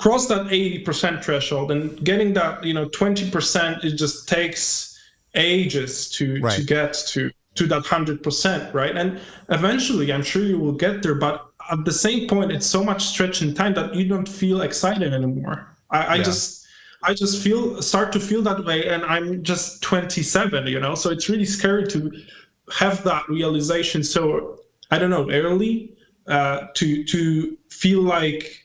cross that 80% threshold, and getting that 20%, it just takes ages to get to that 100%, right? And eventually I'm sure you will get there, but at the same point it's so much stretch in time that you don't feel excited anymore. I just start to feel that way, and I'm just 27, so it's really scary to have that realization. So I don't know, early, to feel like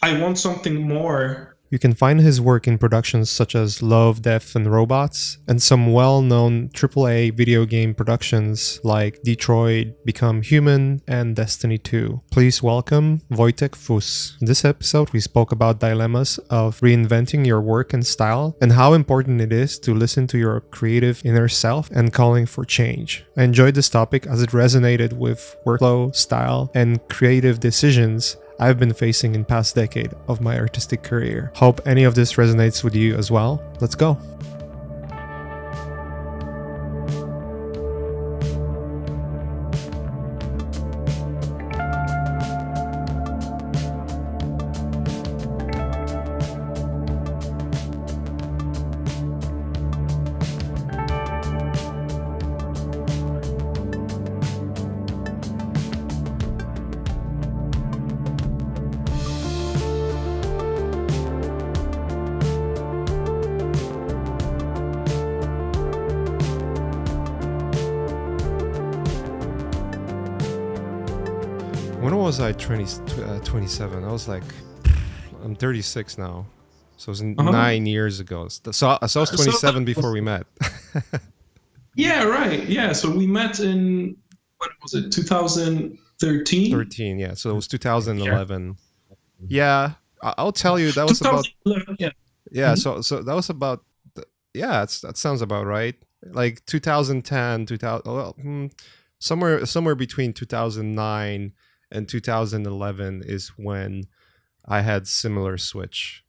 I want something more. You can find his work in productions such as Love, Death, and Robots, and some well-known AAA video game productions like Detroit, Become Human, and Destiny 2. Please welcome Wojtek Fus. In this episode, we spoke about dilemmas of reinventing your work and style, and how important it is to listen to your creative inner self and calling for change. I enjoyed this topic as it resonated with workflow, style, and creative decisions I've been facing in past decade of my artistic career. Hope any of this resonates with you as well. Let's go. When was I 27? I was like, I'm 36 now. So it was 9 years ago. So I was 27 before we met. Yeah, right. Yeah, so we met in, what was it, 2013? 13, yeah. So it was 2011. Yeah, I'll tell you, that was about... Yeah, so that was about... Yeah, that sounds about right. Like 2010, somewhere between 2009 and 2011 is when I had similar switch.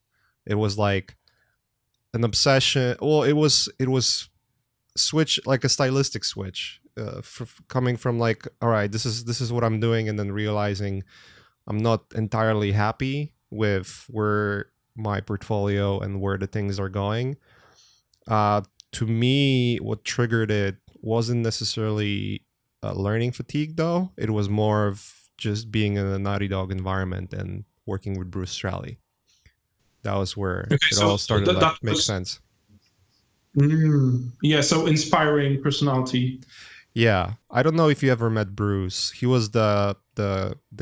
It was like an obsession. Well, it was switch, like a stylistic switch, coming from like, all right, this is what I'm doing, and then realizing I'm not entirely happy with where my portfolio and where the things are going. To me, what triggered it wasn't necessarily learning fatigue, though. It was more of just being in a Naughty Dog environment and working with Bruce Straley. That was where it all started to make sense. Yeah, so inspiring personality. Yeah, I don't know if you ever met Bruce. He was the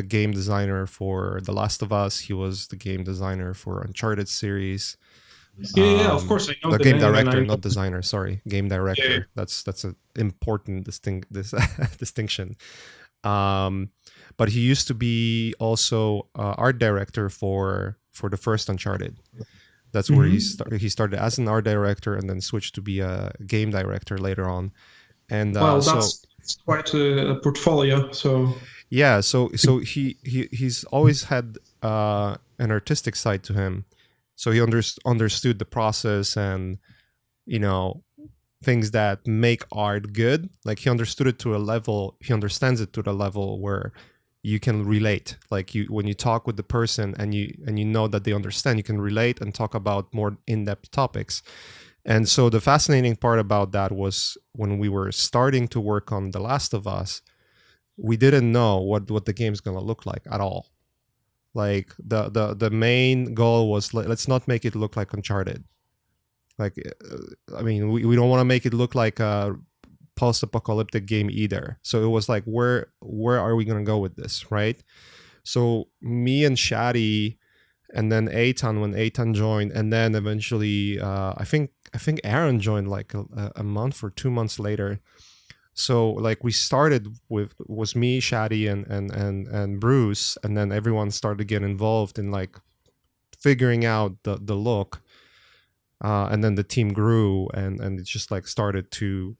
game designer for The Last of Us. He was the game designer for Uncharted series. Yeah, of course I know the game director, not designer. Sorry, game director. Yeah. That's an important distinction. But he used to be also art director for the first Uncharted. That's where he started as an art director and then switched to be a game director later on. And that's quite a portfolio. So yeah, so he's always had an artistic side to him. So he understood the process and things that make art good. Like he understood it to a level. He understands it to the level where you can relate. Like when you talk with the person and you know that they understand, you can relate and talk about more in-depth topics. And so the fascinating part about that was when we were starting to work on The Last of Us, we didn't know what the game's gonna look like at all. Like the main goal was, let's not make it look like Uncharted. Like, I mean, we don't want to make it look like a post-apocalyptic game either. So it was like, where are we gonna go with this, right? So me and Shadi, and then Eitan, when Eitan joined, and then eventually I think Aaron joined like a month or 2 months later. So like we started was me, Shadi, and Bruce, and then everyone started to get involved in like figuring out the look, and then the team grew, and it just like started to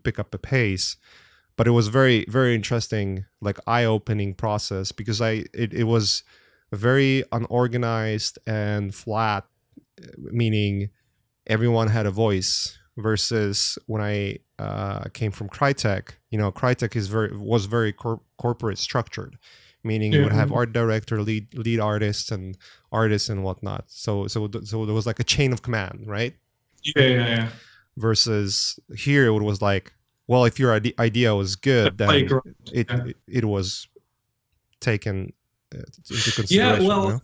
pick up a pace. But it was very, very interesting, like eye-opening process, because it was very unorganized and flat, meaning everyone had a voice. Versus when I came from Crytek, Crytek was very corporate structured. meaning you would have art director, lead artists, and artists and whatnot. So there was like a chain of command, right? Yeah. Versus here, it was like, well, if your idea was good, then it was taken into consideration. Yeah, well,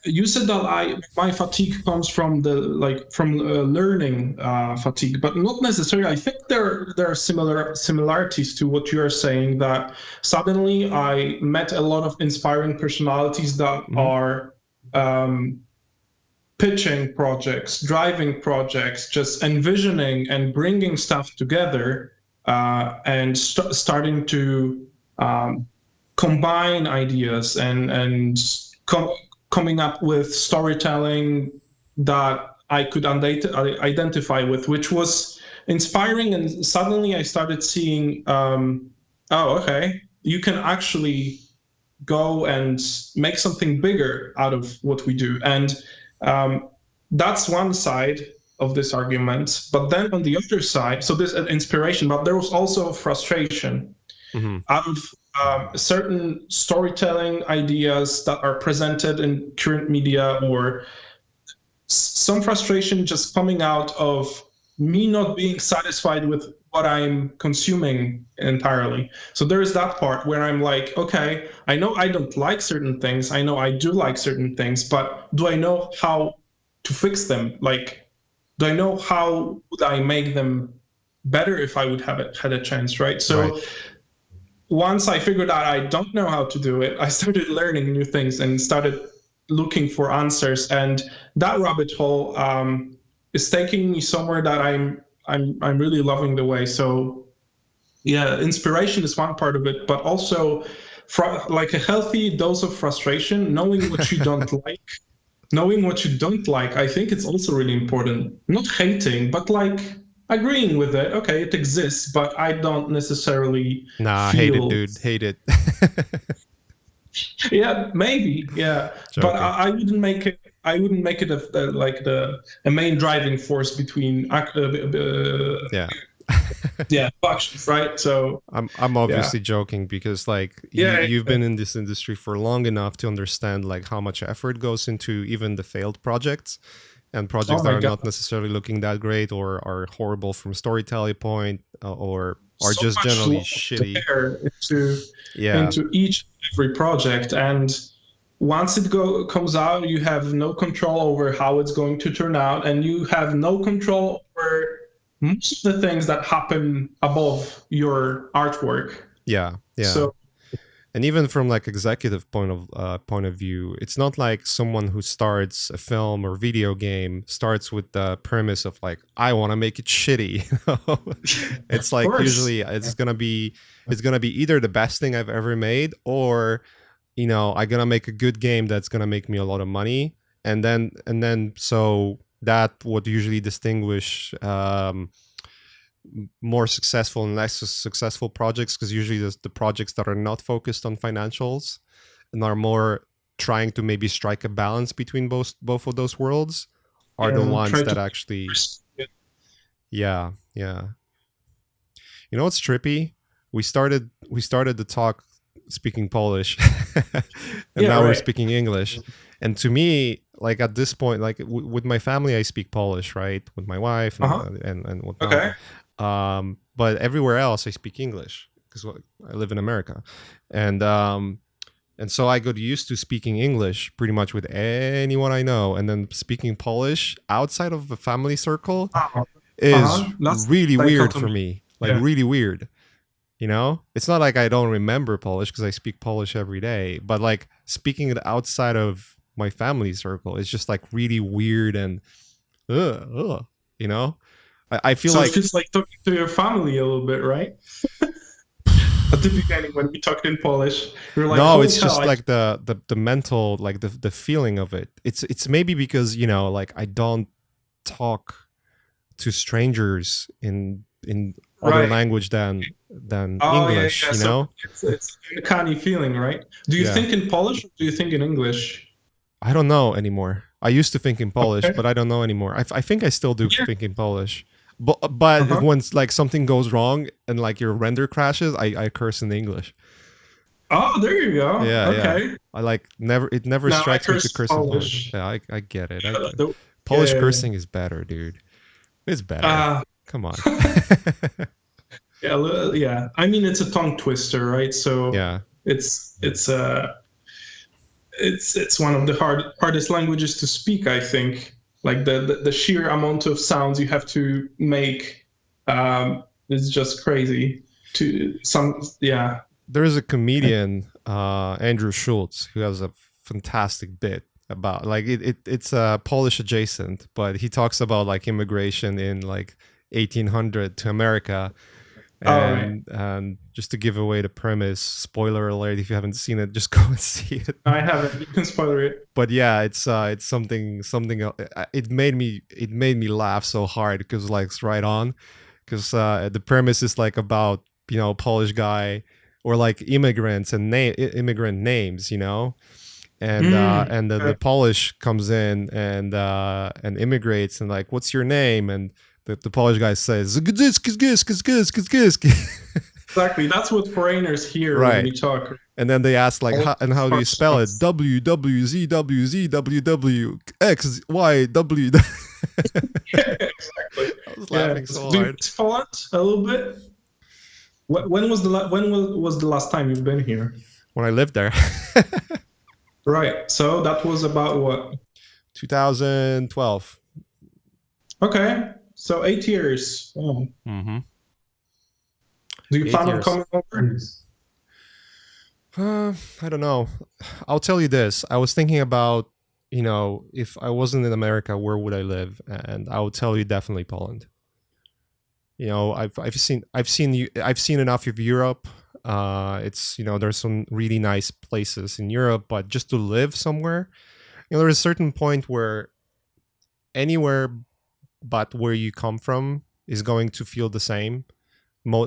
you said that my fatigue comes from learning fatigue, but not necessarily. I think there are similarities to what you are saying. That suddenly I met a lot of inspiring personalities that are pitching projects, driving projects, just envisioning and bringing stuff together, and starting to combine ideas and coming up with storytelling that I could identify with, which was inspiring. And suddenly I started seeing, okay, you can actually go and make something bigger out of what we do. And that's one side of this argument. But then on the other side, so this inspiration, but there was also frustration out of certain storytelling ideas that are presented in current media, or some frustration just coming out of me not being satisfied with what I'm consuming entirely. So there is that part where I'm like, okay, I know I don't like certain things. I know I do like certain things, but do I know how to fix them? Like, do I know how would I make them better if I would have had a chance, right? So once I figured out I don't know how to do it, I started learning new things and started looking for answers. And that rabbit hole is taking me somewhere that I'm really loving the way. So yeah, inspiration is one part of it, but also like a healthy dose of frustration, knowing what you don't like. Knowing what you don't like, I think it's also really important. Not hating, but like agreeing with it. Okay, it exists, but I don't necessarily hate it, dude. Hate it. Yeah, maybe. Yeah, joking. But I wouldn't make it. I wouldn't make it a main driving force between factions, right? So I'm obviously joking, because like you've been in this industry for long enough to understand like how much effort goes into even the failed projects, and projects that are not necessarily looking that great, or are horrible from storytelling point, or are just generally shitty into each and every project. And once it comes out, you have no control over how it's going to turn out, and you have no control over most of the things that happen above your artwork. Yeah. So, and even from like executive point of view, it's not like someone who starts a film or video game starts with the premise of like, I want to make it shitty. It's like usually it's gonna be either the best thing I've ever made, or I'm gonna make a good game that's gonna make me a lot of money, and then so that would usually distinguish more successful and less successful projects, because usually the projects that are not focused on financials and are more trying to maybe strike a balance between both of those worlds are the ones that actually yeah. You know what's trippy? We started the talk speaking Polish and now we're speaking English, and to me, like at this point, like with my family I speak Polish, right, with my wife and whatnot. Okay. But everywhere else I speak English, because I live in America, and so I got used to speaking English pretty much with anyone I know, and then speaking Polish outside of the family circle is really weird for me. Like really weird. It's not like I don't remember Polish, because I speak Polish every day, but like speaking it outside of my family circle is just like really weird, and I feel like it's like talking to your family a little bit, right? At the beginning, when we talked in Polish, we were like, no, it's just like the mental, like the feeling of it. It's maybe because like I don't talk to strangers in other language than English. So it's an uncanny feeling, right? Do you think in Polish, or do you think in English? I don't know anymore. I used to think in Polish, but I don't know anymore. I think I still do think in Polish. But when like something goes wrong and like your render crashes, I curse in English. Oh, there you go. Yeah, okay. yeah. I like never. It never No, I strikes me to curse curse in Polish. Polish. Yeah, I get it. Yeah, Polish yeah, cursing is better, dude. It's better. yeah. Come on. Yeah, yeah. I mean, it's a tongue twister, right? So Yeah. it's one of the hardest languages to speak, I think. Like the sheer amount of sounds you have to make is just crazy. Yeah. There is a comedian, Andrew Schultz, who has a fantastic bit about like it's Polish adjacent, but he talks about like immigration in like 1800 to America. And just to give away the premise, spoiler alert, if you haven't seen it, just go and see it. I haven't. You can spoiler it. But yeah, it's something. It made me laugh so hard because like it's right on, because the premise is like about Polish guy or like immigrants and immigrant names, and the Polish comes in and immigrates and like, what's your name? And the Polish guy says, exactly. That's what foreigners hear when you talk. And then they ask like, how do you spell it? WWZWZWXYW. Exactly. I was laughing so hard. Do you Poland a little bit? When was the last time you've been here? When I lived there. Right. So that was about what? 2012. Okay. So 8 years. Oh. Mm-hmm. Do you plan on coming over? I don't know. I'll tell you this. I was thinking about, if I wasn't in America, where would I live? And I would tell you definitely Poland. I've seen enough of Europe. It's there's some really nice places in Europe, but just to live somewhere, there's a certain point where anywhere but where you come from is going to feel the same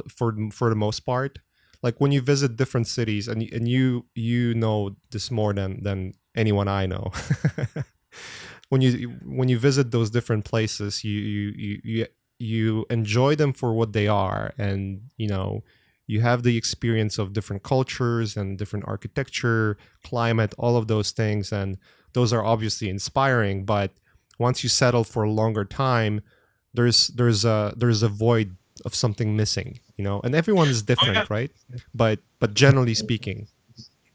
for the most part. Like when you visit different cities, and you know this more than anyone I know. when you visit those different places, you enjoy them for what they are, and you have the experience of different cultures and different architecture, climate, all of those things, and those are obviously inspiring. But once you settle for a longer time, there's a void of something missing, and everyone is different, right? But generally speaking.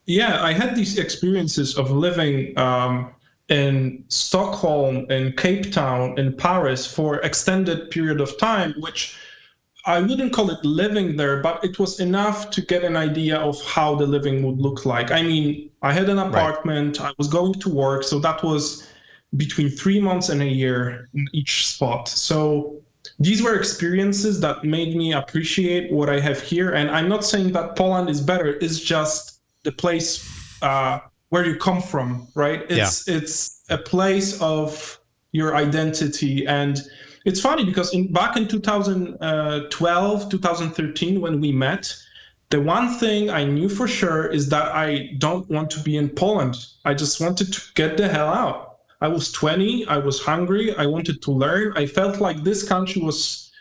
Yeah, I had these experiences of living in Stockholm, in Cape Town, in Paris for extended period of time, which I wouldn't call it living there, but it was enough to get an idea of how the living would look like. I mean, I had an apartment, right. I was going to work, so that was between 3 months and a year in each spot. So these were experiences that made me appreciate what I have here. And I'm not saying that Poland is better, it's just the place where you come from, right? It's a place of your identity. And it's funny because back in 2012, 2013, when we met, the one thing I knew for sure is that I don't want to be in Poland. I just wanted to get the hell out. I was 20, I was hungry, I wanted to learn. I felt like this country was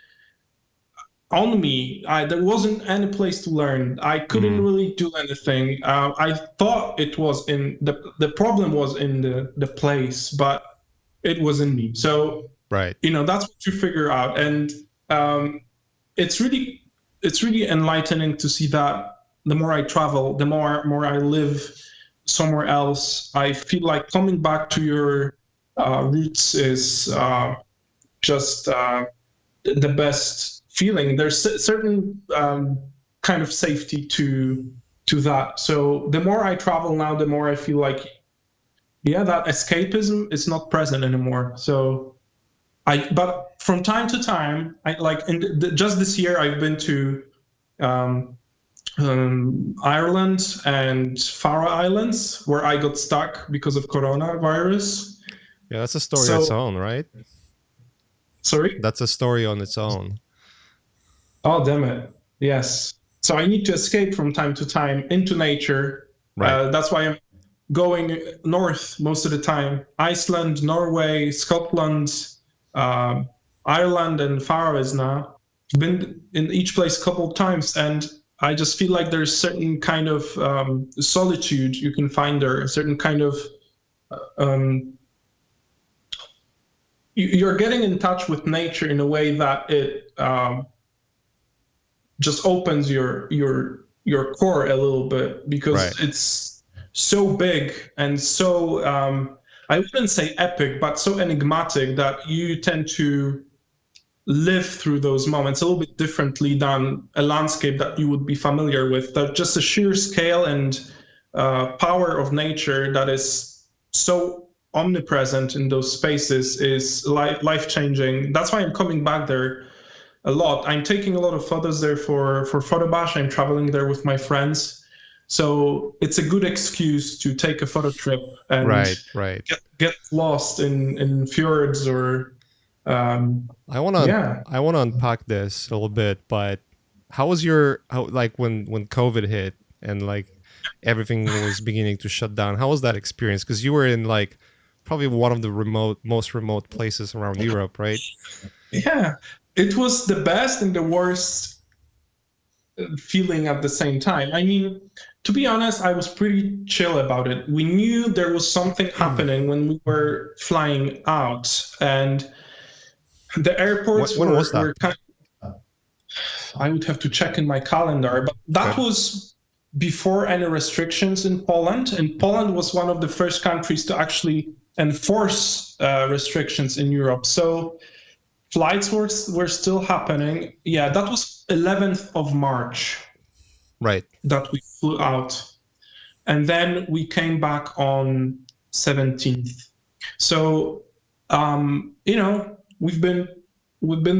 on me. There wasn't any place to learn. I couldn't really do anything. I thought it was in the problem was in the place, but it was in me. So right, that's what you figure out, and it's really enlightening to see that the more I travel, the more I live somewhere else, I feel like coming back to your roots is just the best feeling. There's certain kind of safety to that. So the more I travel now, the more I feel like, that escapism is not present anymore. So but from time to time, just this year, I've been to Ireland and Faroe Islands, where I got stuck because of coronavirus. Yeah, that's a story on its own, right? Sorry? That's a story on its own. Oh, damn it. Yes. So I need to escape from time to time into nature. Right. That's why I'm going north most of the time. Iceland, Norway, Scotland, Ireland, and Faroes now. Been in each place a couple of times, and I just feel like there's certain kind of solitude you can find there, a certain kind of you're getting in touch with nature in a way that it just opens your core a little bit, because it's so big and so I wouldn't say epic, but so enigmatic that you tend to live through those moments a little bit differently than a landscape that you would be familiar with. That just the sheer scale and power of nature that is so omnipresent in those spaces is life-changing. That's why I'm coming back there a lot. I'm taking a lot of photos there for Photobash. I'm traveling there with my friends. So it's a good excuse to take a photo trip and get lost in fjords or I want to unpack this a little bit, but how was like when COVID hit and like everything was beginning to shut down? How was that experience? Because you were in like probably one of the most remote places around Europe, right? Yeah, it was the best and the worst feeling at the same time. I mean, to be honest, I was pretty chill about it. We knew there was something happening when we were flying out, and the airports were kind of, I would have to check in my calendar, but that was before any restrictions in Poland. And Poland was one of the first countries to actually enforce restrictions in Europe. So flights were still happening. Yeah, that was 11th of March. Right. That we flew out. And then we came back on 17th. So, we've been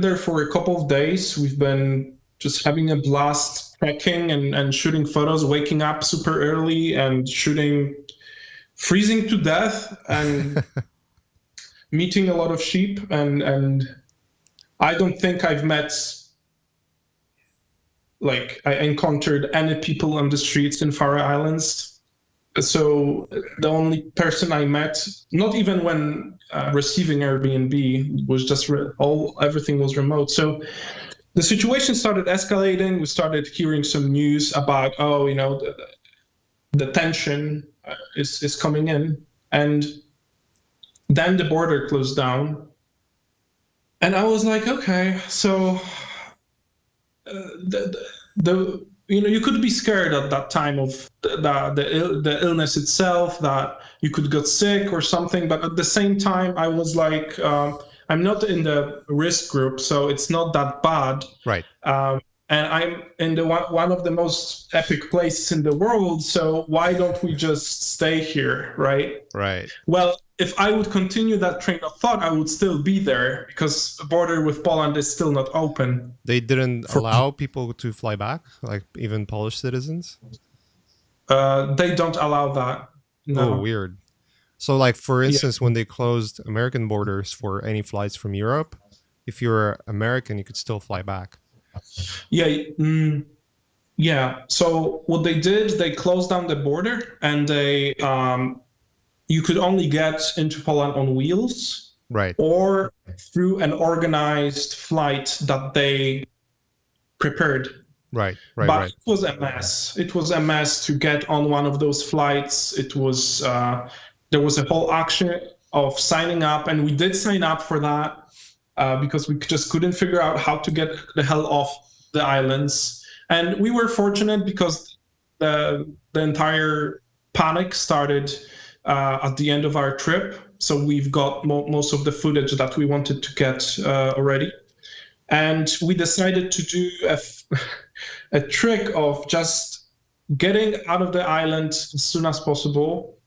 there for a couple of days. We've been just having a blast trekking and shooting photos, waking up super early and shooting, freezing to death and meeting a lot of sheep. And I don't think I encountered any people on the streets in Faroe Islands. So the only person I met, not even when receiving Airbnb, was just everything was remote. So the situation started escalating. We started hearing some news about, the tension is coming in. And then the border closed down. And I was like, okay, so you could be scared at that time of the illness itself, that you could get sick or something. But at the same time, I was like, I'm not in the risk group, so it's not that bad. Right. And I'm in one of the most epic places in the world, so why don't we just stay here, right? Right. Well, if I would continue that train of thought, I would still be there because the border with Poland is still not open. They didn't allow people to fly back, like even Polish citizens? They don't allow that. No. Oh, weird. So like, for instance, when they closed American borders for any flights from Europe, if you're American, you could still fly back. Yeah. So what they did, they closed down the border, and they you could only get into Poland on wheels, right, or through an organized flight that they prepared. Right. But it was a mess. It was a mess to get on one of those flights. It was there was a whole action of signing up, and we did sign up for that. Because we just couldn't figure out how to get the hell off the islands. And we were fortunate because the entire panic started at the end of our trip. So we've got most of the footage that we wanted to get already. And we decided to do a trick of just getting out of the island as soon as possible,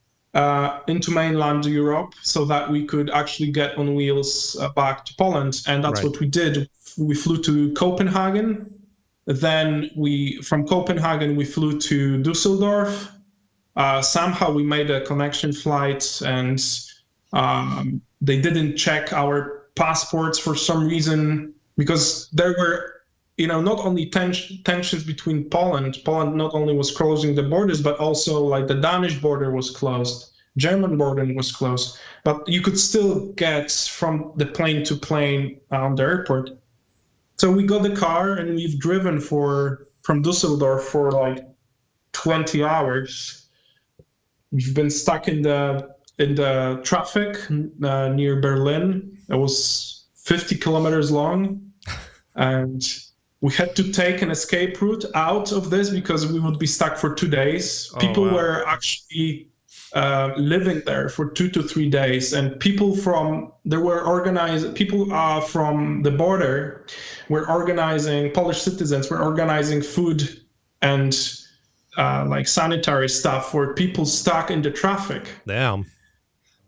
into mainland Europe, so that we could actually get on wheels back to Poland. And that's what we did. We flew to Copenhagen. Then from Copenhagen, we flew to Düsseldorf. Somehow we made a connection flight, and they didn't check our passports for some reason, because there were, not only tensions between Poland not only was closing the borders, but also like the Danish border was closed, German border was closed, but you could still get from the plane to plane on the airport. So we got the car and we've driven for from Düsseldorf for like 20 hours. We've been stuck in the traffic near Berlin. It was 50 kilometers long, and we had to take an escape route out of this because we would be stuck for 2 days. People were actually living there for 2 to 3 days, and people from the border were organizing. Polish citizens were organizing food and like sanitary stuff for people stuck in the traffic. Damn,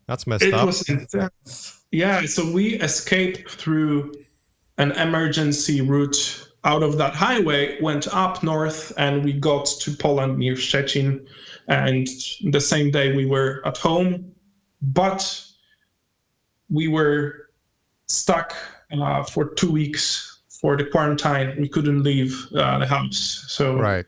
that's messed up. It was intense. Yeah, so we escaped through an emergency route out of that highway, went up north, and we got to Poland near Szczecin. And the same day we were at home, but we were stuck for 2 weeks for the quarantine. We couldn't leave the house. So right.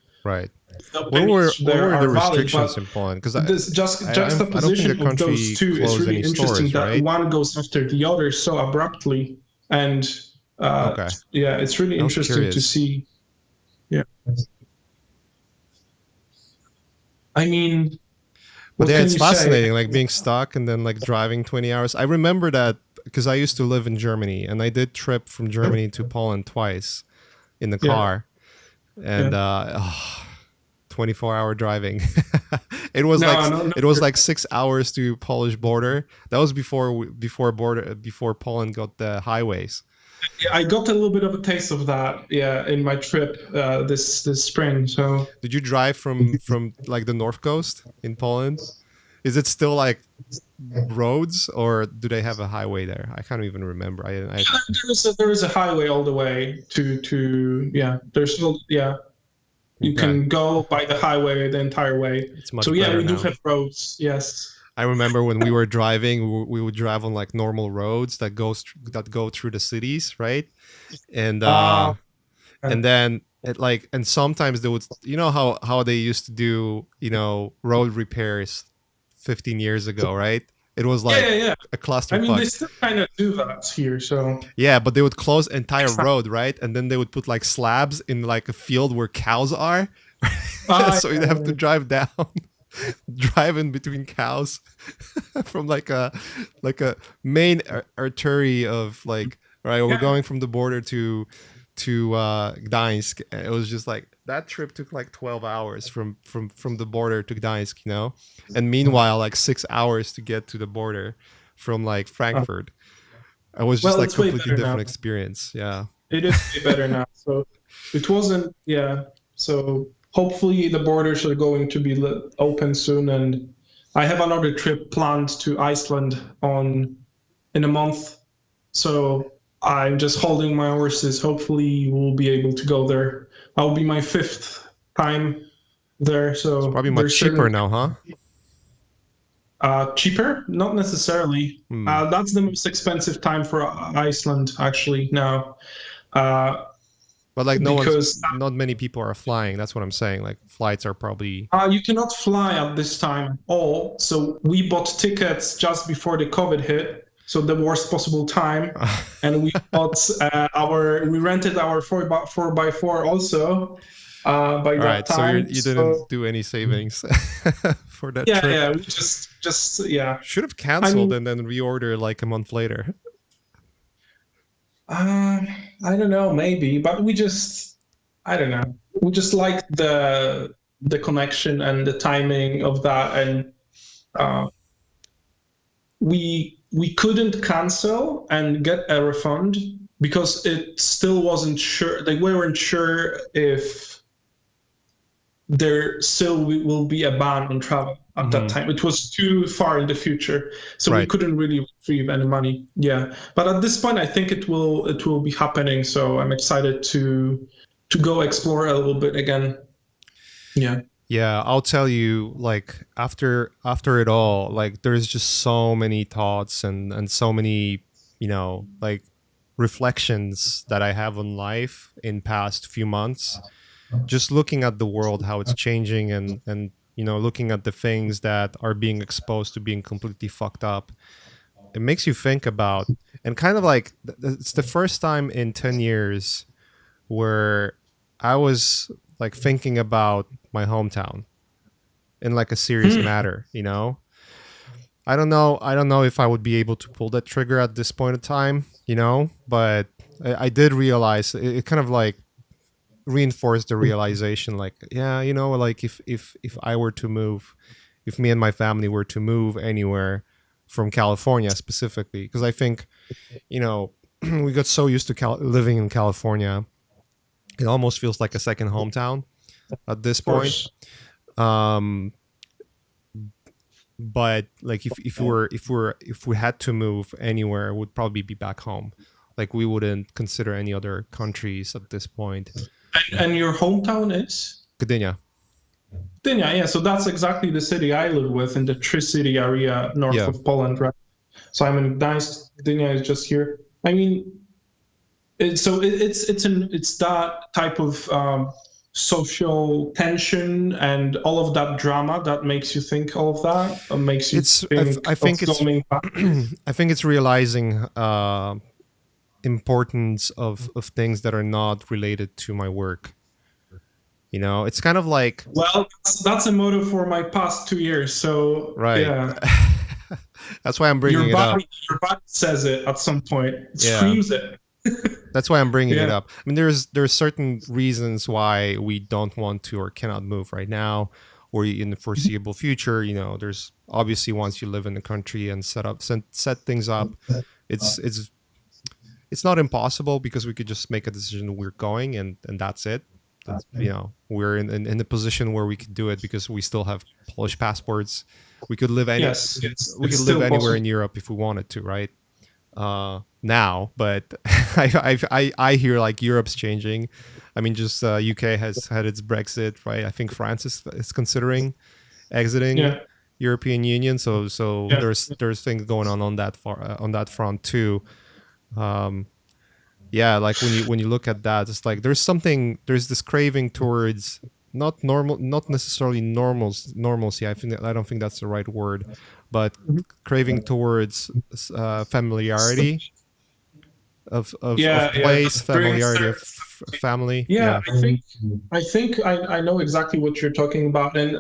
What were the restrictions in Poland? Because this juxtaposition of those two is really interesting. That one goes after the other so abruptly, and yeah, it's really interesting to see. Yeah. I mean, but yeah, it's fascinating, like being stuck and then like driving 20 hours. I remember that because I used to live in Germany, and I did trip from Germany to Poland twice in the car, and 24-hour driving. It was like 6 hours to Polish border. That was before Poland got the highways. I got a little bit of a taste of that, in my trip this spring. So, did you drive from like the North Coast in Poland? Is it still like roads, or do they have a highway there? I can't even remember. There is a highway all the way to There's still You can go by the highway the entire way. It's much so better we now. do have roads. Yes. I remember when we were driving, we would drive on like normal roads that go through the cities, right? And then and sometimes they would, how they used to do, road repairs 15 years ago, right? It was like a clusterfuck. I mean, they still kind of do that here, so. Yeah, but they would close entire road, right? And then they would put like slabs in like a field where cows are, so you'd have to drive down. Drive in between cows from like a main artery of like, right, we're going from the border to Gdańsk. It was just like that trip took like 12 hours from the border to Gdańsk, and meanwhile like 6 hours to get to the border from like Frankfurt. It was just like completely different experience. Yeah, it is way better now. So it wasn't. So hopefully the borders are going to be open soon, and I have another trip planned to Iceland in a month. So I'm just holding my horses. Hopefully we'll be able to go there. That'll be my 5th time there. So it's probably much cheaper now, huh? Cheaper? Not necessarily. That's the most expensive time for Iceland actually now. But like not many people are flying. That's what I'm saying. Like flights are probably. You cannot fly at this time at all. So we bought tickets just before the COVID hit, so the worst possible time, and we bought we rented our 4x4 also. By that time, so you didn't do any savings for that trip. Yeah, we just should have canceled and then reorder like a month later. I don't know, maybe, but I don't know. We just like the connection and the timing of that, and we couldn't cancel and get a refund because it still wasn't sure. Like we weren't sure if there still will be a ban on travel at that time. It was too far in the future, so we couldn't really retrieve any money. Yeah, but at this point, I think it will be happening. So I'm excited to go explore a little bit again. Yeah, I'll tell you, like after it all, like there's just so many thoughts and so many, like reflections that I have on life in past few months. Just looking at the world, how it's changing, and looking at the things that are being exposed to being completely fucked up, it makes you think about, and kind of like it's the first time in 10 years where I was like thinking about my hometown in like a serious matter, you know. I don't know if I would be able to pull that trigger at this point in time, you know, but I did realize it kind of like reinforced the realization, like, yeah, you know, like if I were to move, if me and my family were to move anywhere from California specifically, because I think, you know, we got so used to living in California, it almost feels like a second hometown at this point. But like if we had to move anywhere, it would probably be back home. Like we wouldn't consider any other countries at this point. And your hometown is? Gdynia. Gdynia, yeah. So that's exactly the city I live with in the Tri-City area north of Poland, right? So I'm in Gdańsk. Gdynia is just here. I mean, it's that type of social tension and all of that drama that makes you think all of that, makes you think. I think it's realizing importance of things that are not related to my work. You know, it's kind of like, well, that's a motto for my past 2 years. So right, yeah. That's why I'm bringing it up. Your body says it at some point. It screams it. That's why I'm bringing it up. I mean, there's certain reasons why we don't want to or cannot move right now, or in the foreseeable future. You know, there's obviously once you live in the country and set things up, it's not impossible because we could just make a decision. We're going, and that's it. You know, we're in a position where we could do it because we still have Polish passports. We could live we could live anywhere in Europe if we wanted to, right? Now, but I hear like Europe's changing. I mean, just UK has had its Brexit, right? I think France is considering exiting European Union. So there's things going on that front too. Yeah, like when you look at that, it's like there's this craving towards not necessarily normalcy. I don't think that's the right word, but craving towards familiarity of place, familiarity of family. Yeah, I think I know exactly what you're talking about, and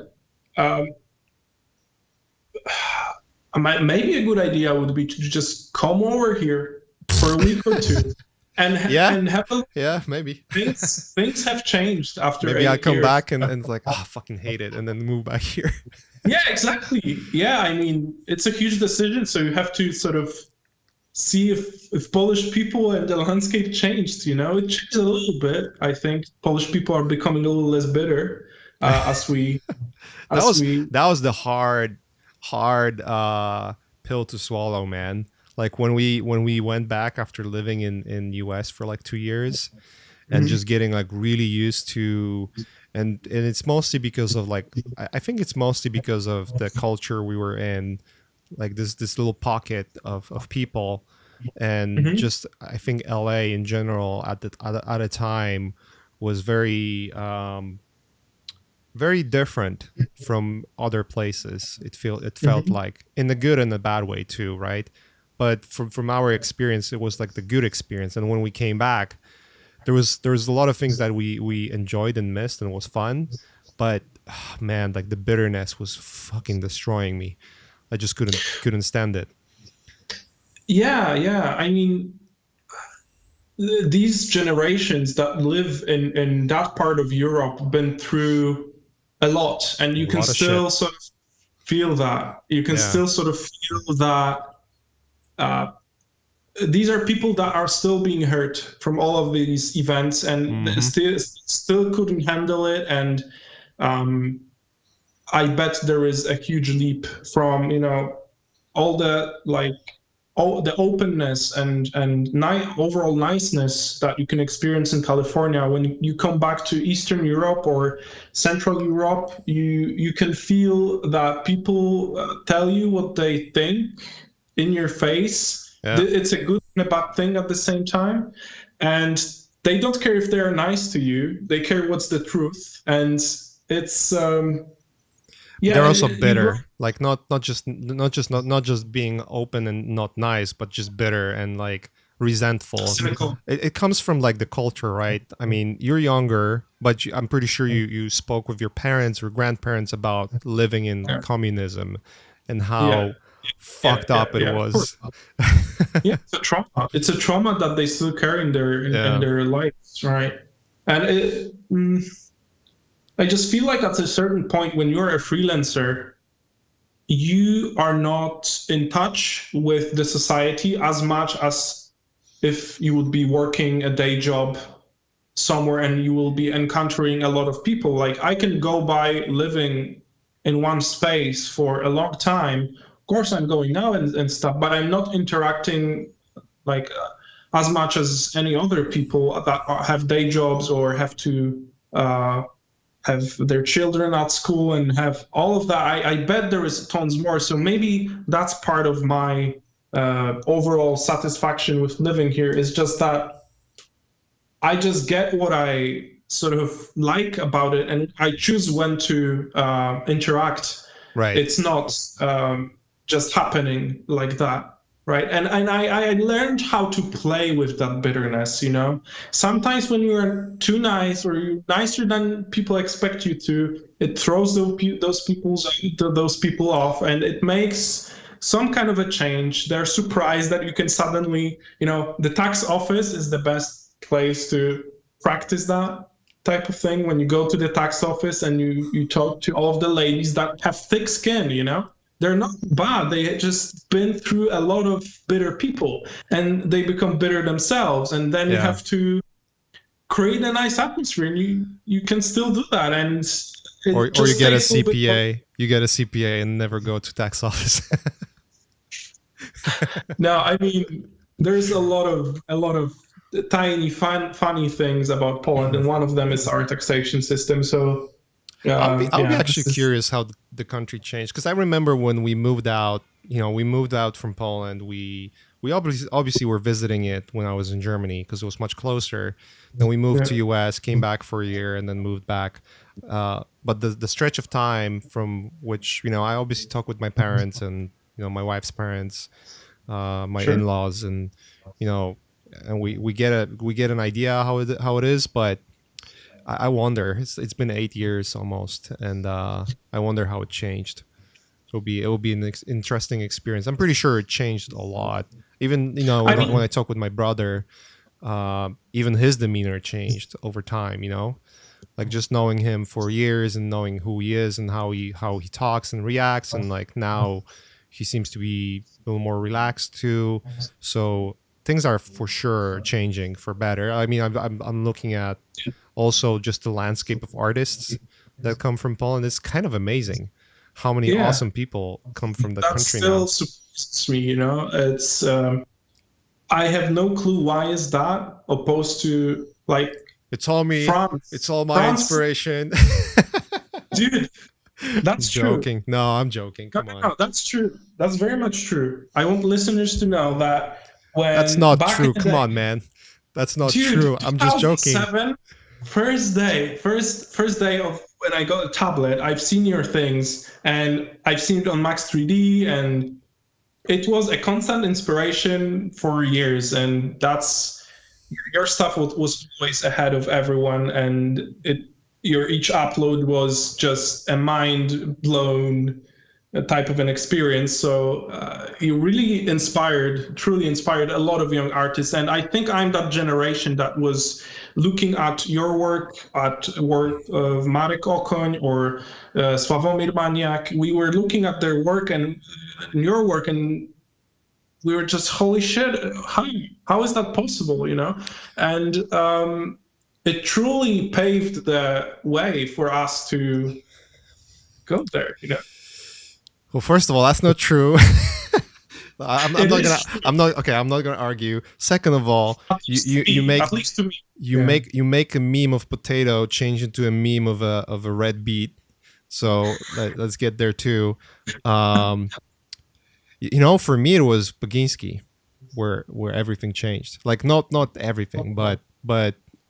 maybe a good idea would be to just come over here for a week or two. And have maybe things have changed after. Maybe I come back and it's like, oh, I fucking hate it, and then move back here. Yeah, exactly. Yeah, I mean, it's a huge decision, so you have to sort of see if Polish people and the landscape changed. You know, it changed a little bit. I think Polish people are becoming a little less bitter as we. That was the hard pill to swallow, man. Like when we went back after living in US for like 2 years and just getting like really used to, and it's mostly because of like, I think it's mostly because of the culture we were in, like this little pocket of people, and just I think LA in general at a time was very very different from other places. It felt like, in the good and the bad way too, right? But from our experience, it was like the good experience. And when we came back, there was a lot of things that we enjoyed and missed and was fun. But man, like the bitterness was fucking destroying me. I just couldn't stand it. Yeah. I mean, these generations that live in that part of Europe been through a lot, and you can still sort of feel that. You can still sort of feel that. These are people that are still being hurt from all of these events, and still couldn't handle it. And I bet there is a huge leap from, you know, all the openness and overall niceness that you can experience in California. When you come back to Eastern Europe or Central Europe, you can feel that people tell you what they think in your face. It's a good and a bad thing at the same time, and they don't care if they're nice to you. They care what's the truth, and it's they're also bitter, not just being open and not nice, but just bitter and like resentful. Cynical. It comes from like the culture, right? I mean, you're younger, but I'm pretty sure you spoke with your parents or grandparents about living in communism and how fucked up it was. Yeah, it's a trauma. It's a trauma that they still carry in their lives, right? And I just feel like at a certain point when you're a freelancer, you are not in touch with the society as much as if you would be working a day job somewhere and you will be encountering a lot of people. Like I can go by living in one space for a long time. Of course, I'm going now and stuff, but I'm not interacting like as much as any other people that have day jobs or have to have their children at school and have all of that. I bet there is tons more. So maybe that's part of my overall satisfaction with living here, is just that I just get what I sort of like about it, and I choose when to interact. Right. It's not just happening like that. Right. And I learned how to play with that bitterness, you know. Sometimes when you're too nice or you're nicer than people expect you to, it throws those people off, and it makes some kind of a change. They're surprised that you can suddenly, you know, the tax office is the best place to practice that type of thing. When you go to the tax office and you talk to all of the ladies that have thick skin, you know. They're not bad. They just been through a lot of bitter people, and they become bitter themselves. And then you have to create a nice atmosphere, and you can still do that. And or you get a CPA. You get a CPA and never go to tax office. No, I mean, there's a lot of tiny funny things about Poland, and one of them is our taxation system. So. I'll be actually curious how the country changed, because I remember when we moved out. You know, we moved out from Poland. We obviously were visiting it when I was in Germany because it was much closer. Then we moved to US, came back for a year, and then moved back. But the stretch of time from which, you know, I obviously talk with my parents and, you know, my wife's parents, my in-laws, and, you know, and we get an idea how it is, but. I wonder. It's been 8 years almost, and I wonder how it changed. It will be an interesting experience. I'm pretty sure it changed a lot. Even, you know, when I talk with my brother, even his demeanor changed over time. You know, like just knowing him for years and knowing who he is and how he talks and reacts, and like now he seems to be a little more relaxed too. So things are for sure changing for better. I mean, I'm looking at. Also, just the landscape of artists that come from Poland is kind of amazing. How many awesome people come from the country now? That still surprises me, you know. It's I have no clue why is that, opposed to like it's all me. France. It's all my inspiration. Dude, that's joking. No, I'm joking. Come on. No, that's true. That's very much true. I want listeners to know that when that's not true. Come on, man. That's not true. I'm just joking. First day of when I got a tablet, I've seen your things, and I've seen it on Max 3D, and it was a constant inspiration for years. And that's your stuff was always ahead of everyone, and your each upload was just a mind blown type of an experience. So you really truly inspired a lot of young artists. And I think I'm that generation that was looking at your work, at work of Marek Okoń or Sławomir Maniak. We were looking at their work and your work, and we were just, holy shit, how is that possible, you know? And it truly paved the way for us to go there, you know? Well, first of all, that's not true. I'm not gonna argue. Second of all, you make a meme of potato change into a meme of a red beet. So let's get there too. You know, for me it was Baginski, where everything changed. Like not everything, but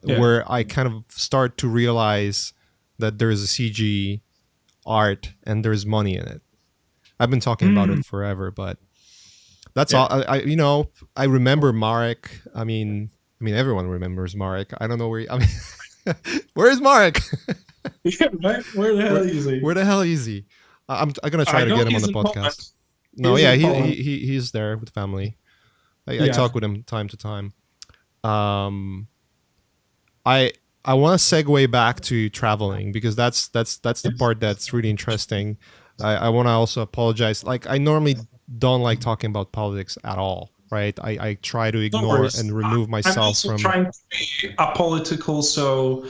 where I kind of start to realize that there is a CG art and there's money in it. I've been talking about it forever, but That's all. I remember Marek. I mean, everyone remembers Marek. I don't know where. Where is Marek? Yeah, right. Where the hell is he? Where the hell is he? I'm gonna try to get him on the podcast. No, yeah, he's there with family. I talk with him time to time. I want to segue back to traveling, because that's the part that's really interesting. I want to also apologize. Like, I normally don't like talking about politics at all, right? I try to ignore and remove myself I'm also from trying to be apolitical, so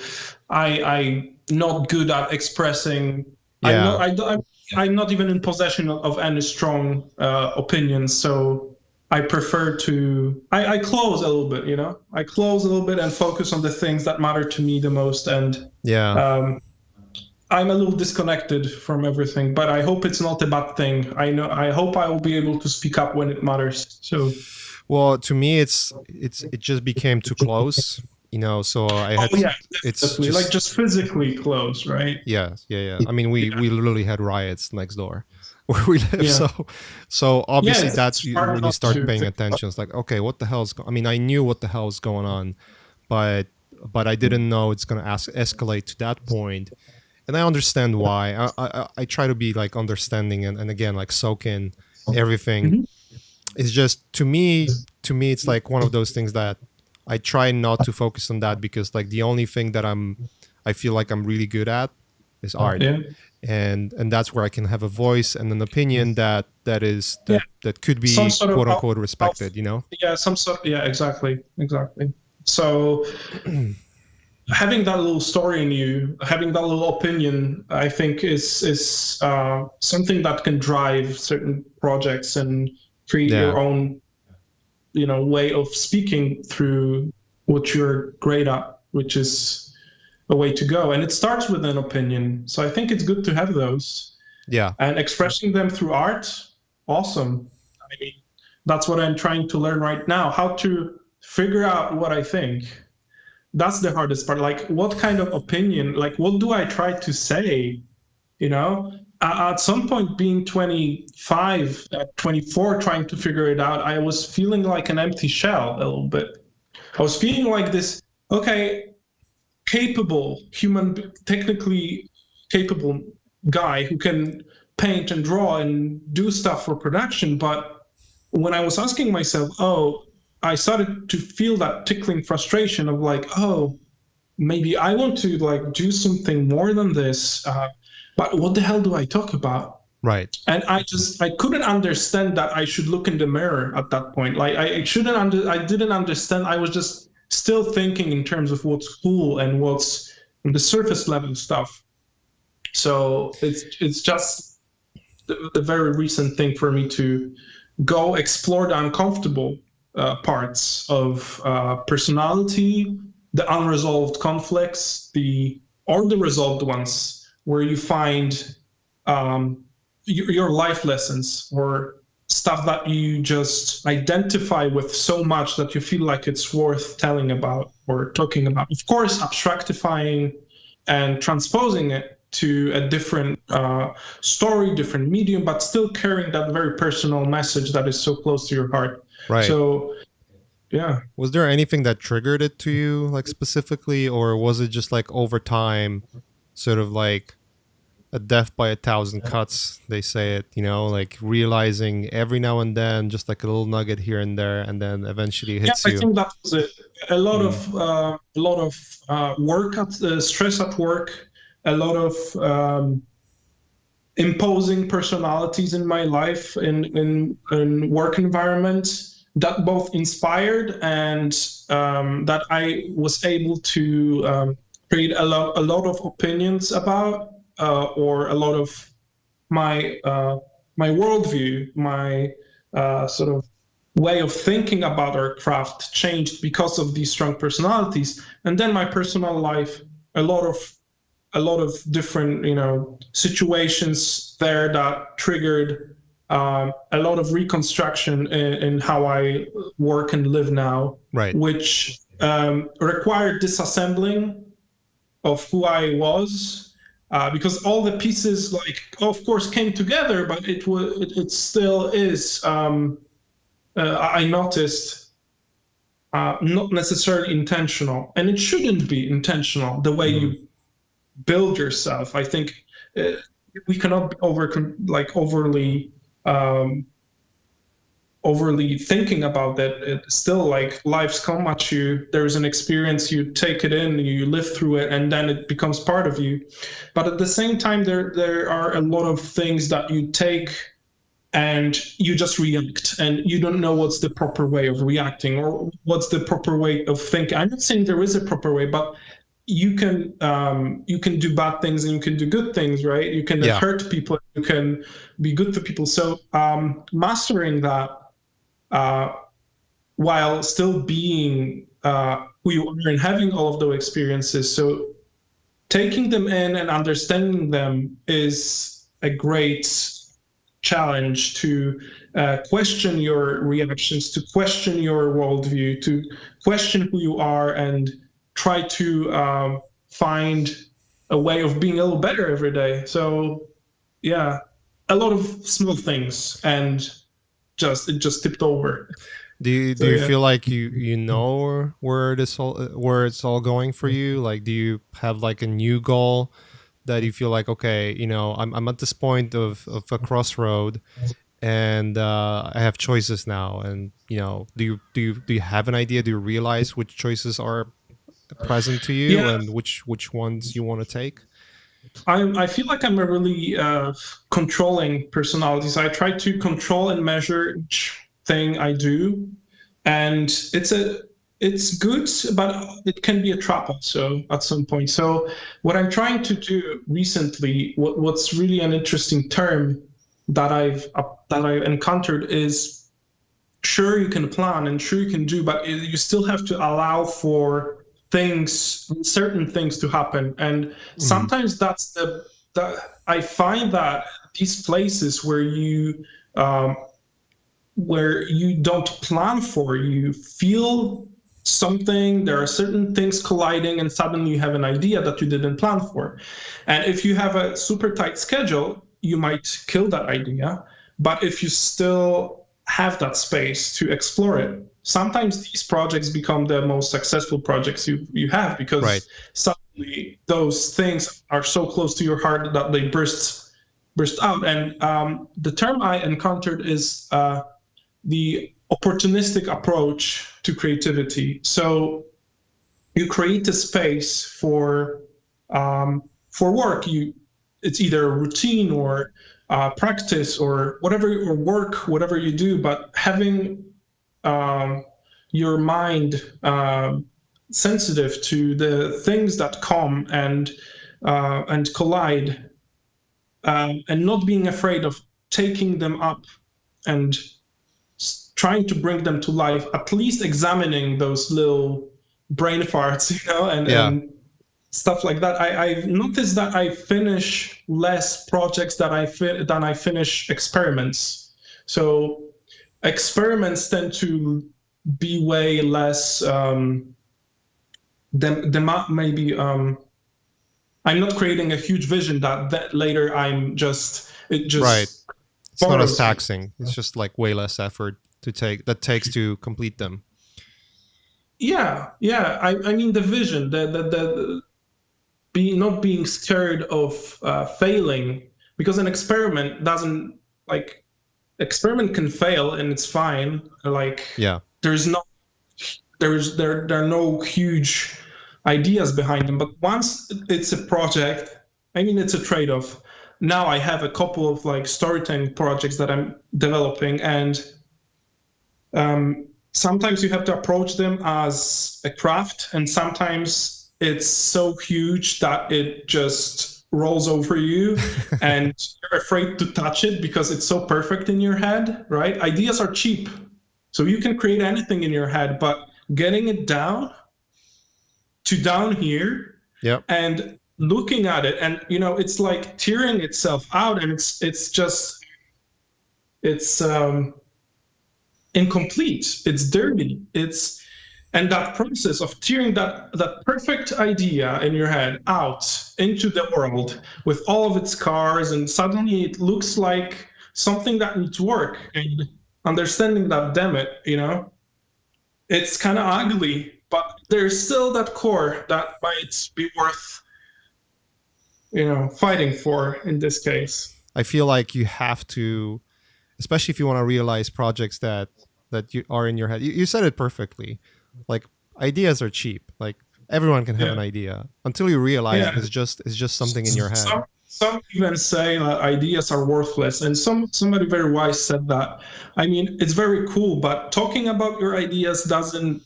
I'm not good at expressing. Yeah. I'm not even in possession of any strong opinions, so I prefer to I close a little bit, I close a little bit and focus on the things that matter to me the most. And I'm a little disconnected from everything, but I hope it's not a bad thing. I hope I will be able to speak up when it matters. So, well, to me, it just became too close, so I had it's just physically close, right? Yeah. I mean, we literally had riots next door where we live. So obviously that's when you start paying attention. It's like, okay, what the hell's I knew what the hell is going on, but I didn't know it's going to escalate to that point. And I understand why. I try to be like understanding and again, like soak in everything. Mm-hmm. It's just, to me, it's like one of those things that I try not to focus on that, because like the only thing that I feel like I'm really good at is art. Yeah. And that's where I can have a voice and an opinion that could be quote unquote respected, Yeah, exactly. So having that little story in you, having that little opinion, I think is something that can drive certain projects and create your own, way of speaking through what you're great at, which is a way to go. And it starts with an opinion. So I think it's good to have those. Yeah. And expressing them through art, awesome. I mean, that's what I'm trying to learn right now, how to figure out what I think. That's the hardest part. Like, what kind of opinion, like, what do I try to say? At some point, being 25, 24, trying to figure it out, I was feeling like an empty shell a little bit. I was feeling like this, capable human, technically capable guy who can paint and draw and do stuff for production. But when I was asking myself, I started to feel that tickling frustration of like, maybe I want to like do something more than this. But what the hell do I talk about? Right. And I couldn't understand that I should look in the mirror at that point. Like I didn't understand. I was just still thinking in terms of what's cool and what's the surface level stuff. So it's just the very recent thing for me to go explore the uncomfortable parts of personality, the unresolved conflicts, the resolved ones, where you find your life lessons or stuff that you just identify with so much that you feel like it's worth telling about or talking about. Of course, abstractifying and transposing it to a different story, different medium, but still carrying that very personal message that is so close to your heart. Right. So, yeah. Was there anything that triggered it to you, like specifically, or was it just like over time, sort of like a death by 1,000 cuts, they say it, like realizing every now and then, just like a little nugget here and there, and then eventually it hits you? I think that was it. A lot of work, stress at work, a lot of imposing personalities in my life in work environment that both inspired and that I was able to create a lot of opinions about, or a lot of my worldview, my sort of way of thinking about our craft changed because of these strong personalities. And then my personal life, a lot of different situations there that triggered a lot of reconstruction in how I work and live now, right? Which required disassembling of who I was. Because all the pieces, like, of course, came together, but it still is I noticed not necessarily intentional, and it shouldn't be intentional the way you build yourself. I think we cannot be overly thinking about that. It's still like life's come at you, there's an experience, you take it in, you live through it, and then it becomes part of you. But at the same time, there are a lot of things that you take and you just react, and you don't know what's the proper way of reacting or what's the proper way of thinking. I'm not saying there is a proper way, but you can do bad things and you can do good things, right? You can hurt people, you can be good to people. So mastering that while still being who you are and having all of those experiences. So taking them in and understanding them is a great challenge to question your reactions, to question your worldview, to question who you are, and try to find a way of being a little better every day. So yeah, a lot of small things, and it just tipped over. Do you feel like you know where it's all going for you? Like, do you have like a new goal that you feel like, okay, I'm at this point of a crossroad, and I have choices now, and do you have an idea? Do you realize which choices are present to you and which ones you want to take? I feel like I'm a really controlling personality. So I try to control and measure each thing I do, and it's good, but it can be a trap also at some point. So what I'm trying to do recently, what's really an interesting term that I've encountered is, sure, you can plan and sure you can do, but you still have to allow for certain things to happen. And sometimes that's I find that these places where you don't plan for, you feel something, there are certain things colliding, and suddenly you have an idea that you didn't plan for. And if you have a super tight schedule, you might kill that idea. But if you still have that space to explore it, sometimes these projects become the most successful projects you have, because suddenly those things are so close to your heart that they burst out. And the term I encountered is the opportunistic approach to creativity. So you create a space for work. It's either a routine or practice or whatever, or work, whatever you do, but having your mind sensitive to the things that come and collide, and not being afraid of taking them up and trying to bring them to life, at least examining those little brain farts, and stuff like that. I've noticed that I finish less projects than I finish experiments. So experiments tend to be way less maybe I'm not creating a huge vision that later it just right. It's not as taxing. It's just like way less effort takes to complete them. I mean, the vision, the not being scared of failing, because an experiment experiment can fail and it's fine. There are no huge ideas behind them, but once it's a project, I mean, it's a trade-off. Now I have a couple of storytelling projects that I'm developing, and sometimes you have to approach them as a craft, and sometimes it's so huge that it just rolls over you and you're afraid to touch it because it's so perfect in your head, right? Ideas are cheap, so you can create anything in your head, but getting it down here and looking at it, and it's like tearing itself out, and it's incomplete, it's dirty, and that process of tearing that perfect idea in your head out into the world with all of its scars, and suddenly it looks like something that needs work, and understanding that, damn it, it's kind of ugly, but there's still that core that might be worth, fighting for in this case. I feel like you have to, especially if you want to realize projects that you are in your head. You said it perfectly. Like, ideas are cheap. Like, everyone can have an idea until you realize it's just something in your head. Some even say that ideas are worthless, and somebody very wise said that. I mean, it's very cool, but talking about your ideas doesn't.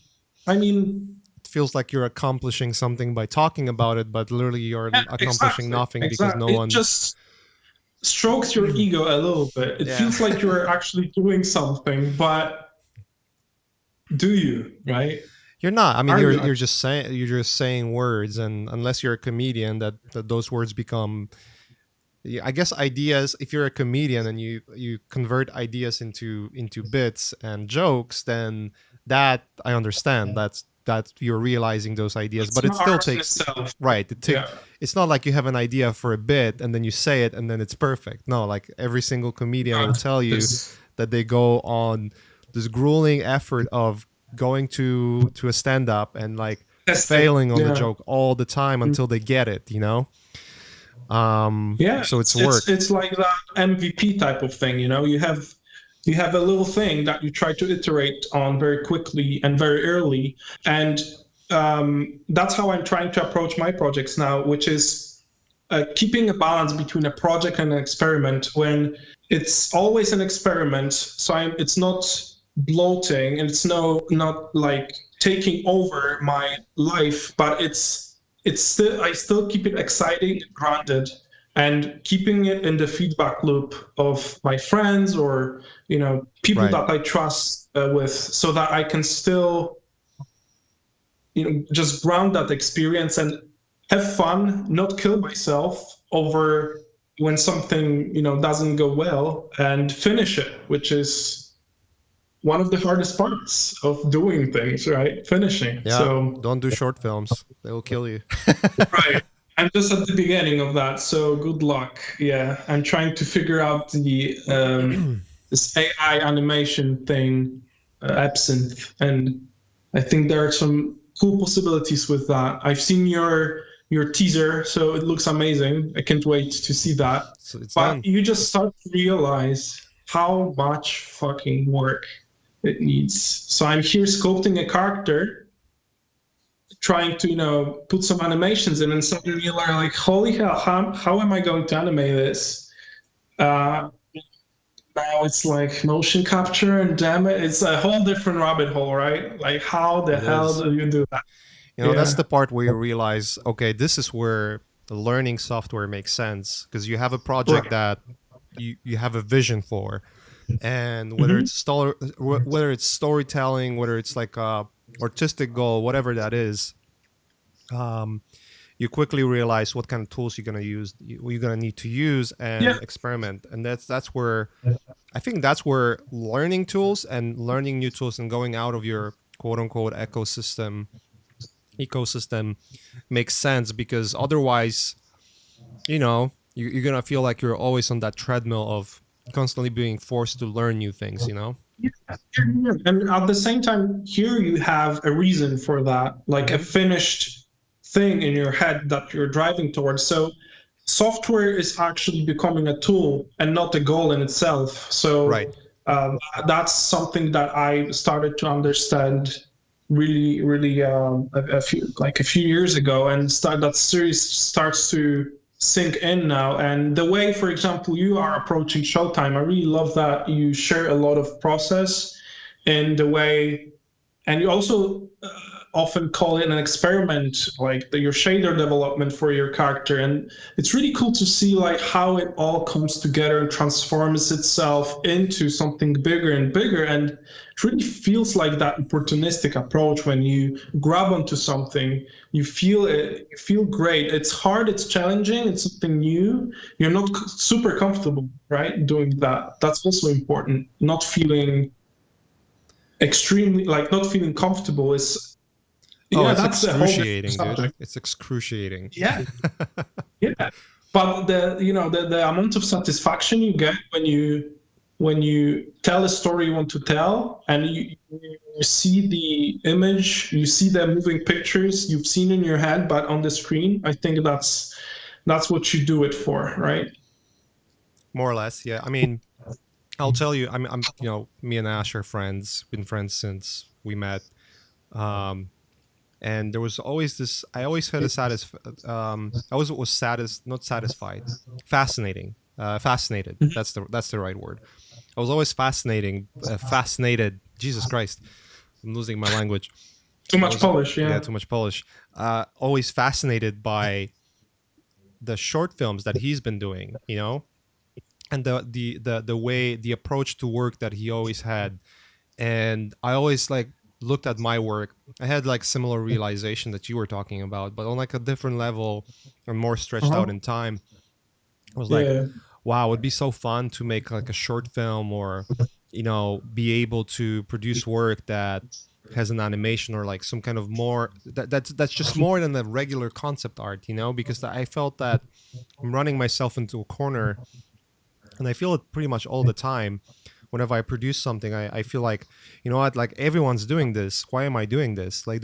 I mean, it feels like you're accomplishing something by talking about it, but literally you're accomplishing nothing because no one. It just strokes your ego a little bit. It feels like you're actually doing something, but do you, right? You're not. I mean, you're just saying words, and unless you're a comedian, that those words become. I guess ideas. If you're a comedian and you convert ideas into bits and jokes, then that I understand. That you're realizing those ideas, but it still takes right. It's not like you have an idea for a bit and then you say it and then it's perfect. No, like every single comedian will tell you that they go on this grueling effort of going to a stand-up and like failing on the joke all the time until they get it, so it's work. It's like that MVP type of thing, you have a little thing that you try to iterate on very quickly and very early, and that's how I'm trying to approach my projects now, which is keeping a balance between a project and an experiment. When it's always an experiment, so it's not bloating and it's not like taking over my life, but it's still, I still keep it exciting and grounded, and keeping it in the feedback loop of my friends or people that I trust with, so that I can still just ground that experience and have fun, not kill myself over when something doesn't go well, and finish it, which is one of the hardest parts of doing things, right? Finishing. Yeah, so don't do short films. They will kill you. Right. I'm just at the beginning of that, so good luck. Yeah, I'm trying to figure out the this AI animation thing, Absinthe, and I think there are some cool possibilities with that. I've seen your teaser, so it looks amazing. I can't wait to see that. So it's but done. You just start to realize how much fucking work it needs. So I'm here sculpting a character, trying to put some animations in, and suddenly you're like, holy hell, how am I going to animate this? Now it's like motion capture, and damn it, it's a whole different rabbit hole, right? Like, how the hell do you do that? That's the part where you realize, okay, this is where the learning software makes sense, because you have a project that you have a vision for. And whether it's storytelling, whether it's like a artistic goal, whatever that is, you quickly realize what kind of tools you're gonna need to use and experiment. And that's where I think that's where learning tools and learning new tools and going out of your quote unquote ecosystem makes sense, because otherwise, you're gonna feel like you're always on that treadmill of constantly being forced to learn new things, And at the same time, here you have a reason for that, like a finished thing in your head that you're driving towards. So software is actually becoming a tool and not a goal in itself. So that's something that I started to understand really, really a few years ago, and that series starts to sink in now. And the way, for example, you are approaching Showtime, I really love that you share a lot of process in the way, and you also often call it an experiment, like your shader development for your character. And it's really cool to see like how it all comes together and transforms itself into something bigger and bigger. And it really feels like that opportunistic approach. When you grab onto something, you feel it, you feel great. It's hard, it's challenging, it's something new. You're not super comfortable, right, doing that. That's also important. Not feeling not feeling comfortable is it's excruciating, dude. It's excruciating. Yeah. But the amount of satisfaction you get when you when you tell a story you want to tell, and you see the image, you see the moving pictures you've seen in your head, but on the screen. I think that's what you do it for, right? More or less, yeah. I mean, I'll tell you, I'm me and Ash are friends, been friends since we met. And there was always this, I always had I always was not satisfied, fascinating, fascinated. Mhm. That's the right word. I was always fascinated. Jesus Christ, I'm losing my language. Too much Polish, yeah. Yeah, too much Polish. Always fascinated by the short films that he's been doing, and the way, the approach to work that he always had. And I always like looked at my work. I had like similar realization that you were talking about, but on like a different level and more stretched out in time. I was like, wow, it'd be so fun to make like a short film, or be able to produce work that has an animation, or like some kind of more that's just more than the regular concept art, because I felt that I'm running myself into a corner, and I feel it pretty much all the time. Whenever I produce something, I feel like, what, like everyone's doing this. Why am I doing this? Like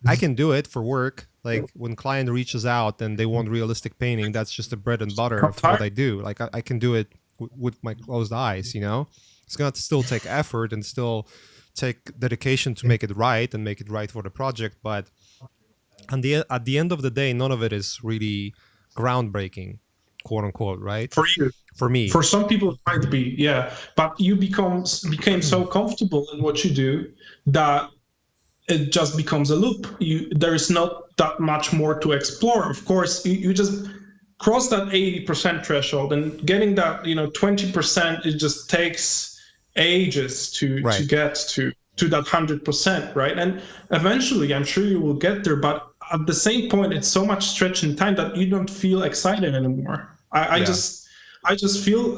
I can do it for work. Like when client reaches out and they want realistic painting, that's just the bread and butter of what I do. Like I can do it with my closed eyes, It's going to still take effort and still take dedication to make it right and make it right for the project. But at the end of the day, none of it is really groundbreaking, quote unquote, right? For you. For me. For some people it might be, yeah. But you became so comfortable in what you do that it just becomes a loop. There is not that much more to explore. Of course, you just cross that 80% threshold, and getting that 20%, it just takes ages to get to that 100%, right? And eventually, I'm sure you will get there. But at the same point, it's so much stretch in time that you don't feel excited anymore. I just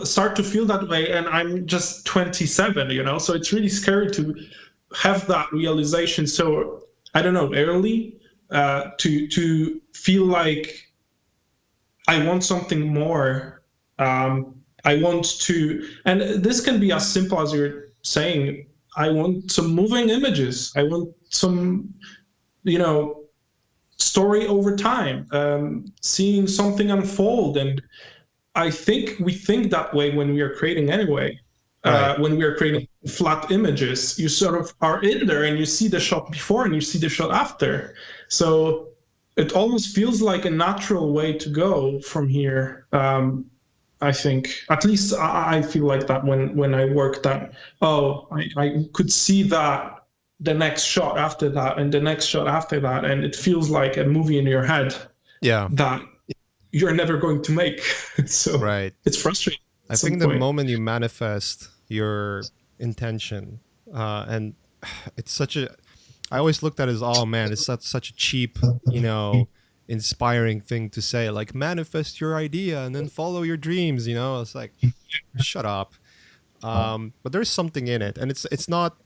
start to feel that way, and I'm just 27, so it's really scary to have that realization. So I don't know, early, to feel like I want something more. I want to, and this can be as simple as you're saying, I want some moving images. I want some, story over time, seeing something unfold. And I think we think that way when we are creating anyway. Right. When we are creating flat images, you sort of are in there and you see the shot before and you see the shot after. So it almost feels like a natural way to go from here. I think, at least I feel like that when I work, that, I could see that the next shot after that and the next shot after that. And it feels like a movie in your head. Yeah. That you're never going to make. So it's frustrating. I think the moment you manifest your intention, and it's such a, I always looked at it as, oh man, it's such a cheap, inspiring thing to say, like manifest your idea and then follow your dreams, It's like, shut up. But there's something in it, and it's not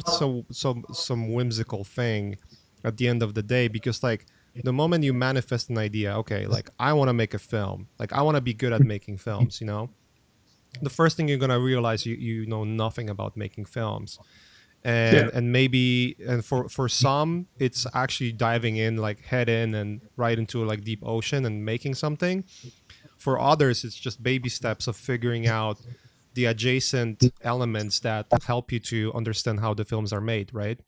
some whimsical thing at the end of the day, because like the moment you manifest an idea, okay, like I want to make a film, like I want to be good at making films, the first thing you're gonna realize, you know nothing about making films. And maybe, and for some, it's actually diving in, like head in and right into like deep ocean and making something. For others, it's just baby steps of figuring out the adjacent elements that help you to understand how the films are made, right?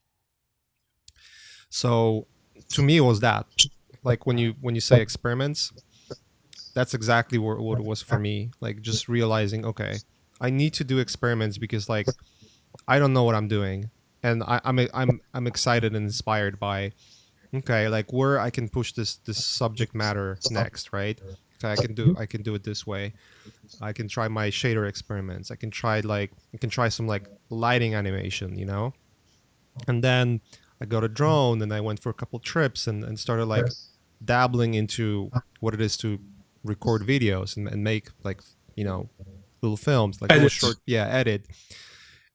So to me, it was that, like when you say experiments, that's exactly what it was for me. Like just realizing, okay, I need to do experiments because like I don't know what I'm doing, and I'm excited and inspired by, okay, like where I can push this subject matter next, right? Okay, I can do it this way. I can try my shader experiments. I can try some like lighting animation, And then I got a drone and I went for a couple trips and started like dabbling into what it is to record videos and make like, little films, like little short, edit.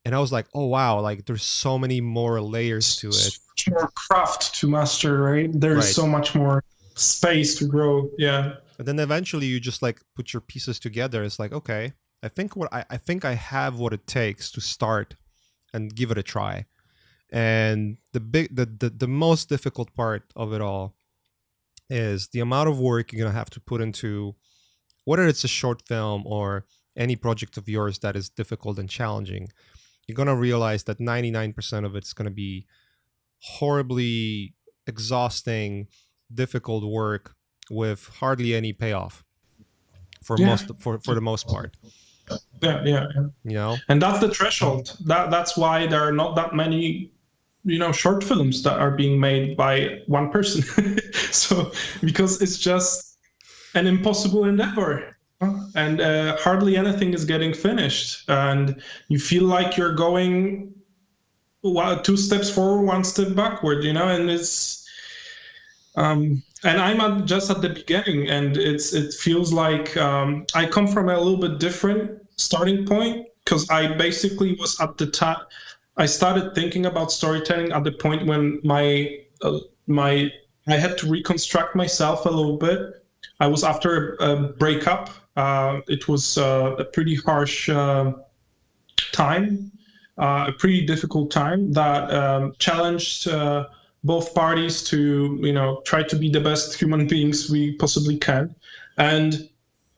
And I was like, oh wow, like there's so many more layers to it. So much more craft to master, right? There's so much more space to grow. Yeah. And then eventually you just like put your pieces together. It's like, okay, I think I have what it takes to start and give it a try. And the most difficult part of it all is the amount of work you're gonna have to put into, whether it's a short film or any project of yours that is difficult and challenging. You're gonna realize that 99% of it's gonna be horribly exhausting, difficult work with hardly any payoff for the most part. Yeah. You know, and that's the threshold. That's why there are not that many, short films that are being made by one person. So because it's just an impossible endeavor, and hardly anything is getting finished, and you feel like you're going 2 steps forward, 1 step backward, and it's and I'm just at the beginning, and it feels like I come from a little bit different starting point, because I basically was at the time I started thinking about storytelling at the point when I had to reconstruct myself a little bit. I was after a breakup. It was a pretty harsh time, a pretty difficult time that challenged both parties to, try to be the best human beings we possibly can. And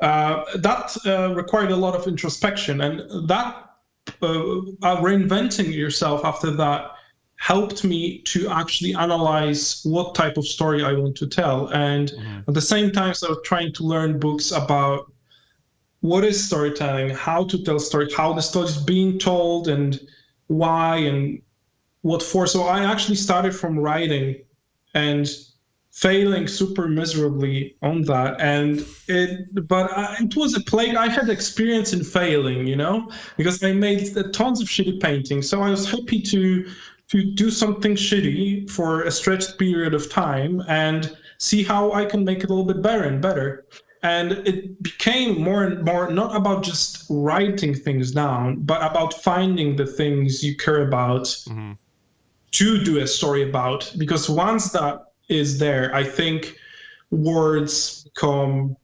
that required a lot of introspection, and that reinventing yourself after that helped me to actually analyze what type of story I want to tell. And at the same time, I was trying to learn books about what is storytelling, how to tell story, how the story is being told, and why and what for. So I actually started from writing and failing super miserably on that, but it was a plague. I had experience in failing, because I made tons of shitty paintings. So I was happy to do something shitty for a stretched period of time and see how I can make it a little bit better and better. And it became more and more not about just writing things down, but about finding the things you care about to do a story about. Because once that is there, I think words become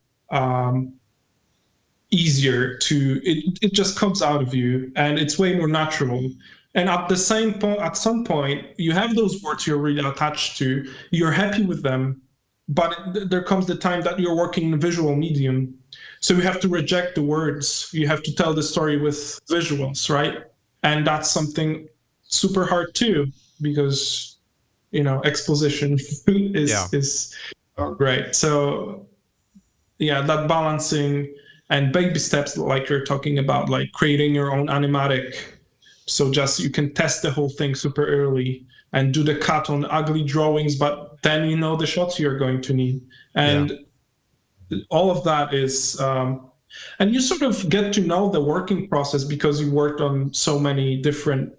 easier to, it just comes out of you, and it's way more natural. And at the same point, at some point, you have those words you're really attached to, you're happy with them, but there comes the time that you're working in a visual medium. So you have to reject the words. You have to tell the story with visuals, right? And that's something super hard too, because exposition is great. So that balancing and baby steps, like you're talking about, like creating your own animatic, so just you can test the whole thing super early and do the cut on ugly drawings, but then the shots you're going to need, and all of that is and you sort of get to know the working process because you worked on so many different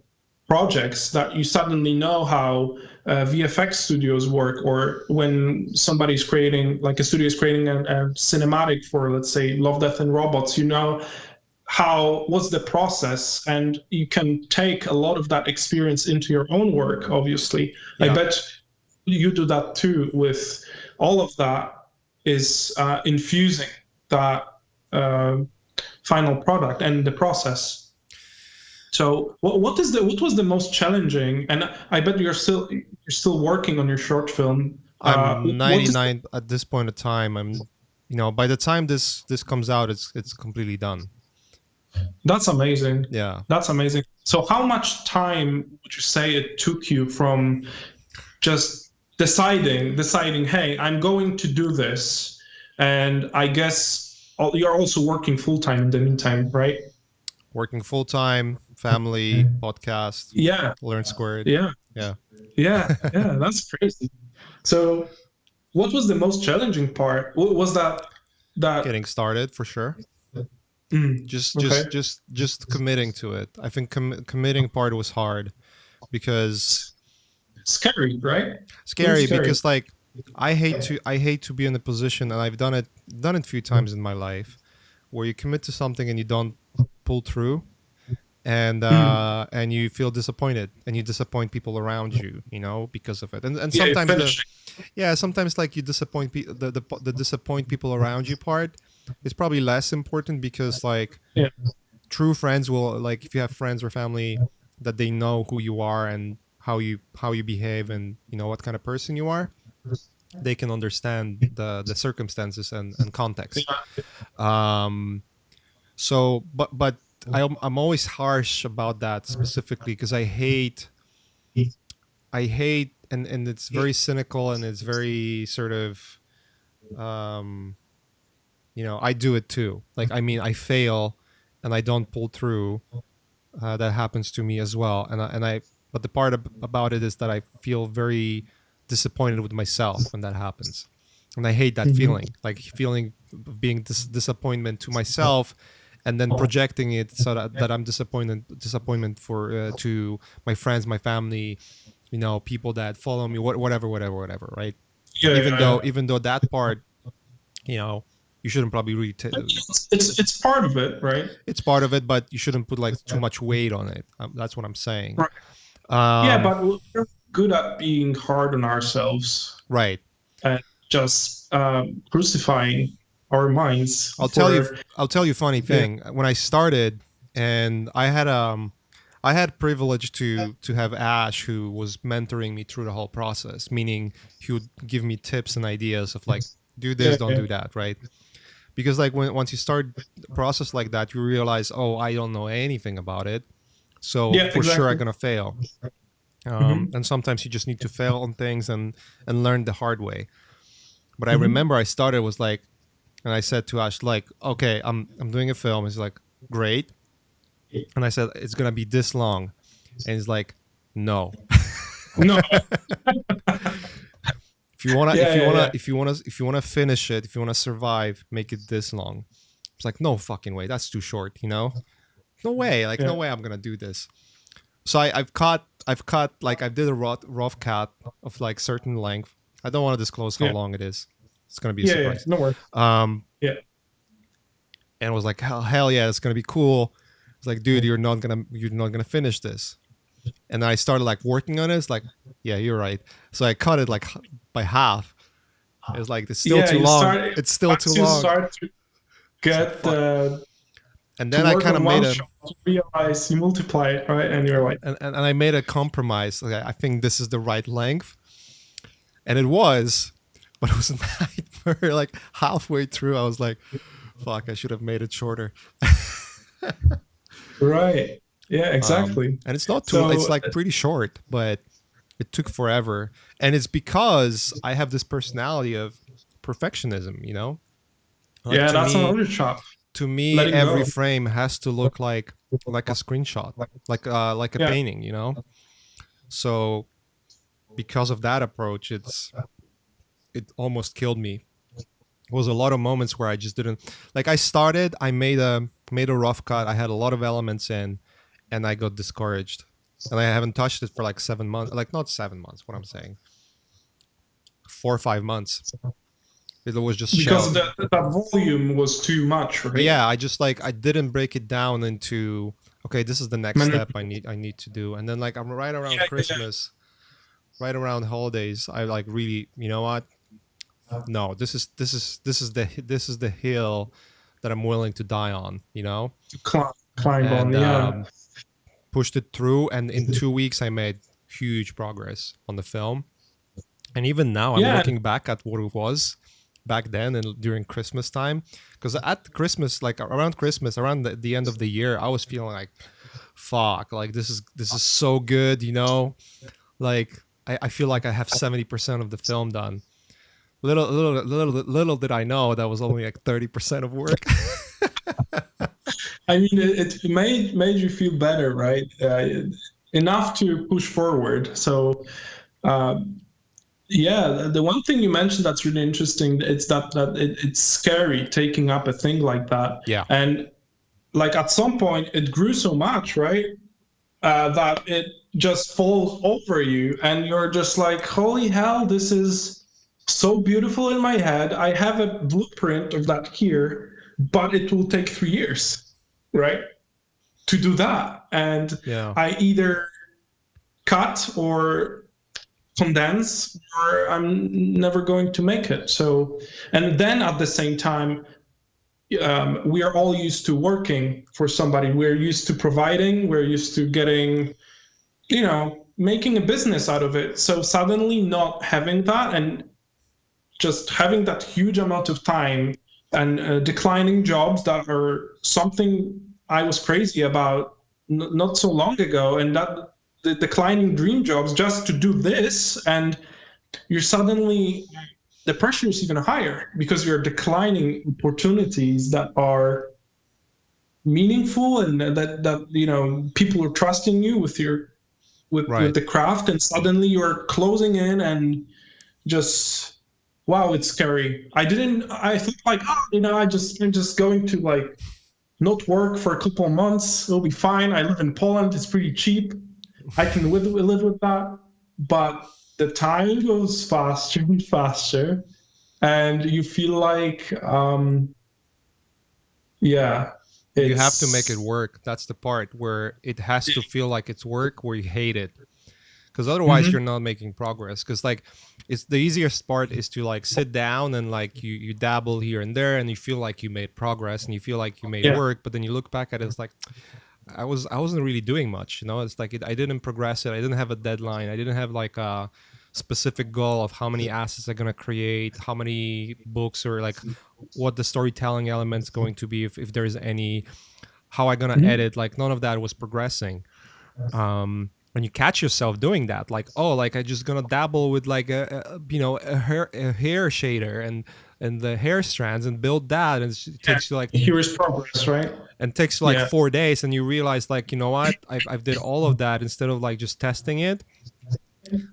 projects that you suddenly know how VFX studios work, or when somebody's creating, like a studio is creating a cinematic for, let's say, Love, Death and Robots, what's the process, and you can take a lot of that experience into your own work, obviously. I bet you do that too. With all of that is infusing that final product and the process. So what was the most challenging? And I bet you're still working on your short film. I'm 99 at this point of time. I'm, by the time this comes out, it's completely done. That's amazing. Yeah, that's amazing. So how much time would you say it took you from just deciding, hey, I'm going to do this, and I guess you're also working full time in the meantime, right? Working full time, family, podcast, Learn Squared. Yeah, that's crazy. So what was the most challenging part? What was that getting started, for sure. Just committing to it. I think committing part was hard, because scary, right? Scary because, like, I hate to be in a position, and I've done it a few times in my life, where you commit to something and you don't pull through, and you feel disappointed, and you disappoint people around you, because of it. And sometimes sometimes like you disappoint the disappoint people around you part it's probably less important because like Yeah. true friends will, like, if you have friends or family that they know who you are and how you behave and you know what kind of person you are, they can understand the circumstances and context. So but I'm always harsh about that specifically because I hate and it's very cynical and it's very sort of you know, I do it too. Like, I mean, I fail and I don't pull through. That happens to me as well. But the part about it is that I feel very disappointed with myself when that happens. And I hate that feeling, like feeling of being disappointment to myself and then projecting it so that I'm disappointment for to my friends, my family, you know, people that follow me, whatever, right? Even though that part, you know, you shouldn't probably really it's part of it, right? It's part of it, but you shouldn't put like too much weight on it. That's what I'm saying. Right. Yeah, but we're good at being hard on ourselves, right? And just crucifying our minds. I'll tell you a funny thing. Yeah. When I started, and I had privilege to have Ash, who was mentoring me through the whole process, meaning he would give me tips and ideas of like, do this, don't do that, right? Because like once you start the process like that, you realize, oh, I don't know anything about it, so for sure I'm gonna fail. And sometimes you just need to fail on things and learn the hard way. But I remember I started was like, and I said to Ash like, okay, I'm doing a film. He's like, great. And I said, it's gonna be this long, and he's like, no. No. If you wanna finish it, if you wanna survive, make it this long. It's like, no fucking way, that's too short, you know? No way, like no way I'm gonna do this. So I've cut like I did a rough cut of like certain length. I don't want to disclose how long it is. It's gonna be a surprise. No worries. And it was like hell yeah, it's gonna be cool. It's like, dude, you're not gonna finish this. And then I started like working on it. It's like, yeah, you're right. So I cut it like by half. It was like, it's still too long. It's still too long. Start to get and then I kind of made a realize you multiply it, right? And you're like, and I made a compromise. Like, I think this is the right length, and it was, but it was a nightmare. Like halfway through, I was like, fuck, I should have made it shorter. Right. Yeah, exactly. And it's not too, it's like pretty short, but it took forever. And it's because I have this personality of perfectionism, you know? Like, yeah, that's another chop. To me, every frame has to look like a screenshot, like a painting, you know? So because of that approach, it almost killed me. It was a lot of moments where I just didn't, like, I made a rough cut. I had a lot of elements in, and I got discouraged, and I haven't touched it for like 7 months. Like, not 7 months. What I'm saying, 4 or 5 months. It was just because that volume was too much, right? But yeah, I didn't break it down into, okay, this is the next step I need to do, and then like I'm right around Christmas, right around holidays, I like really, you know what? No, this is the hill that I'm willing to die on, you know? Climb on, yeah. Pushed it through, and in 2 weeks I made huge progress on the film. And even now I'm looking back at what it was back then and during Christmas time, because at Christmas, like around Christmas, around the end of the year, I was feeling like, fuck, like this is so good, you know? Like I feel like I have 70% of the film done. Little did I know that was only like 30% of work. I mean, it made you feel better, right? Enough to push forward. So, yeah, the one thing you mentioned that's really interesting, it's that it's scary taking up a thing like that. Yeah. And like at some point it grew so much, right? That it just falls over you, and you're just like, holy hell, this is so beautiful in my head. I have a blueprint of that here, but it will take 3 years, right, to do that. And I either cut or condense, or I'm never going to make it. So, and then at the same time, we are all used to working for somebody. We're used to providing. We're used to getting, making a business out of it. So suddenly not having that and just having that huge amount of time and declining jobs that are something I was crazy about not so long ago, and that the declining dream jobs just to do this, and you're suddenly, the pressure is even higher because you're declining opportunities that are meaningful and that people are trusting you with with the craft, and suddenly you're closing in and just, wow, it's scary. I thought like, I'm just going to like not work for a couple of months. It'll be fine. I live in Poland. It's pretty cheap. I can live with that. But the time goes faster and faster, and you feel like, you have to make it work. That's the part where it has to feel like it's work, where you hate it, because otherwise you're not making progress. Because like, it's the easiest part is to like sit down and like you dabble here and there, and you feel like you made progress and you feel like you made work, but then you look back at it, it's like, I wasn't really doing much. It's like I didn't progress it. I didn't have a deadline. I didn't have like a specific goal of how many assets I'm gonna create, how many books, or like what the storytelling element's going to be, if there's any, how I'm gonna edit. Like none of that was progressing. When you catch yourself doing that, like, oh, like I just gonna dabble with like a hair shader and the hair strands and build that, and it takes you like, here is progress, right? And takes you like 4 days, and you realize like, you know what, I've did all of that instead of like just testing it.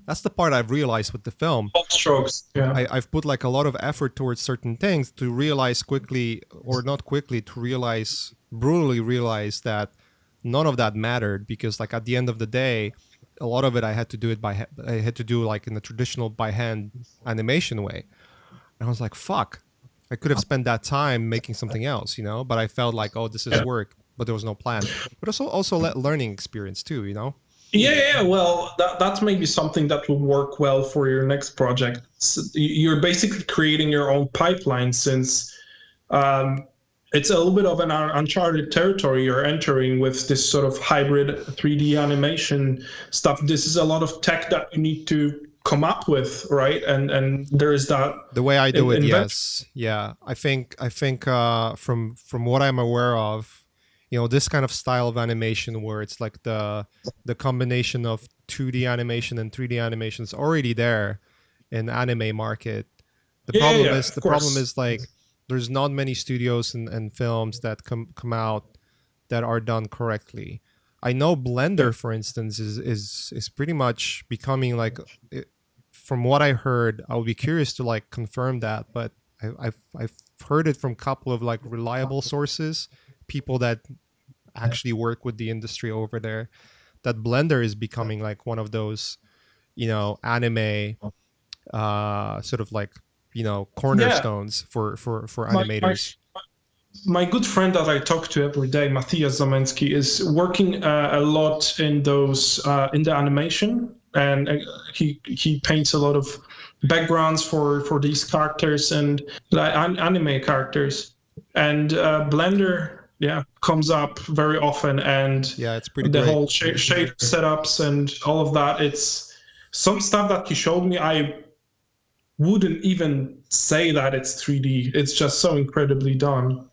That's the part I've realized with the film. Both strokes. Yeah. I've put like a lot of effort towards certain things to realize quickly, or not quickly, to realize, brutally realize that none of that mattered, because like at the end of the day, a lot of it I had to do like in the traditional by hand animation way. And I was like, fuck, I could have spent that time making something else, but I felt like, oh, this is work, but there was no plan. But also learning experience too, Yeah. Well, that's maybe something that will work well for your next project. So you're basically creating your own pipeline, since it's a little bit of an uncharted territory you're entering with this sort of hybrid 3D animation stuff. This is a lot of tech that you need to come up with, right? And there is that. The way I do it, yes, yeah. I think from what I'm aware of, this kind of style of animation where it's like the combination of 2D animation and 3D animation is already there in the anime market. The problem is like, there's not many studios and films that come out that are done correctly. I know Blender, for instance, is pretty much becoming like, from what I heard, I would be curious to like confirm that, but I've heard it from a couple of like reliable sources, people that actually work with the industry over there, that Blender is becoming like one of those, anime sort of like, cornerstones for animators. My good friend that I talk to every day, Matthias Zamensky, is working a lot in those in the animation, and he paints a lot of backgrounds for these characters and anime characters, and Blender comes up very often, and it's pretty the great. whole shade setups and all of that. It's some stuff that he showed me, I wouldn't even say that it's 3D. It's just so incredibly done.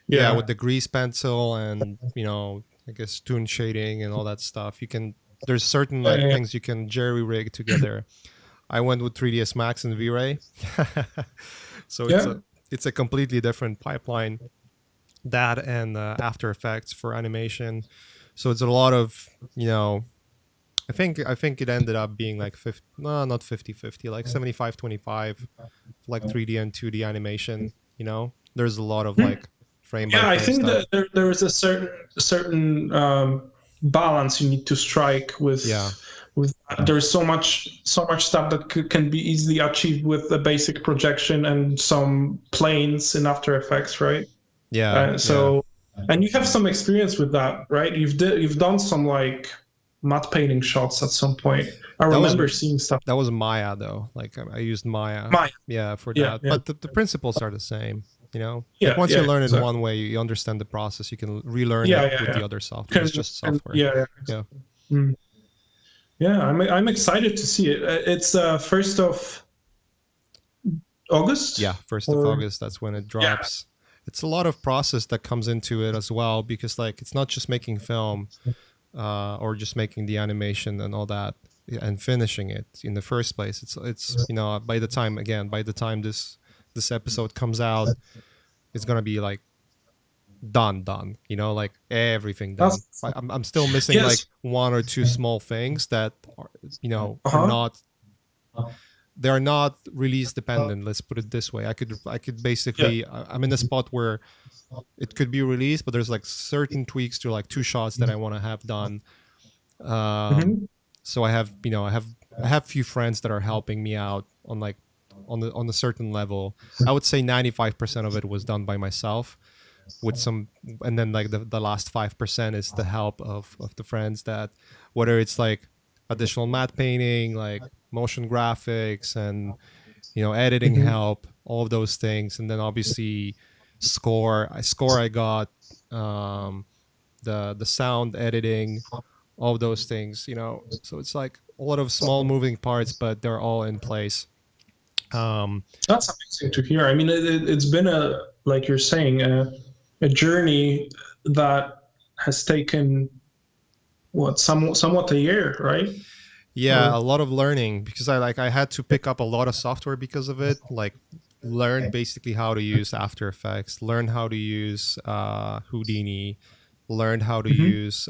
Yeah, with the grease pencil and I guess toon shading and all that stuff. There's certain things you can jerry rig together. I went with 3ds Max and V-Ray. So it's a completely different pipeline, that and After Effects for animation. So it's a lot of, I think it ended up being like not 50-50, like 75-25, like 3D and 2D animation. There's a lot of like frame by frame I think stuff. that there is a certain balance you need to strike with. With there's so much stuff that can be easily achieved with a basic projection and some planes in After Effects, right? And you have some experience with that, right? You've done some like matte painting shots at some point. I remember seeing stuff. That was Maya though. Like I used Maya. Maya. Yeah, for that. But the principles are the same. You know, Yeah, like once yeah, you learn it exactly. one way, you understand the process. You can relearn Yeah, it yeah, with yeah. the other software. It's just software. Yeah. Yeah. Mm. Yeah, I'm excited to see it. It's 1st of August. Yeah, 1st of Or August. That's when it yeah. drops. It's a lot of process that comes into it as well, because like it's not just making film or just making the animation and all that and finishing it in the first place. It's you know, by the time this episode comes out, it's gonna be like done, you know, like everything done. That's I'm still missing like yes. one or two small things that are, you know, are Uh-huh. not, they're not release dependent, let's put it this way. I could Yeah. basically, I'm in a spot where it could be released, but there's like certain tweaks to like 2 shots that I want to have done. Mm-hmm. So I have, you know, I have few friends that are helping me out on like on a certain level. I would say 95% of it was done by myself with some, and then like the last 5% is the help of the friends, that whether it's like additional matte painting, like motion graphics, and you know, editing Mm-hmm. help, all of those things. And then obviously I got the sound editing, all of those things, you know. So it's like a lot of small moving parts, but they're all in place. That's amazing to hear. I mean, it's been like you're saying, a journey that has taken somewhat a year, right? Yeah, a lot of learning, because I had to pick up a lot of software because of it. Like learn basically how to use After Effects, learn how to use Houdini, learned how to Mm-hmm. use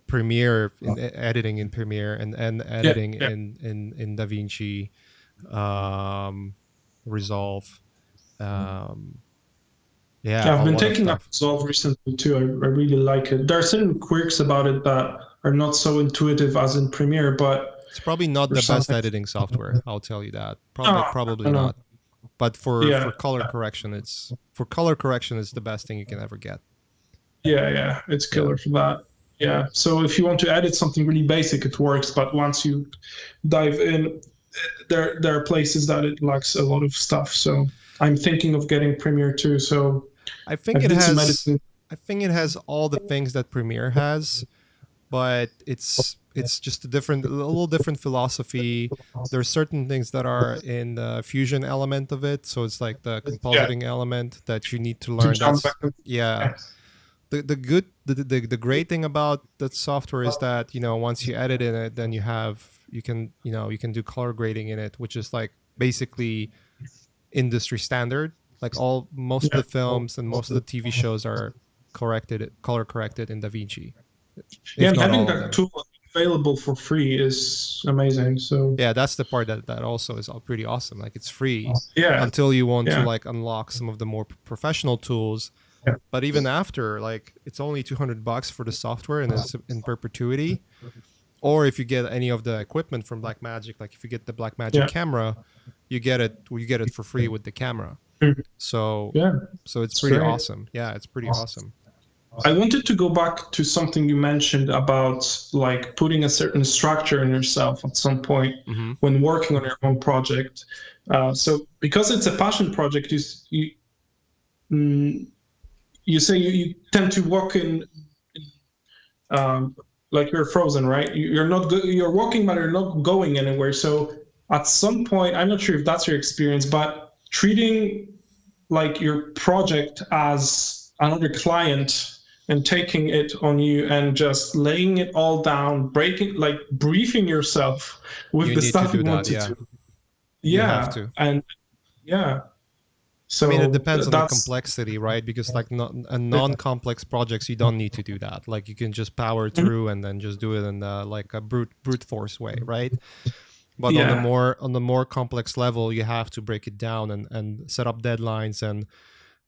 Premiere, in editing in Premiere, and Yeah, editing yeah. in DaVinci Resolve. Um, yeah, Yeah, I've a been lot of taking up stuff. Resolve recently too. I really like it. There are certain quirks about it that are not so intuitive as in Premiere, but It's probably not the there's best something. editing software, I'll tell you that. Ah, Probably I know. not. But for Yeah, color correction, it's the best thing you can ever get. yeah. It's Yeah. killer for that. Yeah. So if you want to edit something really basic, it works. But once you dive in, there are places that it lacks a lot of stuff. So I'm thinking of getting Premiere too. So I I think it did some has editing. all the things that Premiere has, but it's just a little different philosophy. There's certain things that are in the fusion element of it, so it's like the Yeah, compositing element that you need to to learn. jump back. That's, yeah. The great thing about that software is that, you know, once you edit in it, then you can, you know, you can do color grading in it, which is like basically industry standard. Like most of Yeah, the films and most of the TV shows are color corrected in DaVinci, yeah, if and not having all of that them. tool available for free is amazing. So Yeah, that's the part that also is pretty awesome. Like it's free yeah, until you want to yeah, like unlock some of the more professional tools. yeah. But even after, like it's only $200 for the software, and it's in perpetuity. Or if you get any of the equipment from Blackmagic, like if you get the Blackmagic Yeah. camera, you get it for free with the camera. So Yeah, it's it's pretty great. awesome. Yeah, it's pretty awesome. I wanted to go back to something you mentioned about like putting a certain structure in yourself at some point Mm-hmm. when working on your own project. So because it's a passion project, you say you tend to walk in like you're frozen, right? You're not you're walking, but you're not going anywhere. So at some point, I'm not sure if that's your experience, but treating like your project as another client and taking it on you and just laying it all down, like briefing yourself with You the need to stuff you do want that. to Yeah, do. you have Yeah, to. and yeah. I mean, it So depends on the that's complexity, right? Because like non-complex projects, you don't need to do that. Like you can just power through and then just do it in like a brute force way, right? But on yeah, the more complex level, you have to break it down and set up deadlines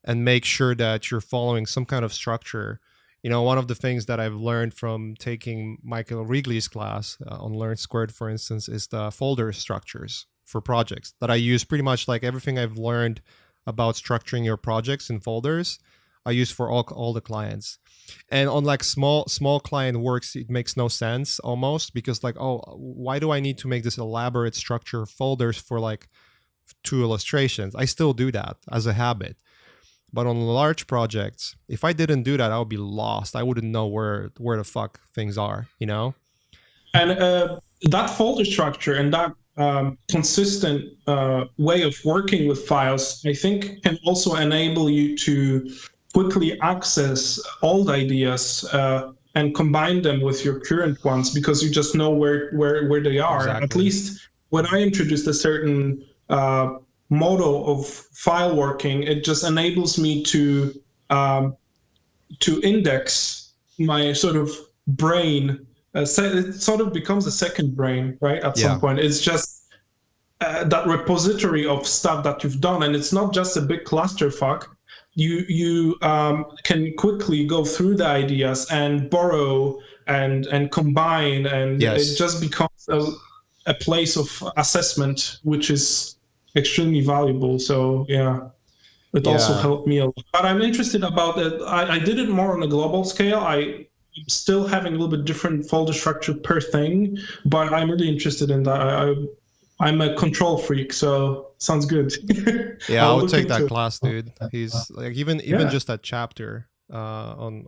and make sure that you're following some kind of structure. You know, one of the things that I've learned from taking Michael Wrigley's class on Learn Squared, for instance, is the folder structures for projects that I use. Pretty much like everything I've learned about structuring your projects in folders, I use for all the clients. And on like small client works, it makes no sense almost, because like, oh, why do I need to make this elaborate structure folders for like 2 illustrations. I still do that as a habit. But on large projects, if I didn't do that, I would be lost. I wouldn't know where the fuck things are, you know? And that folder structure and that consistent way of working with files, I think, can also enable you to quickly access old ideas and combine them with your current ones, because you just know where they are. Exactly. At least when I introduced a certain model of file working, it just enables me to index my sort of brain. It sort of becomes a second brain, right? At some point, it's just that repository of stuff that you've done, and it's not just a big clusterfuck. You can quickly go through the ideas and borrow and combine, and it just becomes a place of assessment, which is extremely valuable. So it also helped me a lot. But I'm interested about it. I did it more on a global scale. I'm still having a little bit different folder structure per thing, but I'm really interested in that. I'm a control freak, so sounds good. Yeah, I would take that class, dude. He's like even just that chapter on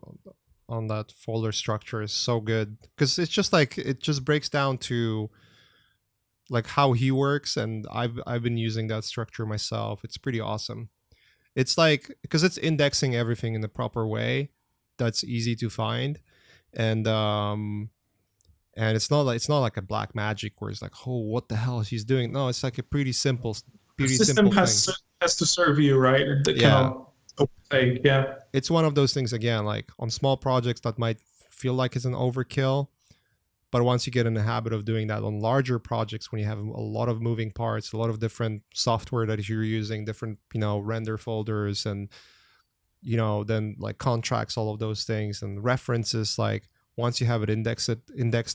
that folder structure is so good, because it's just like it just breaks down to like how he works, and I've been using that structure myself. It's pretty awesome. It's like, because it's indexing everything in the proper way that's easy to find, and it's not like a black magic where it's like, oh, what the hell is he doing? No, it's like a pretty simple the system has to serve you, right? It's one of those things, again, like on small projects that might feel like it's an overkill, but once you get in the habit of doing that on larger projects, when you have a lot of moving parts, a lot of different software that you're using, different render folders, and then like contracts, all of those things, and references, like once you have it indexed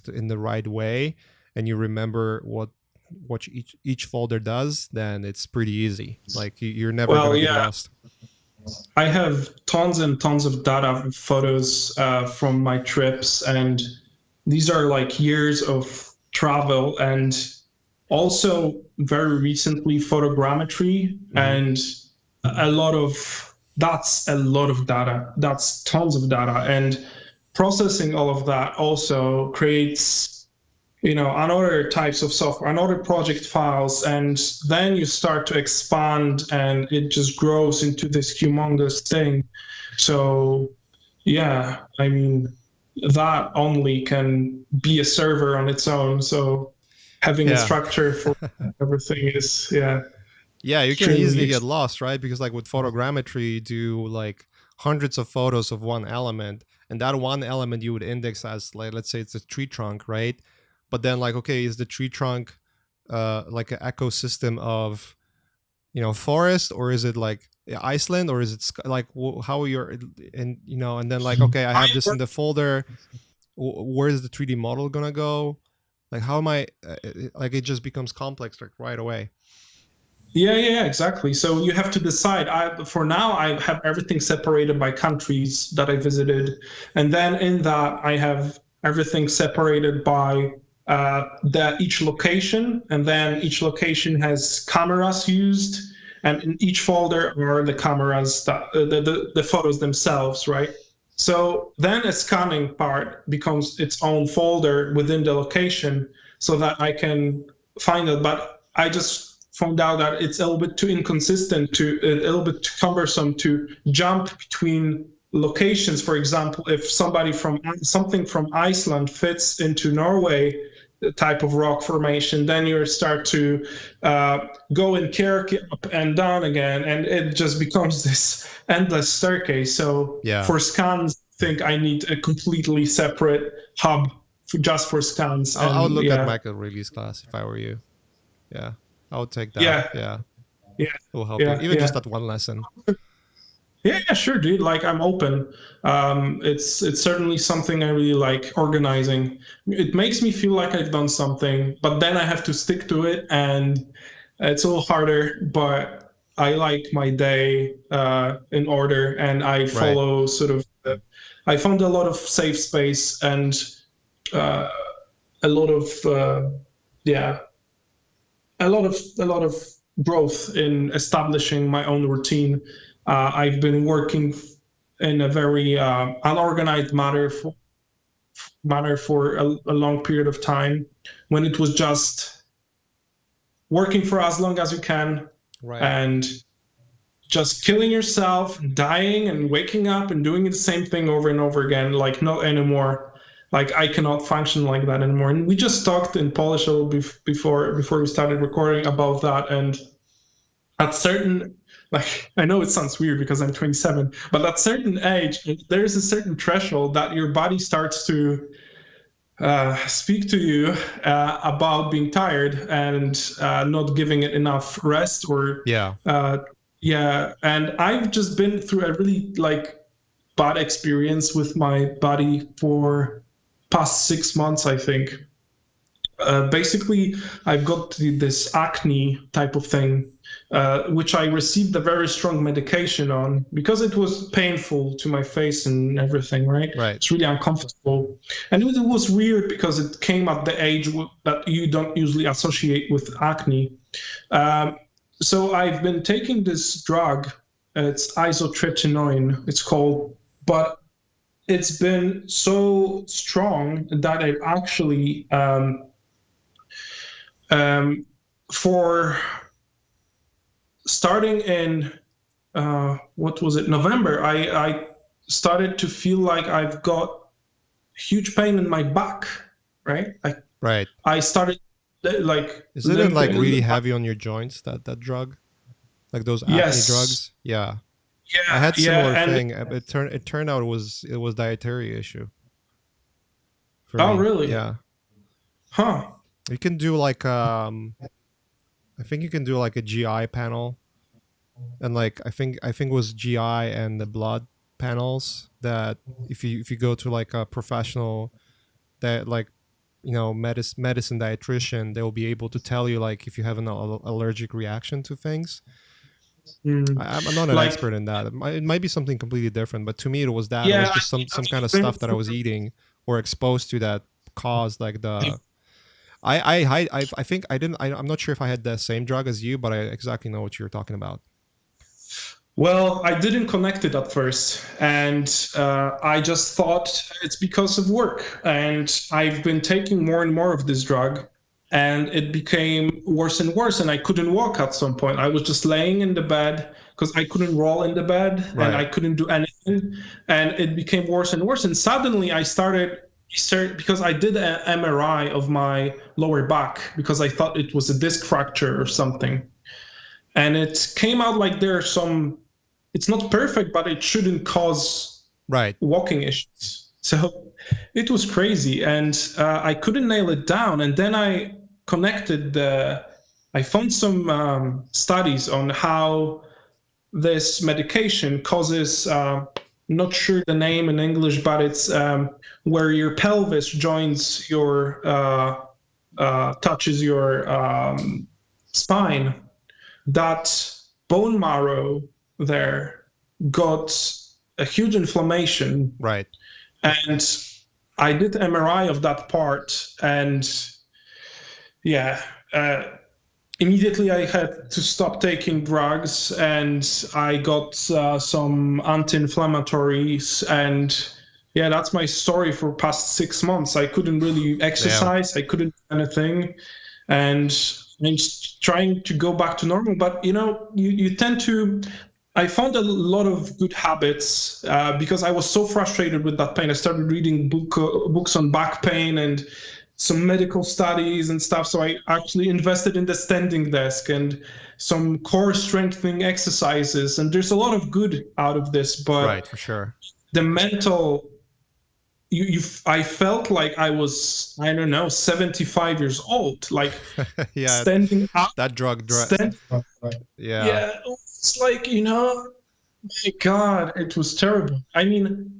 in the right way, and you remember what each folder does, then it's pretty easy. Like you're never going to get lost. I have tons and tons of data, photos from my trips, and these are like years of travel, and also very recently photogrammetry, and that's a lot of data. That's tons of data, and processing all of that also creates, another types of software, another project files, and then you start to expand, and it just grows into this humongous thing. So, I mean, that only can be a server on its own. So having a structure for everything is, you can easily get lost, right? Because like with photogrammetry, you do like hundreds of photos of one element, and that one element you would index as, like, let's say it's a tree trunk, right? But then like, okay, is the tree trunk like an ecosystem of forest, or is it like Iceland, or is it like how you're and and then like, okay, I have this in the folder, where is the 3D model gonna go? Like how am I like, it just becomes complex like right away. Yeah, exactly. So you have to decide. For now, I have everything separated by countries that I visited, and then in that I have everything separated by each location, and then each location has cameras used, and in each folder are the cameras, the photos themselves, right? So then a scanning part becomes its own folder within the location, so that I can find it. But I just found out that it's a little bit too inconsistent, a little bit too cumbersome to jump between locations. For example, if something from Iceland fits into Norway type of rock formation, then you start to go in Kirk up and down again, and it just becomes this endless staircase. So for scans, I think I need a completely separate hub just for scans. I would look at Michael Release class if I were you. I would take that. It will help you. Even just that one lesson. Yeah, sure, dude. Like, I'm open. It's certainly something I really like, organizing. It makes me feel like I've done something, but then I have to stick to it, and it's a little harder, but I like my day in order, and I follow sort of, I found a lot of safe space, and a lot of growth in establishing my own routine. I've been working in a very unorganized manner for a long period of time, when it was just working for as long as you can, right, and just killing yourself, dying and waking up and doing the same thing over and over again. Like, not anymore. Like, I cannot function like that anymore. And we just talked in Polish a little before we started recording about that. And at certain, like, I know it sounds weird because I'm 27, but at certain age, there's a certain threshold that your body starts to speak to you about being tired and not giving it enough rest, or yeah, and I've just been through a really bad experience with my body for past 6 months, I think. Basically, I've got this acne type of thing, which I received a very strong medication on because it was painful to my face and everything, right? It's really uncomfortable. And it was weird because it came at the age that you don't usually associate with acne. So I've been taking this drug. It's isotretinoin, it's called, but it's been so strong that it actually for starting in what was it, November, I started to feel like I've got huge pain in my back, right? I started is it really heavy on your joints, that drug, like those acne drugs? Yeah, I had similar thing. It turned out it was dietary issue for me. Really? Yeah. Huh. You can do I think you can do a GI panel, and I think it was GI and the blood panels, that if you go to a professional that medicine dietitian, they'll be able to tell you if you have an allergic reaction to things. I'm not an expert in that. It might be something completely different, but to me it was that. It was just some kind of stuff that I was eating or exposed to that caused the. I think I didn't. I'm not sure if I had the same drug as you, but I exactly know what you're talking about. Well, I didn't connect it at first, and I just thought it's because of work. And I've been taking more and more of this drug, and it became worse and worse, and I couldn't walk at some point. I was just laying in the bed because I couldn't roll in the bed, and I couldn't do anything, and it became worse and worse. And suddenly I started because I did an MRI of my lower back because I thought it was a disc fracture or something. And it came out it's not perfect, but it shouldn't cause walking issues. So it was crazy, and I couldn't nail it down. And then I found some studies on how this medication causes, not sure the name in English, but it's where your pelvis joins touches your spine. That bone marrow there got a huge inflammation. And I did MRI of that part, and immediately I had to stop taking drugs, and I got some anti-inflammatories, and that's my story for past 6 months. I couldn't really exercise. I couldn't do anything, and I'm just trying to go back to normal. But you tend to. I found a lot of good habits because I was so frustrated with that pain. I started reading books on back pain and some medical studies and stuff. So I actually invested in the standing desk and some core strengthening exercises. And there's a lot of good out of this. But for sure, the mental. I felt like I was, 75 years old, standing up. That drug. It's my God, it was terrible. I mean,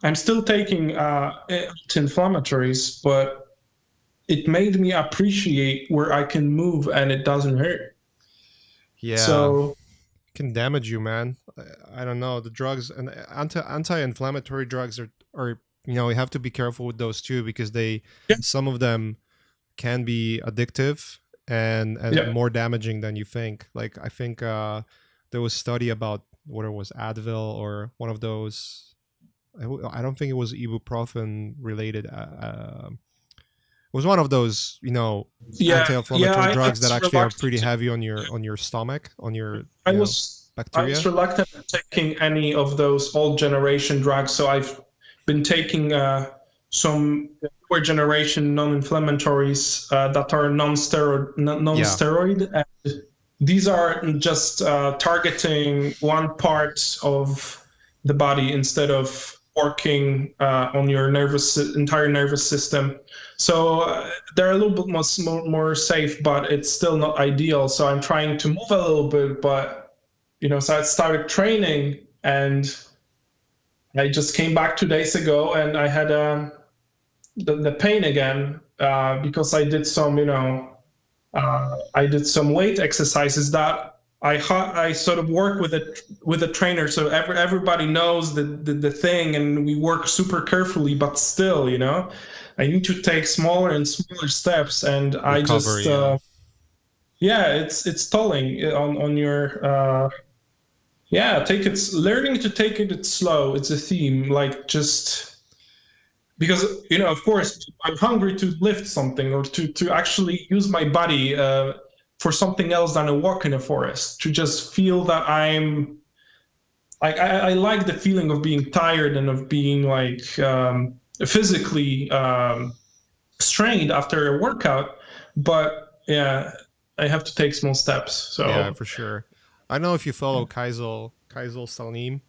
I'm still taking anti-inflammatories, but it made me appreciate where I can move and it doesn't hurt. So it can damage you, man. I don't know. The drugs and anti-inflammatory drugs are you have to be careful with those too, because some of them can be addictive, and more damaging than you think. Like I think there was a study about what it was, Advil or one of those. I don't think it was ibuprofen related. It was one of those, anti-inflammatory drugs that actually are pretty heavy on your stomach, on your bacteria. I was reluctant to taking any of those old generation drugs, so I've been taking some newer generation non-inflammatories that are non-steroid. And these are just targeting one part of the body instead of working on your entire nervous system. So they're a little bit more safe, but it's still not ideal. So I'm trying to move a little bit, but so I started training, and I just came back 2 days ago, and I had the pain again because I did some weight exercises that I sort of work with a trainer, so everybody knows the thing, and we work super carefully. But still, I need to take smaller and smaller steps, and it's tolling on your. Learning to take it slow. It's a theme, like just because, of course, I'm hungry to lift something or to actually use my body for something else than a walk in a forest, to just feel that I'm like, I like the feeling of being tired and of being like physically strained after a workout. But yeah, I have to take small steps. So yeah, for sure. I know if you follow Kaisel Salim,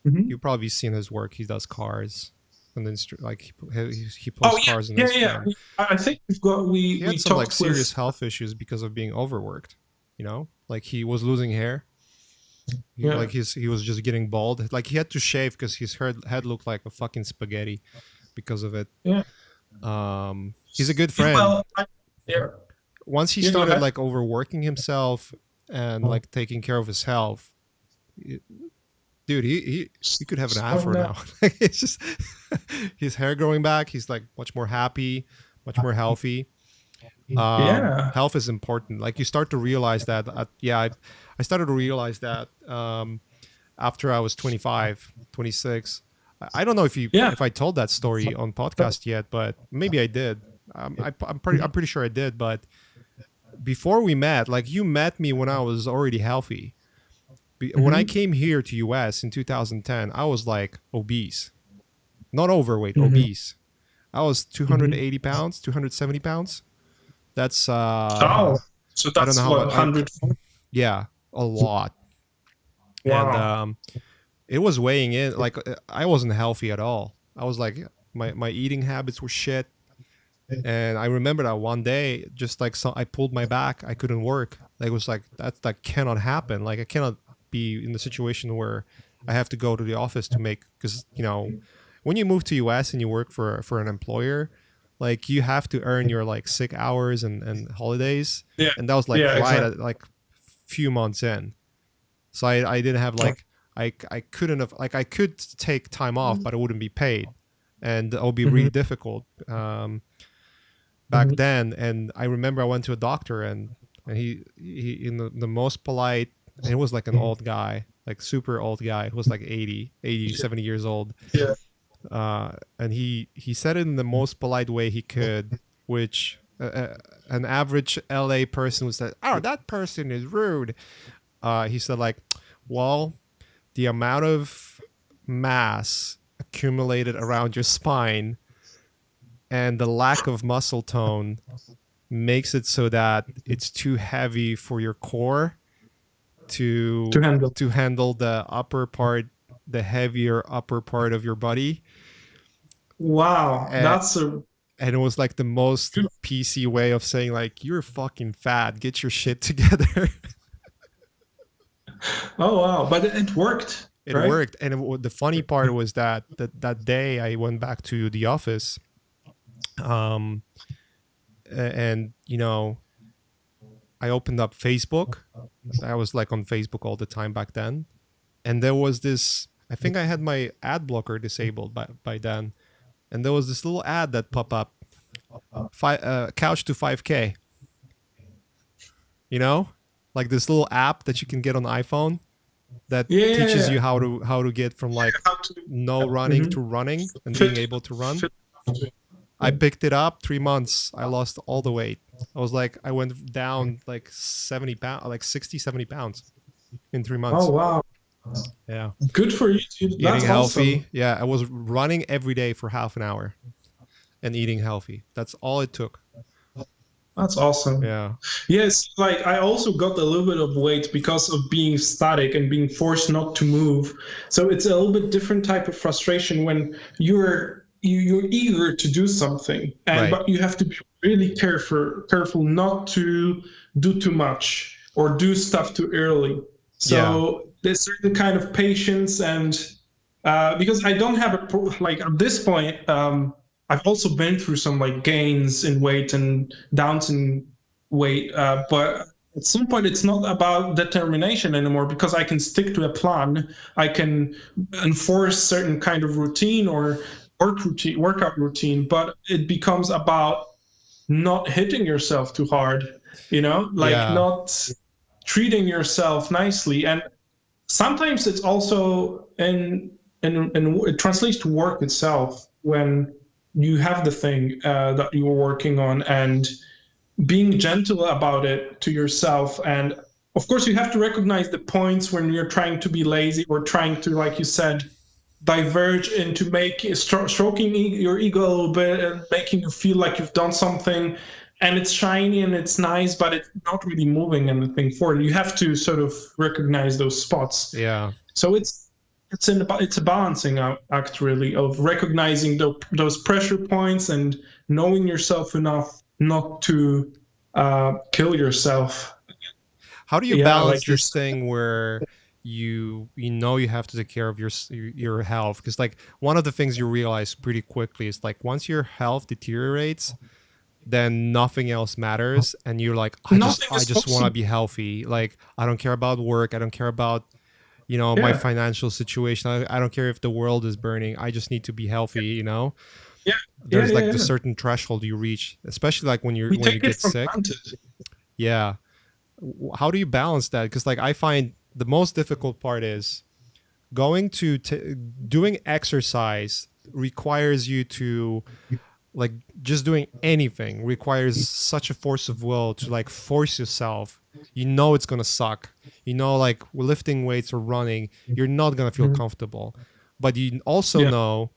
you've probably seen his work. He does cars, and then he posts cars in Instagram. Yeah. I think he had some like serious health issues because of being overworked. Like he was losing hair. Like he was just getting bald. Like he had to shave because his head looked like a fucking spaghetti because of it. Yeah. He's a good friend. Well, once he started like overworking himself and like taking care of his health, dude, he could have an afro now. It's just his hair growing back. He's like much more happy, much more healthy. Health is important. Like you start to realize that. I started to realize that after I was 25, 26. I don't know if I told that story on podcast yet, but maybe I did. I'm pretty sure I did. But before we met, like you met me when I was already healthy. When I came here to US in 2010, I was like obese, not overweight, obese. I was 280 pounds, 270 pounds. That's so that's I don't know what, 100. Yeah, a lot. Wow. And it was weighing in. Like I wasn't healthy at all. I was like my eating habits were shit. And I remember that one day, just like I pulled my back, I couldn't work. Like, it was like that cannot happen. Like I cannot be in the situation where I have to go to the office to make, because when you move to US and you work for an employer, like you have to earn your like sick hours and holidays. Yeah. And that was like exactly. at like few months in. So I didn't have like I couldn't have, like I could take time off, but it wouldn't be paid, and it would be really difficult back then. And I remember I went to a doctor, and he in the most polite, and it was like an old guy, like super old guy who was like 80, 70 years old. Yeah. And he said it in the most polite way he could, which an average LA person would say, "Oh, that person is rude." He said like, "Well, the amount of mass accumulated around your spine and the lack of muscle tone makes it so that it's too heavy for your core to handle the upper part, the heavier upper part of your body." Wow, and it was like the most PC way of saying like, "You're fucking fat. Get your shit together." Oh wow, but it worked. It worked, and the funny part was that day I went back to the office, and I opened up Facebook. I was like on Facebook all the time back then, and there was this. I think I had my ad blocker disabled by then, and there was this little ad that popped up, couch to 5K, you know, like this little app that you can get on iPhone that Yeah, teaches yeah, you how to get from like how to no running to running and being fit, able to run. fit. I picked it up 3 months. I lost all the weight. I went down like 70 pounds, like 60, 70 pounds in 3 months. Oh wow, Yeah. good for you, dude. Eating That's healthy. awesome. Yeah. I was running every day for half an hour and eating healthy. That's all it took. That's awesome. Yeah. Yes, like I also got a little bit of weight because of being static and being forced not to move. So it's a little bit different type of frustration when you're eager to do something, and Right. but you have to be really careful not to do too much or do stuff too early. So there's certain kind of patience, and because I don't have like at this point. I've also been through some like gains in weight and downs in weight, but at some point it's not about determination anymore because I can stick to a plan. I can enforce certain kind of routine or workout routine, but it becomes about not hitting yourself too hard, like not treating yourself nicely. And sometimes it's also it translates to work itself when you have the thing that you were working on and being gentle about it to yourself. And of course, you have to recognize the points when you're trying to be lazy or trying to, like you said, diverge into stroking your ego a little bit and making you feel like you've done something and it's shiny and it's nice, but it's not really moving anything forward. You have to sort of recognize those spots. Yeah. So it's a balancing act, really, of recognizing those pressure points and knowing yourself enough not to kill yourself. How do you balance this thing where you have to take care of your health? Because like one of the things you realize pretty quickly is like once your health deteriorates, then nothing else matters, and you're like, I just want to be healthy. Like I don't care about work. I don't care about my financial situation. I don't care if the world is burning. I just need to be healthy, There's the certain threshold you reach, especially like when you get sick. Yeah. How do you balance that? Because like I find the most difficult part is going to doing exercise requires you to like just doing anything requires such a force of will to like force yourself. It's gonna suck. Like lifting weights or running, you're not gonna feel comfortable, but you also know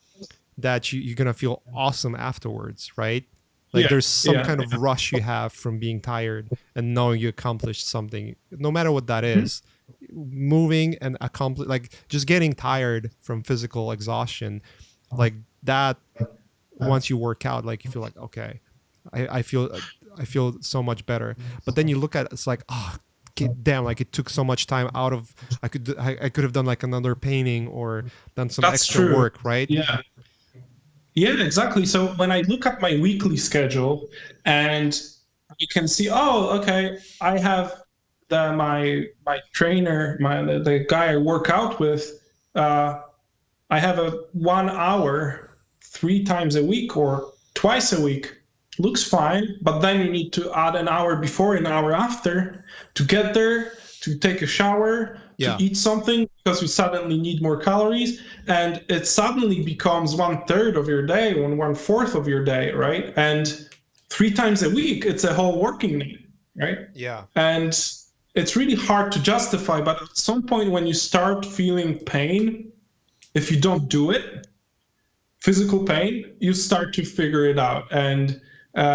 that you're gonna feel awesome afterwards, right? Like there's some kind of rush you have from being tired and knowing you accomplished something, no matter what that is. Moving and like just getting tired from physical exhaustion, like that. Once you work out, like you feel like, okay, I feel so much better. But then you look at it's like, oh damn, like it took so much time out of I could have done like another painting or done some extra work, right? Yeah, exactly. So when I look at my weekly schedule and you can see, oh, okay, I have my trainer, the guy I work out with, I have a 1 hour 3 times a week or twice a week. Looks fine, but then you need to add an hour before, an hour after to get there, to take a shower, to eat something, because you suddenly need more calories, and it suddenly becomes 1/3 of your day, 1/4 of your day, right? And 3 times a week, it's a whole working day, right? Yeah. And it's really hard to justify, but at some point when you start feeling pain, if you don't do it, physical pain, you start to figure it out, and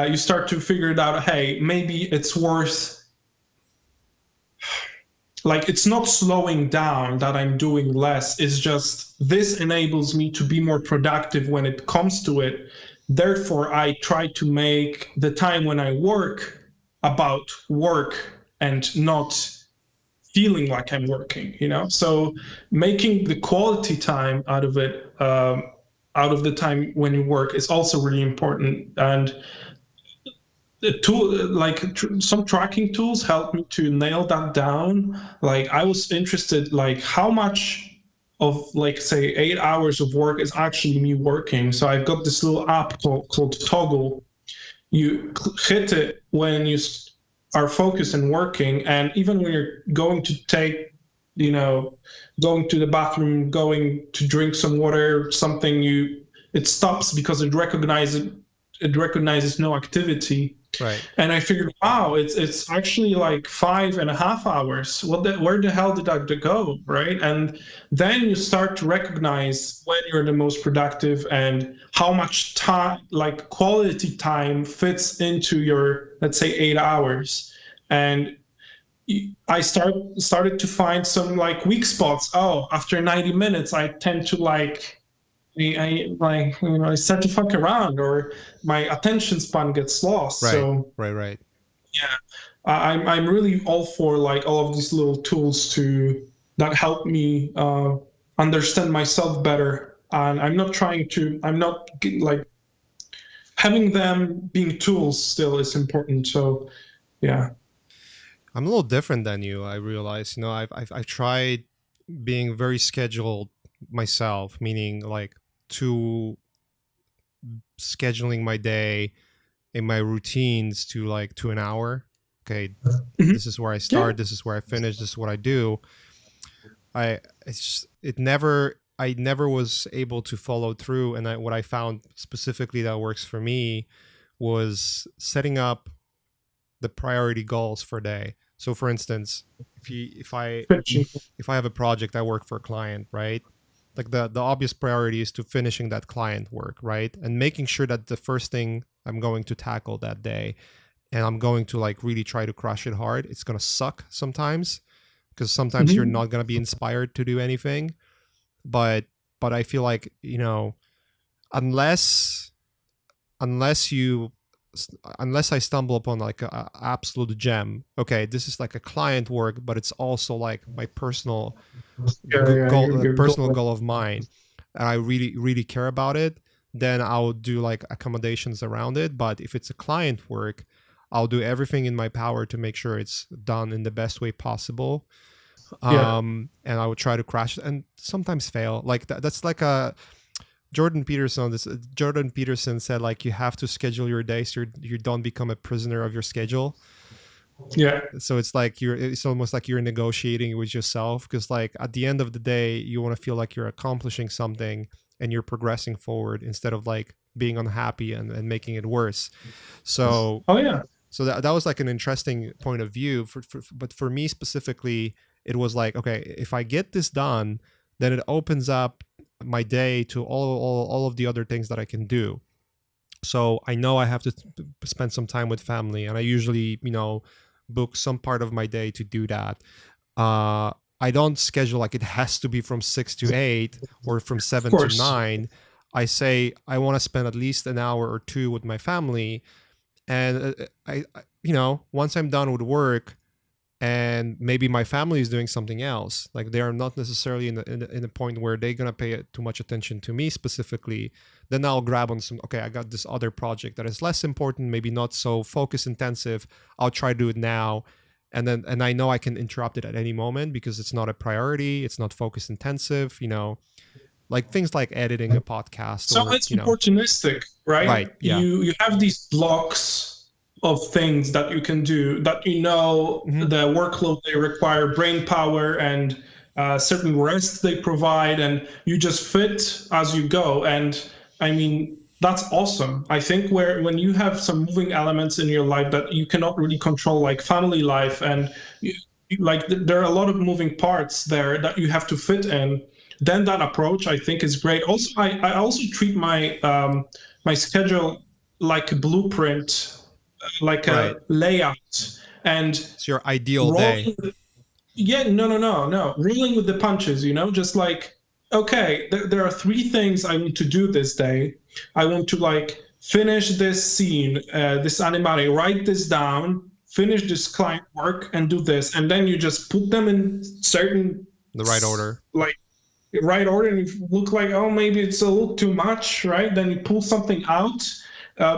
you start to figure it out, hey, maybe it's worth, like, it's not slowing down that I'm doing less, it's just this enables me to be more productive when it comes to it. Therefore, I try to make the time when I work about work and not feeling like I'm working, So making the quality time out of it, out of the time when you work, is also really important. And the tool, like some tracking tools, help me to nail that down. Like I was interested, like how much of, like, say 8 hours of work is actually me working. So I've got this little app called Toggl. You hit it when you are focused and working. And even when you're going to take, going to the bathroom, going to drink some water, something, it stops because it recognizes no activity. Right. And I figured, wow, it's actually like 5.5 hours. Where the hell did that go, right? And then you start to recognize when you're the most productive and how much time, like quality time, fits into your, let's say, 8 hours. And I started to find some like weak spots. Oh, after 90 minutes, I tend to I start to fuck around, or my attention span gets lost. Right. So right. Yeah, I'm really all for like all of these little tools that help me understand myself better. And I'm not like having them being tools still is important. So yeah. I'm a little different than you. I realize, I've tried being very scheduled myself, meaning like to scheduling my day and my routines to an hour. Okay, this is where I start. This is where I finish. This is what I do. I never was able to follow through. And what I found specifically that works for me was setting up the priority goals for a day. So for instance, if I have a project, I work for a client, right? Like the obvious priority is to finishing that client work, right? And making sure that the first thing I'm going to tackle that day, and I'm going to like really try to crush it hard. It's going to suck sometimes, because sometimes you're not going to be inspired to do anything. But I feel like, unless I stumble upon like a absolute gem, okay, this is like a client work, but it's also like my personal goal of mine, and I really, really care about it, then I'll do like accommodations around it. But if it's a client work, I'll do everything in my power to make sure it's done in the best way possible. And I would try to crash it and sometimes fail. Like that's like a Jordan Peterson said, like, you have to schedule your days so you don't become a prisoner of your schedule. Yeah. So it's like it's almost like you're negotiating with yourself, because like at the end of the day, you want to feel like you're accomplishing something and you're progressing forward, instead of like being unhappy and making it worse. So so that was like an interesting point of view. But for me specifically, it was like, okay, if I get this done, then it opens up my day to all of the other things that I can do. So I know I have to spend some time with family, and I usually, book some part of my day to do that. I don't schedule like it has to be from 6 to 8 or from 7 to 9. I say I want to spend at least an hour or two with my family. And I once I'm done with work, and maybe my family is doing something else, like they are not necessarily in a point where they're going to pay too much attention to me specifically, then I'll grab on some, okay, I got this other project that is less important, maybe not so focus intensive. I'll try to do it now. And I know I can interrupt it at any moment because it's not a priority. It's not focus intensive, like things like editing a podcast. So it's opportunistic, right? Right. Yeah. You have these blocks of things that you can do that the workload they require, brain power, and certain rest they provide, and you just fit as you go. And I mean, that's awesome. I think when you have some moving elements in your life that you cannot really control, like family life, and there are a lot of moving parts there that you have to fit in, then that approach I think is great. Also, I also treat my my schedule like a blueprint, like a layout, and it's your ideal day. No. Rolling with the punches, just like, okay, there are 3 things I need to do this day. I want to like finish this scene, this animatic, write this down, finish this client work, and do this. And then you just put them in the right order. And you look like, oh, maybe it's a little too much, right? Then you pull something out.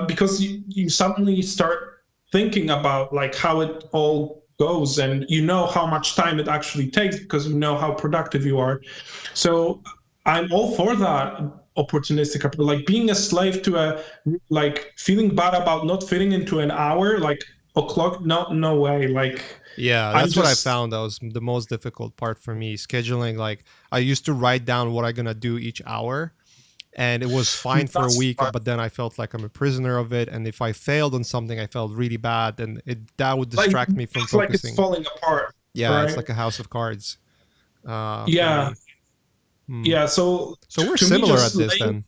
Because you suddenly start thinking about like how it all goes, and how much time it actually takes because you know how productive you are. So I'm all for that opportunistic approach, like being a slave to like feeling bad about not fitting into an hour. Like o'clock. No way. Like, Yeah, I'm that's what I just found. That was the most difficult part for me. Scheduling, like I used to write down what I'm gonna do each hour, and it was fine for a that's week, but then I felt like I'm a prisoner of it. And if I failed on something, I felt really bad, and that would like distract me from it's like it's focusing. falling apart, Yeah, it's right? like a house of cards for Yeah, me. Hmm. yeah. So So we're to me, similar just at this laying. then.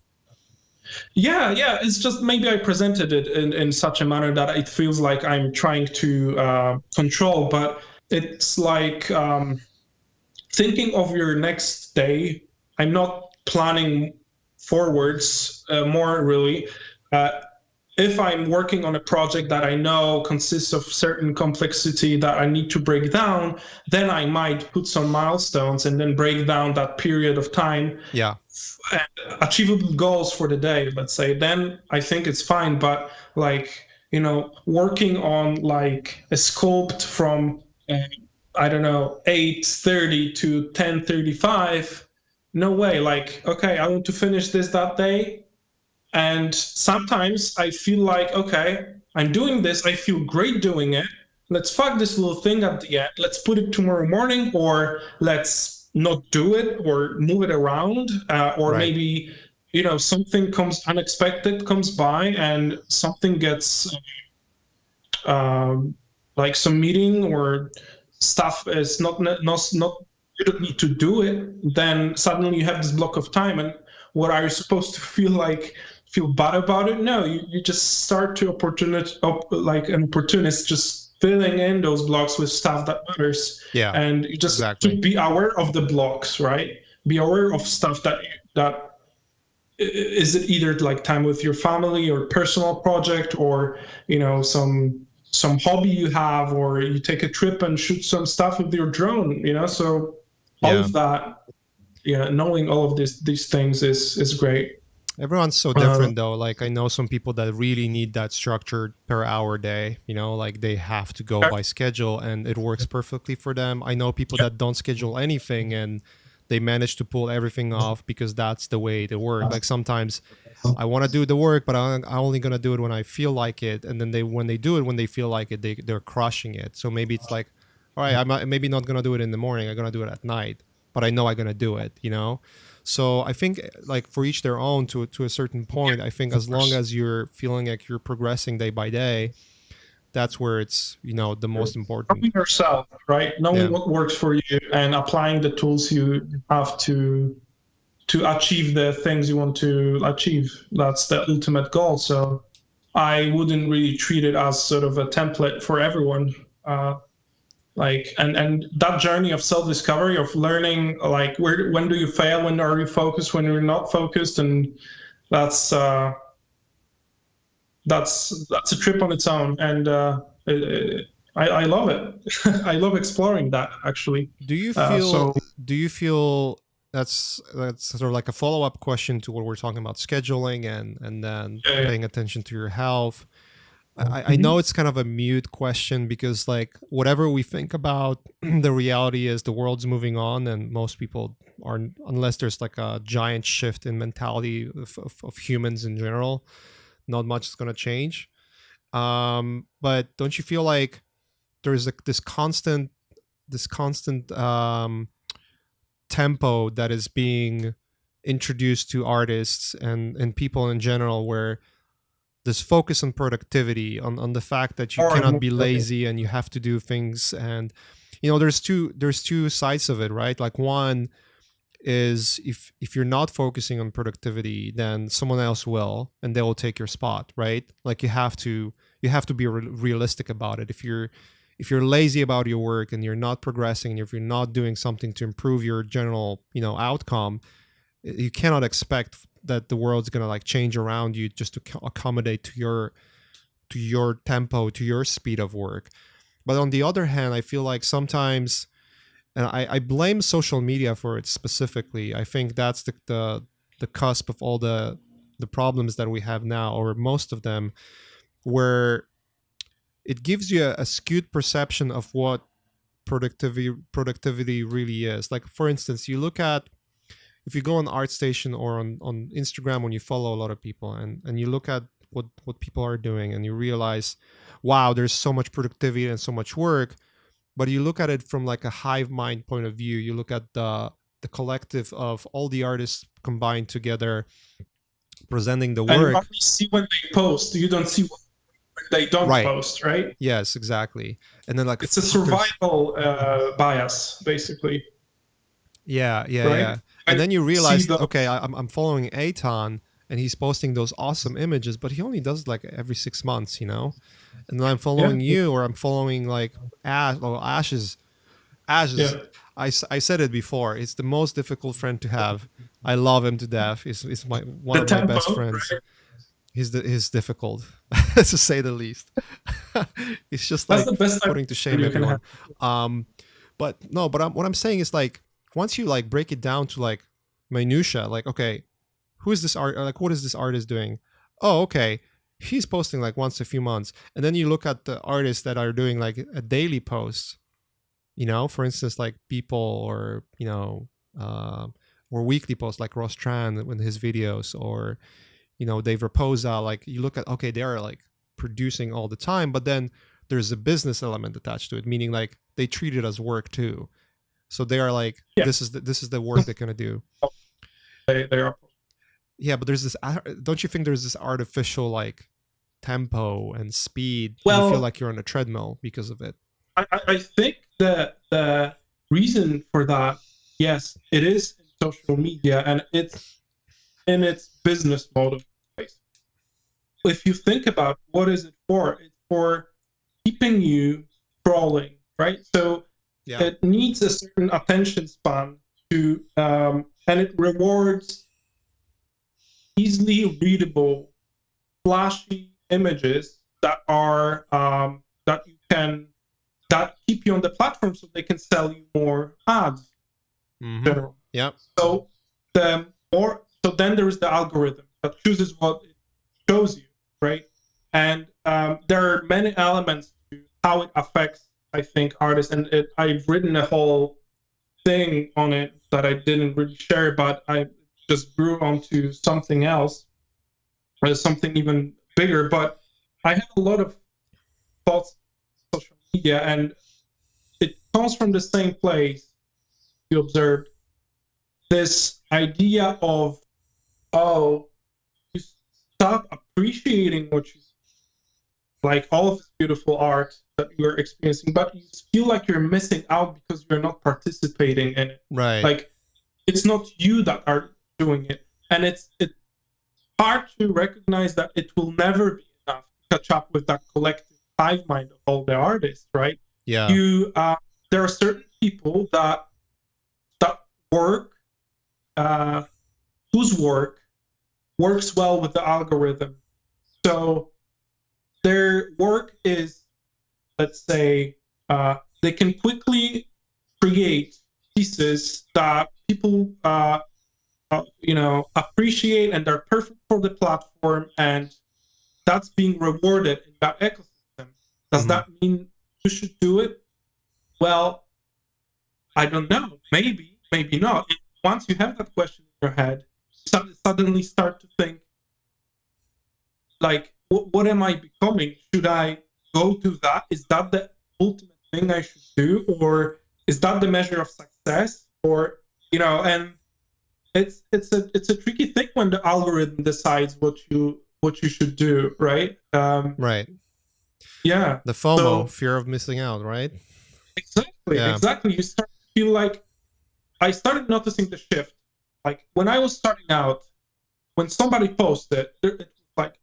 Yeah. It's just maybe I presented it in such a manner that it feels like I'm trying to control, but it's like thinking of your next day. I'm not planning forwards more really. Uh, if I'm working on a project that I know consists of certain complexity that I need to break down, then I might put some milestones and then break down that period of time Yeah. and achievable goals for the day, let's say. Then I think it's fine. But like, working on like a sculpt from I don't know, 8:30 to 10:35, no way. Like, okay, I want to finish this that day. And sometimes I feel like, okay, I'm doing this. I feel great doing it. Let's fuck this little thing at the end. Let's put it tomorrow morning, or let's not do it, or move it around, or Right. maybe something comes unexpected comes by, and something gets um, like some meeting or stuff is not you don't need to do it. Then suddenly you have this block of time, and what are you supposed to feel bad about it? No, you just start to like an opportunist, just filling in those blocks with stuff that matters. Yeah. And you just Exactly. to be aware of the blocks, right? Be aware of stuff that is it either like time with your family or personal project, or some hobby you have, or you take a trip and shoot some stuff with your drone, so all Yeah. of that. Yeah, knowing all of these things is great. Everyone's so uh, different though. Like I know some people that really need that structured per hour day, like they have to go okay. by schedule and it works perfectly for them. I know people that don't schedule anything and they manage to pull everything off because that's the way they work. Like sometimes I want to do the work, but I'm only going to do it when I feel like it. And then when they do it, when they feel like it, they're crushing it. So maybe it's like, all right, maybe not going to do it in the morning. I'm going to do it at night, but I know I'm going to do it. So I think like for each their own to a certain point. I think as long as you're feeling like you're progressing day by day, that's where it's the most important. Knowing yourself, right? Knowing Yeah. what works for you and applying the tools you have to achieve the things you want to achieve. That's the ultimate goal. So I wouldn't really treat it as sort of a template for everyone. And that journey of self-discovery, of learning, like when do you fail, when are you focused, when you're not focused, and that's a trip on its own. And I love it. I love exploring that, actually. Do you So feel do you feel that's sort of like a follow-up question to what we're talking about scheduling and then yeah. paying attention to your health. I Mhm. know it's kind of a mute question because like whatever we think about, the reality is the world's moving on and most people are, unless there's like a giant shift in mentality of humans in general, not much is going to change. But don't you feel like there's like this constant tempo that is being introduced to artists and people in general, where this focus on productivity, on the fact that you More and cannot more. be lazy and you have to do things. And there's two sides of it, right? Like one is if you're not focusing on productivity, then someone else will and they will take your spot, right? Like you have to be realistic about it. If you're lazy about your work and you're not progressing, and if you're not doing something to improve your general outcome, you cannot expect that the world's gonna like change around you just to accommodate to your tempo, to your speed of work. But on the other hand, I feel like sometimes, and I blame social media for it specifically. I think that's the cusp of all the problems that we have now, or most of them, where it gives you a skewed perception of what productivity really is. Like for instance, you look at, if you go on ArtStation or on Instagram when you follow a lot of people, and you look at what people are doing, and you realize, wow, there's so much productivity and so much work. But you look at it from like a hive mind point of view. You look at the collective of all the artists combined together presenting the And you work. only see when they post. You don't see when they don't post, right? Yes, exactly. And then like it's a survival bias, basically. Yeah. Right? And then you realize, okay, I'm following Eitan, and he's posting those awesome images, but he only does like every 6 months, you know. And then I'm following you, or I'm following like Ash's. Yeah. I said it before. It's the most difficult friend to have. I love him to death. He's one of my best friends. Right? He's difficult, to say the least. It's just like putting to shame everyone. But what I'm saying is, like, once you like break it down to like minutia, like, okay, who is this art? Like, what is this artist doing? Oh, okay, he's posting like once a few months. And then you look at the artists that are doing like a daily post, you know, for instance, like people, or, you know, or weekly posts like Ross Tran with his videos, or, you know, Dave Raposa. Like, you look at, okay, they are like producing all the time, but then there's a business element attached to it, meaning like they treat it as work too. So they are like, this is the work they're gonna do. They are. Yeah, but there's this. Don't you think there's this artificial like tempo and speed? Well, you feel like you're on a treadmill because of it. I think that the reason for that, yes, it is in social media, and it's in its business model. If you think about what is it for, it's for keeping you scrolling, right? So it needs a certain attention span to, and it rewards easily readable, flashy images that are that keep you on the platform, so they can sell you more ads. Mm-hmm. General. Yeah. So then there is the algorithm that chooses what it shows you, right? And there are many elements to how it affects, I think, artists, and I've written a whole thing on it that I didn't really share, but I just grew onto something else, or something even bigger. But I have a lot of thoughts on social media, and it comes from the same place. You observed this idea of, oh, you stop appreciating what you like, all of this beautiful art that you're experiencing, but you feel like you're missing out because you're not participating in it. Right. Like, it's not you that are doing it, and it's hard to recognize that it will never be enough to catch up with that collective hive mind of all the artists, right? Yeah. There are certain people that work, whose work works well with the algorithm. So their work is, let's say, they can quickly create pieces that people appreciate, and they're perfect for the platform, and that's being rewarded in that ecosystem. Does that mean you should do it? Well, I don't know. Maybe not. And once you have that question in your head, you suddenly start to think, like, what am I becoming? Should I go to that? Is that the ultimate thing I should do? Or is that the measure of success? Or, and it's a tricky thing when the algorithm decides what you should do, right? Right. Yeah. The FOMO, fear of missing out, right? Exactly. Yeah. Exactly. You start to feel like, I started noticing the shift. Like, when I was starting out, when somebody posted, it was like,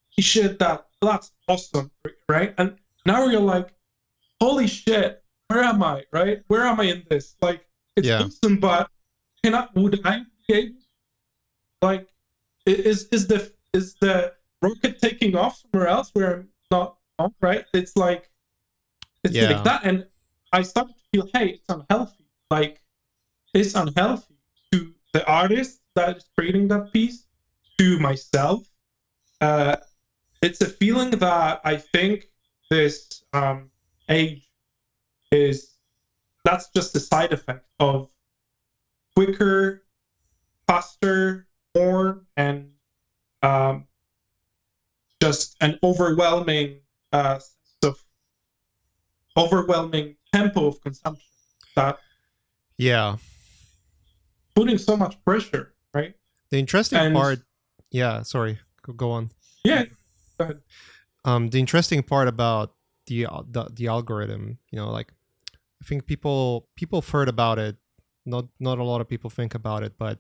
he shared that, that's awesome, right? And now you're like, holy shit, where am I, right? Where am I in this? Like, it's awesome, but would I be able, like, is the rocket taking off somewhere else where I'm not on, right? It's like that. And I started to feel, hey, it's unhealthy. Like, it's unhealthy to the artist that is creating that piece, to myself. It's a feeling that I think this age that's just a side effect of quicker, faster, more, and just an overwhelming tempo of consumption that putting so much pressure, right? The interesting part, sorry, go on. Yeah, go ahead. The interesting part about the algorithm, like, I think people have heard about it. Not a lot of people think about it, but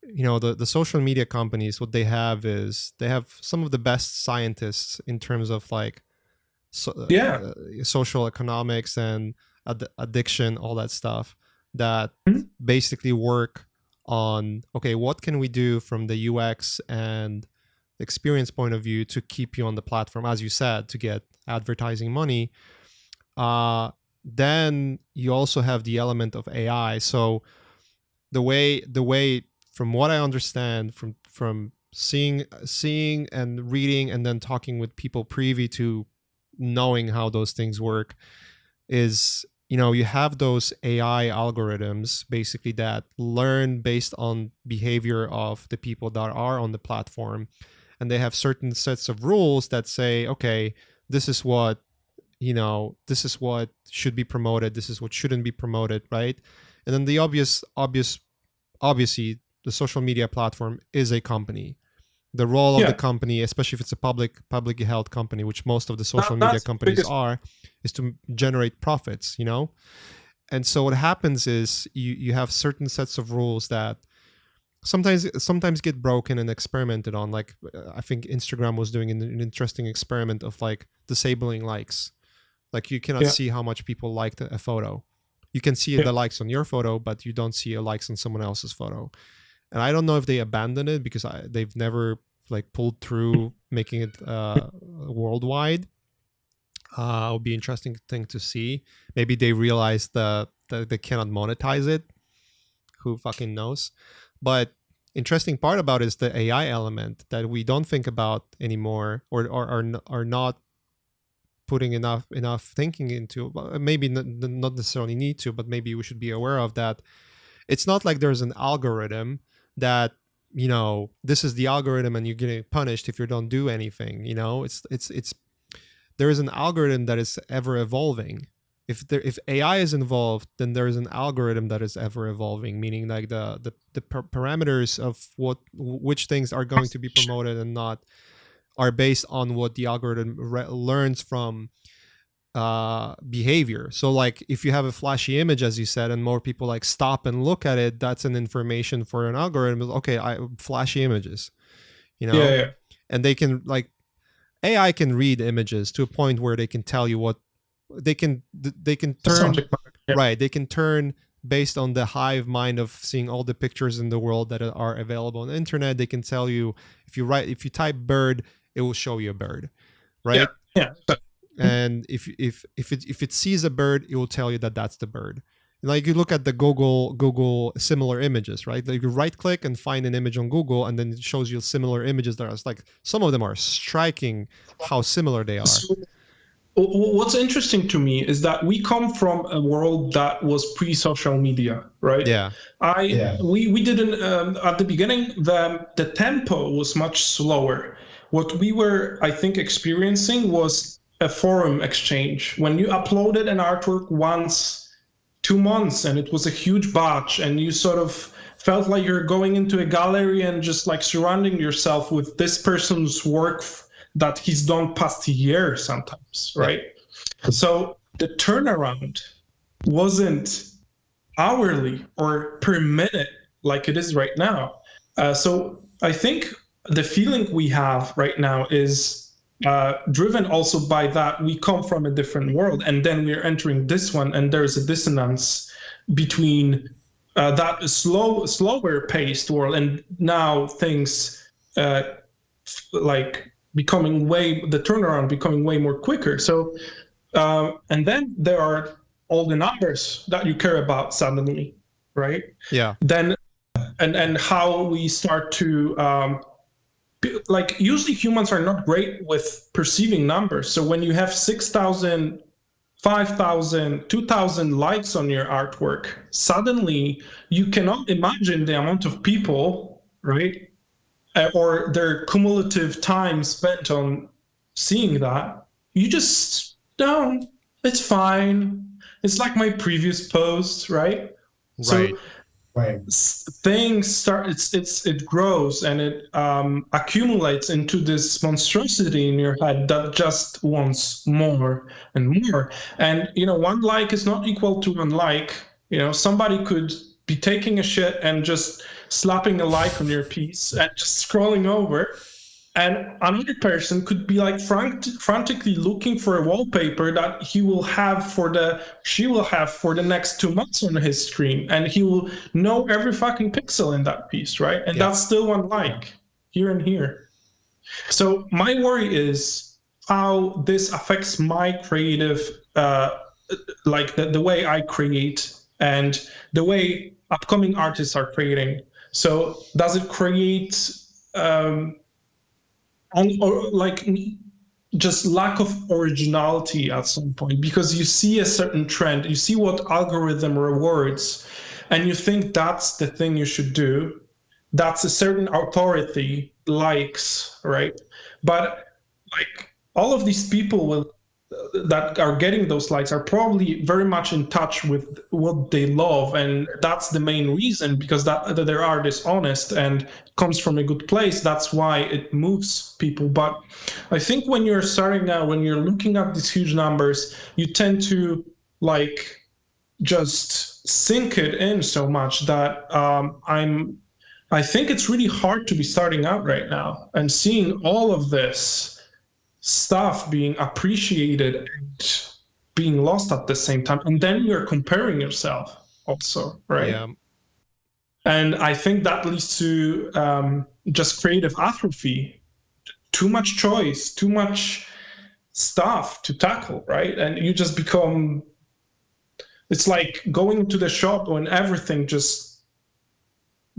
the social media companies, what they have is they have some of the best scientists in terms of like social economics and addiction, all that stuff, that basically work on, okay, what can we do from the UX and experience point of view to keep you on the platform, as you said, to get advertising money. Then you also have the element of AI. So the way from what I understand from seeing and reading and then talking with people privy to knowing how those things work is, you have those AI algorithms basically that learn based on behavior of the people that are on the platform, and they have certain sets of rules that say, okay, this is what should be promoted, this is what shouldn't be promoted, right? And then the obviously the social media platform is a company. The role of the company, especially if it's a publicly held company, which most of the social media companies are, is to generate profits, And so what happens is you have certain sets of rules that sometimes get broken and experimented on. Like, I think Instagram was doing an interesting experiment of like disabling likes. Like, you cannot see how much people liked a photo. You can see the likes on your photo, but you don't see likes on someone else's photo. And I don't know if they abandoned it because they've never like pulled through making it worldwide. It would be an interesting thing to see. Maybe they realized that they cannot monetize it. Who fucking knows? But interesting part about it is the AI element that we don't think about anymore, or are not putting enough thinking into. Maybe not necessarily need to, but maybe we should be aware of that. It's not like there's an algorithm that, this is the algorithm and you're getting punished if you don't do anything. It's there is an algorithm that is ever evolving. If AI is involved, then there is an algorithm that is ever evolving, meaning like the parameters of which things are going to be promoted and not are based on what the algorithm learns from behavior. So like, if you have a flashy image, as you said, and more people like stop and look at it, that's an information for an algorithm. Okay, flashy images, and they can like, AI can read images to a point where they can tell you what they can turn, right? They can turn based on the hive mind of seeing all the pictures in the world that are available on the internet. They can tell you, if you type bird, it will show you a bird, right? Yeah. And if it sees a bird, it will tell you that that's the bird. Like, you look at the Google similar images, right? Like, you right click and find an image on Google, and then it shows you similar images that are like, some of them are striking how similar they are. So, what's interesting to me is that we come from a world that was pre-social media, right? Yeah. We didn't at the beginning, the tempo was much slower. What we were, I think, experiencing was a forum exchange. When you uploaded an artwork once, 2 months, and it was a huge batch, and you sort of felt like you're going into a gallery and just like surrounding yourself with this person's work that he's done past a year sometimes, right? So the turnaround wasn't hourly or per minute like it is right now. So I think the feeling we have right now is driven also by that we come from a different world, and then we're entering this one, and there's a dissonance between that slower paced world, and now things like the turnaround becoming way more quicker. So and then there are all the numbers that you care about suddenly, right? Yeah. Then and how we start to like, usually humans are not great with perceiving numbers. So when you have 6,000, 5,000, 2,000 likes on your artwork, suddenly you cannot imagine the amount of people, right, or their cumulative time spent on seeing that, you just, no, it's fine. It's like my previous post, right? Right. So things start, it grows and it accumulates into this monstrosity in your head that just wants more and more. And, one like is not equal to one like. Somebody could be taking a shit and just slapping a like on your piece and just scrolling over. And another person could be like frantically looking for a wallpaper that she will have for the next 2 months on his screen, and he will know every fucking pixel in that piece, right? And that's still one like here and here. So my worry is how this affects my creative, like the way I create and the way upcoming artists are creating. So does it create or like just lack of originality at some point, because you see a certain trend, you see what algorithm rewards, and you think that's the thing you should do, that's a certain authority likes, right? But like all of these people that are getting those likes are probably very much in touch with what they love, and that's the main reason, because that they are dishonest and comes from a good place. That's why it moves people. But I think when you're starting out, when you're looking at these huge numbers, you tend to like just sink it in so much that I think it's really hard to be starting out right now and seeing all of this stuff being appreciated and being lost at the same time. And then you're comparing yourself also, right? Yeah. And I think that leads to just creative atrophy, too much choice, too much stuff to tackle, right? And you just become, it's like going to the shop when everything just,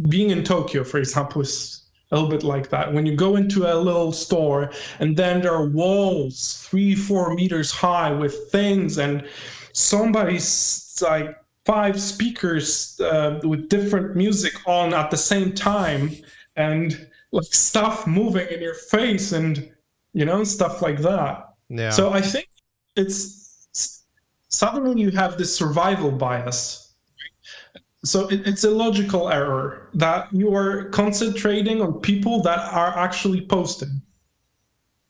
being in Tokyo, for example, is a little bit like that. When you go into a little store and then there are walls 3-4 meters high with things, and somebody's like 5 speakers with different music on at the same time, and like stuff moving in your face, and stuff like that. Yeah. So I think it's suddenly you have this survival bias. So it's a logical error that you are concentrating on people that are actually posting,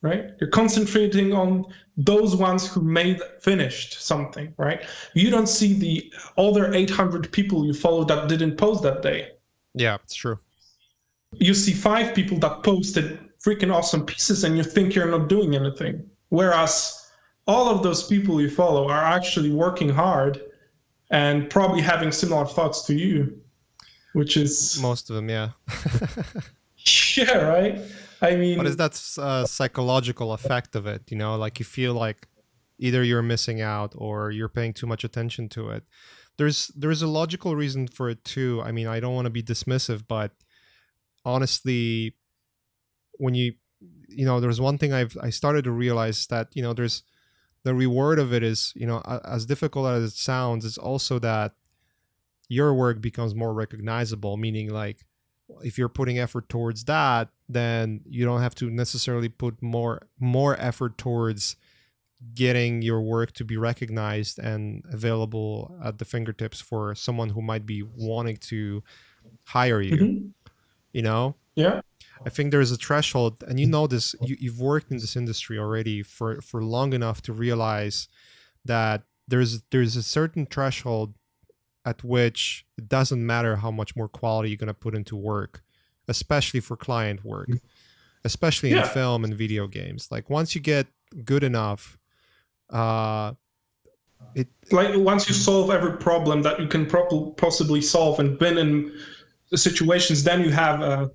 right? You're concentrating on those ones who finished something, right? You don't see the other 800 people you follow that didn't post that day. Yeah, it's true. You see 5 people that posted freaking awesome pieces and you think you're not doing anything. Whereas all of those people you follow are actually working hard and probably having similar thoughts to you, which is most of them, yeah. Yeah, right. I mean, what is that psychological effect of it? Like you feel like either you're missing out or you're paying too much attention to it. There's a logical reason for it too. I mean, I don't want to be dismissive, but honestly, when there's one thing I started to realize that there's the reward of it is, as difficult as it sounds, it's also that your work becomes more recognizable, meaning like if you're putting effort towards that, then you don't have to necessarily put more effort towards getting your work to be recognized and available at the fingertips for someone who might be wanting to hire you. Yeah. I think there's a threshold, and this, you've worked in this industry already for long enough to realize that there's a certain threshold at which it doesn't matter how much more quality you're going to put into work, especially for client work, especially in film and video games. Like once you get good enough, like once you solve every problem that you can possibly solve and been in the situations, then you have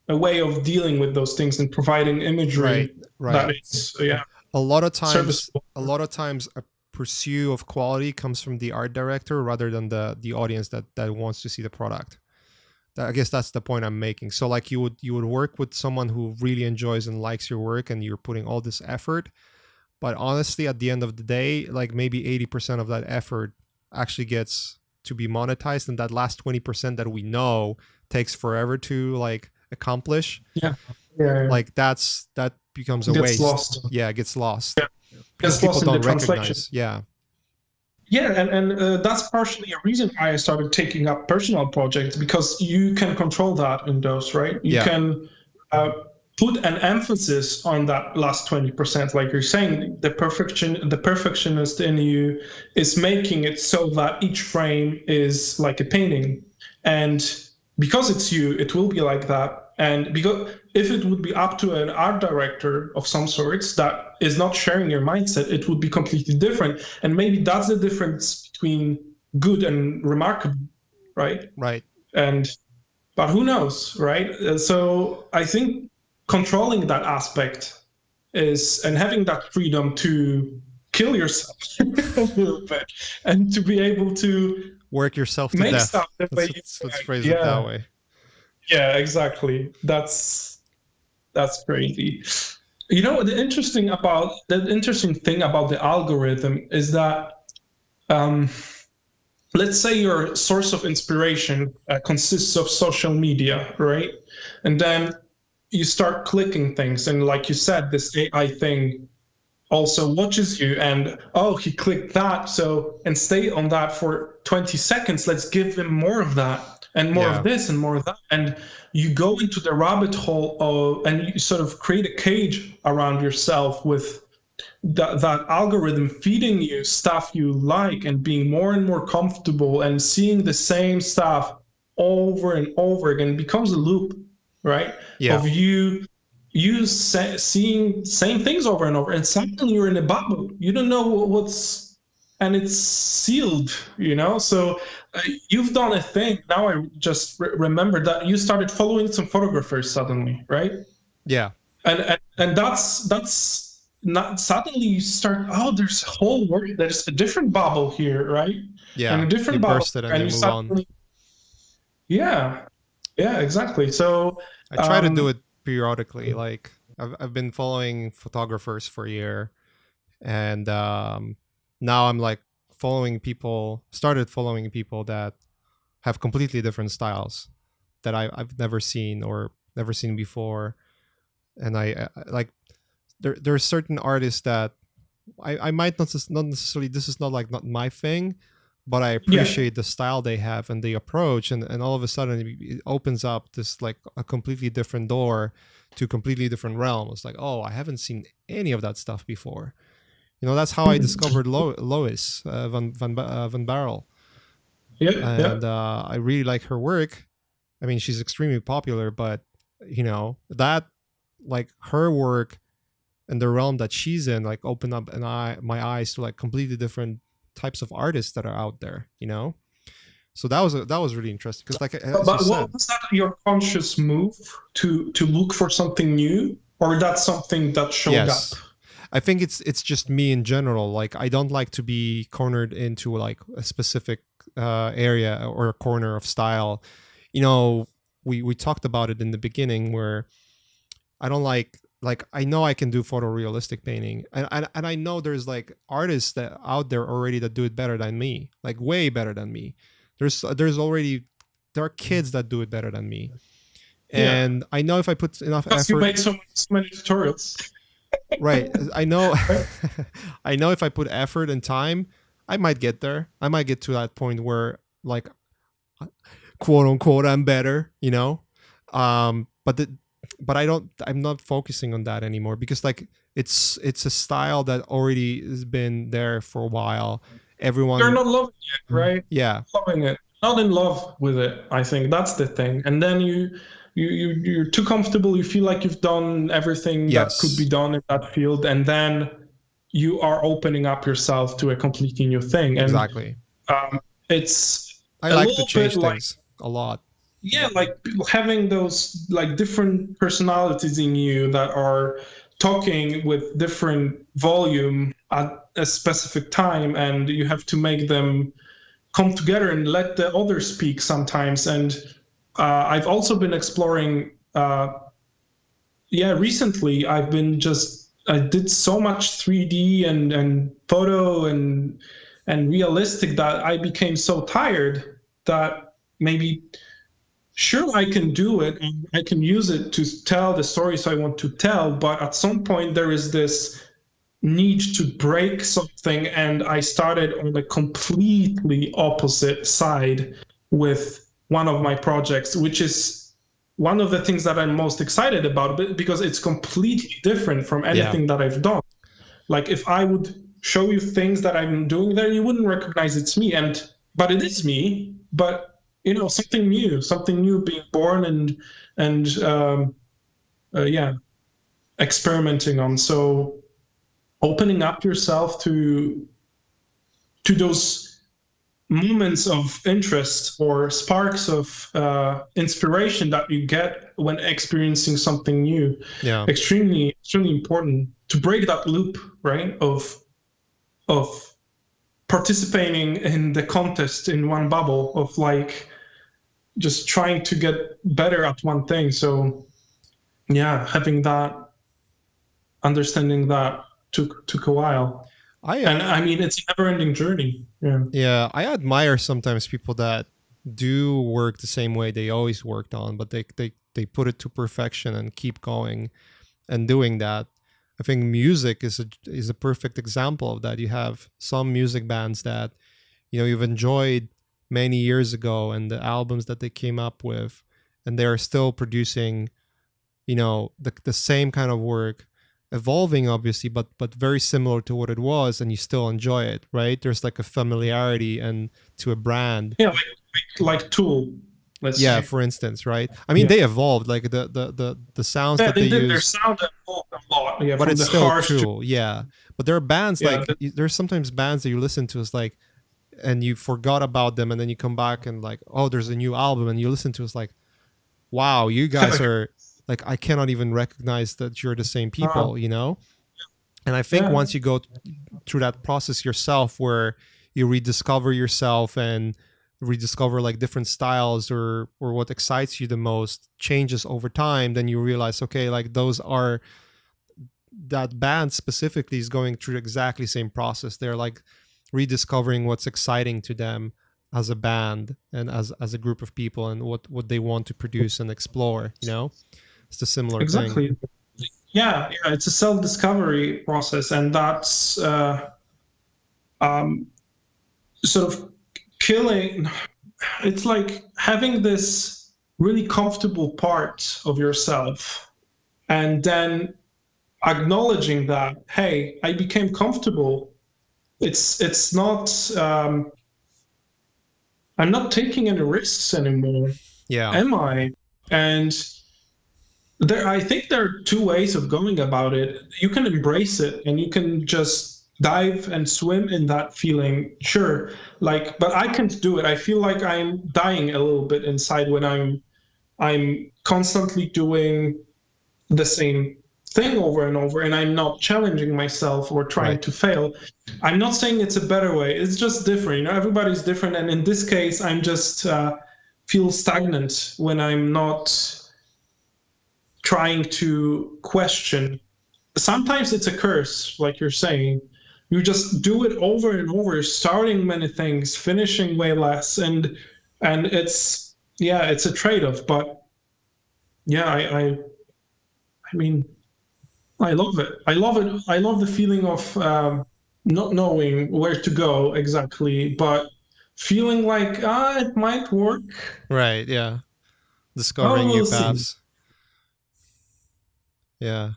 a way of dealing with those things and providing imagery that is a lot of times a pursuit of quality comes from the art director rather than the audience that wants to see the product. I guess that's the point I'm making. So like you would work with someone who really enjoys and likes your work and you're putting all this effort, but honestly at the end of the day, like maybe 80% of that effort actually gets to be monetized, and that last 20% that we know takes forever to like accomplish, yeah, yeah, like that becomes a gets waste. lost. Yeah, it gets lost because Gets people lost in the don't translation. recognize. Yeah. Yeah, and that's partially a reason why I started taking up personal projects, because you can control that in those, right? You can put an emphasis on that last 20%, like you're saying. The perfectionist in you is making it so that each frame is like a painting, and because it's you, it will be like that. And because if it would be up to an art director of some sorts that is not sharing your mindset, it would be completely different. And maybe that's the difference between good and remarkable, right? Right. But who knows, right? So I think controlling that aspect and having that freedom to kill yourself a little bit, and to be able to work yourself to make death. stuff the way Let's phrase it that way. Yeah, exactly. That's crazy. You know, the interesting thing about the algorithm is that, let's say your source of inspiration consists of social media, right? And then you start clicking things, and like you said, this AI thing also watches you, and he clicked that, so, and stay on that for 20 seconds, let's give him more of that, and more of this, and more of that. And you go into the rabbit hole and you sort of create a cage around yourself with that algorithm feeding you stuff you like, and being more and more comfortable and seeing the same stuff over and over again. It becomes a loop, right? Of you seeing same things over and over, and suddenly you're in a bubble. You don't know and it's sealed, So you've done a thing. Now I just remembered that you started following some photographers suddenly, right? Yeah. And that's not, suddenly you start, there's a whole world, there's a different bubble here, right? Yeah. And a different bubble, burst it and you move on. Yeah, exactly. So I try to do it periodically. Like I've been following photographers for a year, and now I'm like started following people that have completely different styles that I've never seen before. And I like, there are certain artists that I might not necessarily, this is not my thing, but I appreciate the style they have and the approach, and all of a sudden it opens up this like a completely different door to a completely different realm. It's like, I haven't seen any of that stuff before. That's how I discovered Lois van Barrel. And I really like her work. I mean, she's extremely popular, but that, like, her work and the realm that she's in, like, opened up my eyes to like completely different types of artists that are out there. So that was really interesting, because like, but was that your conscious move to look for something new, or that's something that showed up? I think it's just me in general. Like, I don't like to be cornered into like a specific area or a corner of style. We talked about it in the beginning, where I don't like I know I can do photorealistic painting, and I know there's like artists that out there already that do it better than me, like way better than me. There are kids that do it better than me, and I know if I put enough effort. You made so many tutorials. Right. I know. I know if I put effort and time, I might get there. I might get to that point where, like, quote unquote, I'm better, but I'm not focusing on that anymore, because like it's a style that already has been there for a while. Everyone, you're not loving it, right? Yeah. Loving it. Not in love with it. I think that's the thing. And then you're too comfortable. You feel like you've done everything that could be done in that field, and then you are opening up yourself to a completely new thing. And exactly. It's I like to change things a lot. Yeah, like having those like different personalities in you that are talking with different volume at a specific time, and you have to make them come together and let the others speak sometimes. And I've also been exploring, recently I did so much 3D and photo and realistic that I became so tired that maybe sure, I can do it and I can use it to tell the stories I want to tell, but at some point there is this need to break something, and I started on the completely opposite side with one of my projects, which is one of the things that I'm most excited about, because it's completely different from anything that I've done. Like if I would show you things that I'm doing there, you wouldn't recognize it's me, but it is me. But you know, something new being born, and experimenting on. So opening up yourself to those moments of interest or sparks of inspiration that you get when experiencing something new. Extremely important to break that loop, right, of participating in the contest in one bubble, of like just trying to get better at one thing. So yeah, having that, understanding that took a while. And I mean, it's a never-ending journey. Yeah, I admire sometimes people that do work the same way they always worked on, but they put it to perfection and keep going and doing that. I think music is a perfect example of that. You have some music bands that, you know, you've enjoyed many years ago, and the albums that they came up with, and they are still producing, you know, the same kind of work, evolving obviously, but very similar to what it was, and you still enjoy it, right? There's like a familiarity and to a brand. Yeah, like Tool. Yeah, for instance, right? I mean, they evolved, like the sounds that they use. Their sound evolved a lot, but it's still Tool, But there are bands there's sometimes bands that you listen to, is like, and you forgot about them, and then you come back and like, oh, there's a new album, and you listen to, it's like, wow, you guys are like, I cannot even recognize that you're the same people, you know? And I think once you go through that process yourself, where you rediscover yourself and rediscover like different styles, or what excites you the most changes over time, then you realize, okay, like that band specifically is going through exactly the same process. They're like rediscovering what's exciting to them as a band and as a group of people, and what they want to produce and explore, you know? It's a similar thing. Yeah, it's a self-discovery process, and that's sort of killing. It's like having this really comfortable part of yourself, and then acknowledging that, hey, I became comfortable. It's not. I'm not taking any risks anymore. Am I? And I think there are two ways of going about it. You can embrace it, and you can just dive and swim in that feeling. Sure, like, but I can't do it. I feel like I'm dying a little bit inside when I'm constantly doing the same thing over and over, and I'm not challenging myself or trying to fail. I'm not saying it's a better way. It's just different. You know, everybody's different, and in this case, I'm just feel stagnant when I'm not trying to question. Sometimes it's a curse, like you're saying. You just do it over and over, starting many things, finishing way less, and it's a trade-off. But yeah, I mean, I love it. I love it. I love the feeling of not knowing where to go exactly, but feeling like it might work. Right. Yeah. Discovering new paths. Yeah.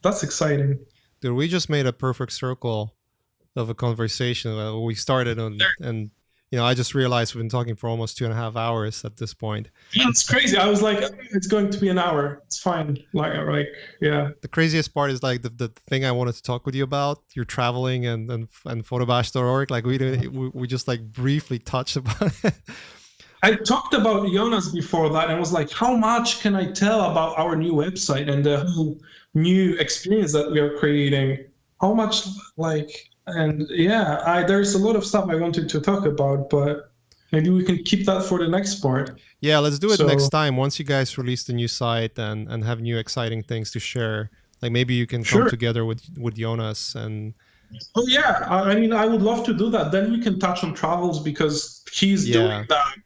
That's exciting. Dude, we just made a perfect circle of a conversation. We started on, and you know, I just realized we've been talking for almost 2.5 hours at this point. Yeah, it's crazy. I was like, it's going to be an hour. It's fine. Like, yeah. The craziest part is like the thing I wanted to talk with you about. You're traveling and photobash.org. Like we just like briefly touched about it. I talked about Jonas before that, and was like, how much can I tell about our new website and the whole new experience that we are creating? How much, like, and yeah, there's a lot of stuff I wanted to talk about, but maybe we can keep that for the next part. Yeah, let's do it next time. Once you guys release the new site and have new exciting things to share, like maybe you can come together with Jonas and. Oh yeah, I mean, I would love to do that. Then we can touch on travels, because he's doing that.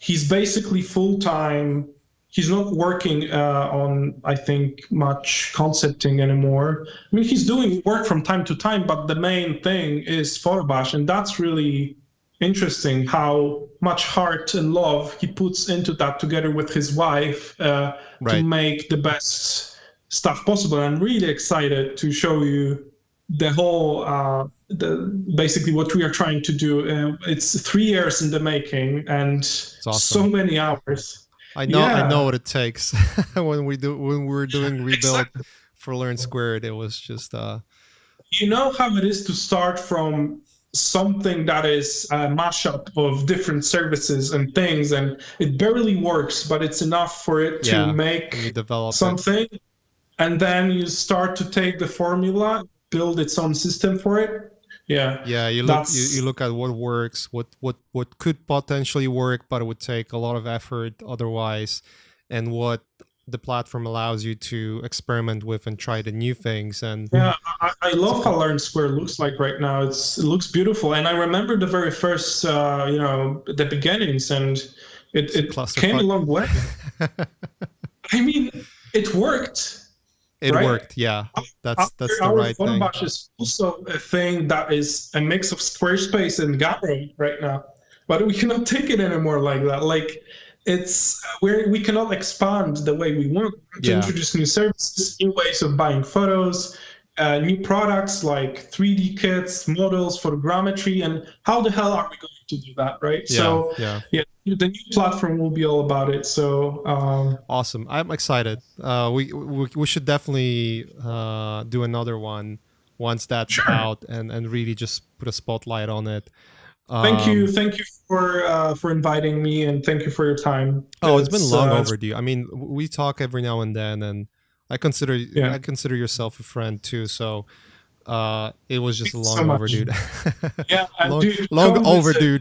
he's basically full-time. He's not working on, I think, much concepting anymore. I mean, he's doing work from time to time, but the main thing is Photobash, and that's really interesting how much heart and love he puts into that together with his wife to make the best stuff possible. I'm really excited to show you the whole basically what we are trying to do. It's 3 years in the making and awesome. So many hours. I know what it takes. when we were doing rebuild for Learn Squared, it was just you know how it is to start from something that is a mashup of different services and things, and it barely works, but it's enough for it to make something. And then you start to take the formula, build its own system for it. You look at what works, what could potentially work, but it would take a lot of effort otherwise, and what the platform allows you to experiment with and try the new things. And I love how Learn Square looks like right now. It looks beautiful, and I remember the very first the beginnings, and it came a long way. I mean, it worked. It worked, yeah. That's the right thing. Photobash is also a thing that is a mix of Squarespace and Gumroad right now, but we cannot take it anymore like that. Like, it's where we cannot expand the way we want to introduce new services, new ways of buying photos, new products like 3D kits, models, photogrammetry, and how the hell are we going to do that, right? The new platform will be all about it. So awesome! I'm excited. We should definitely do another one once that's out, and really just put a spotlight on it. Thank you for inviting me, and thank you for your time. It's been long overdue. I mean, we talk every now and then, and I consider yourself a friend too. So it was just long overdue. long overdue.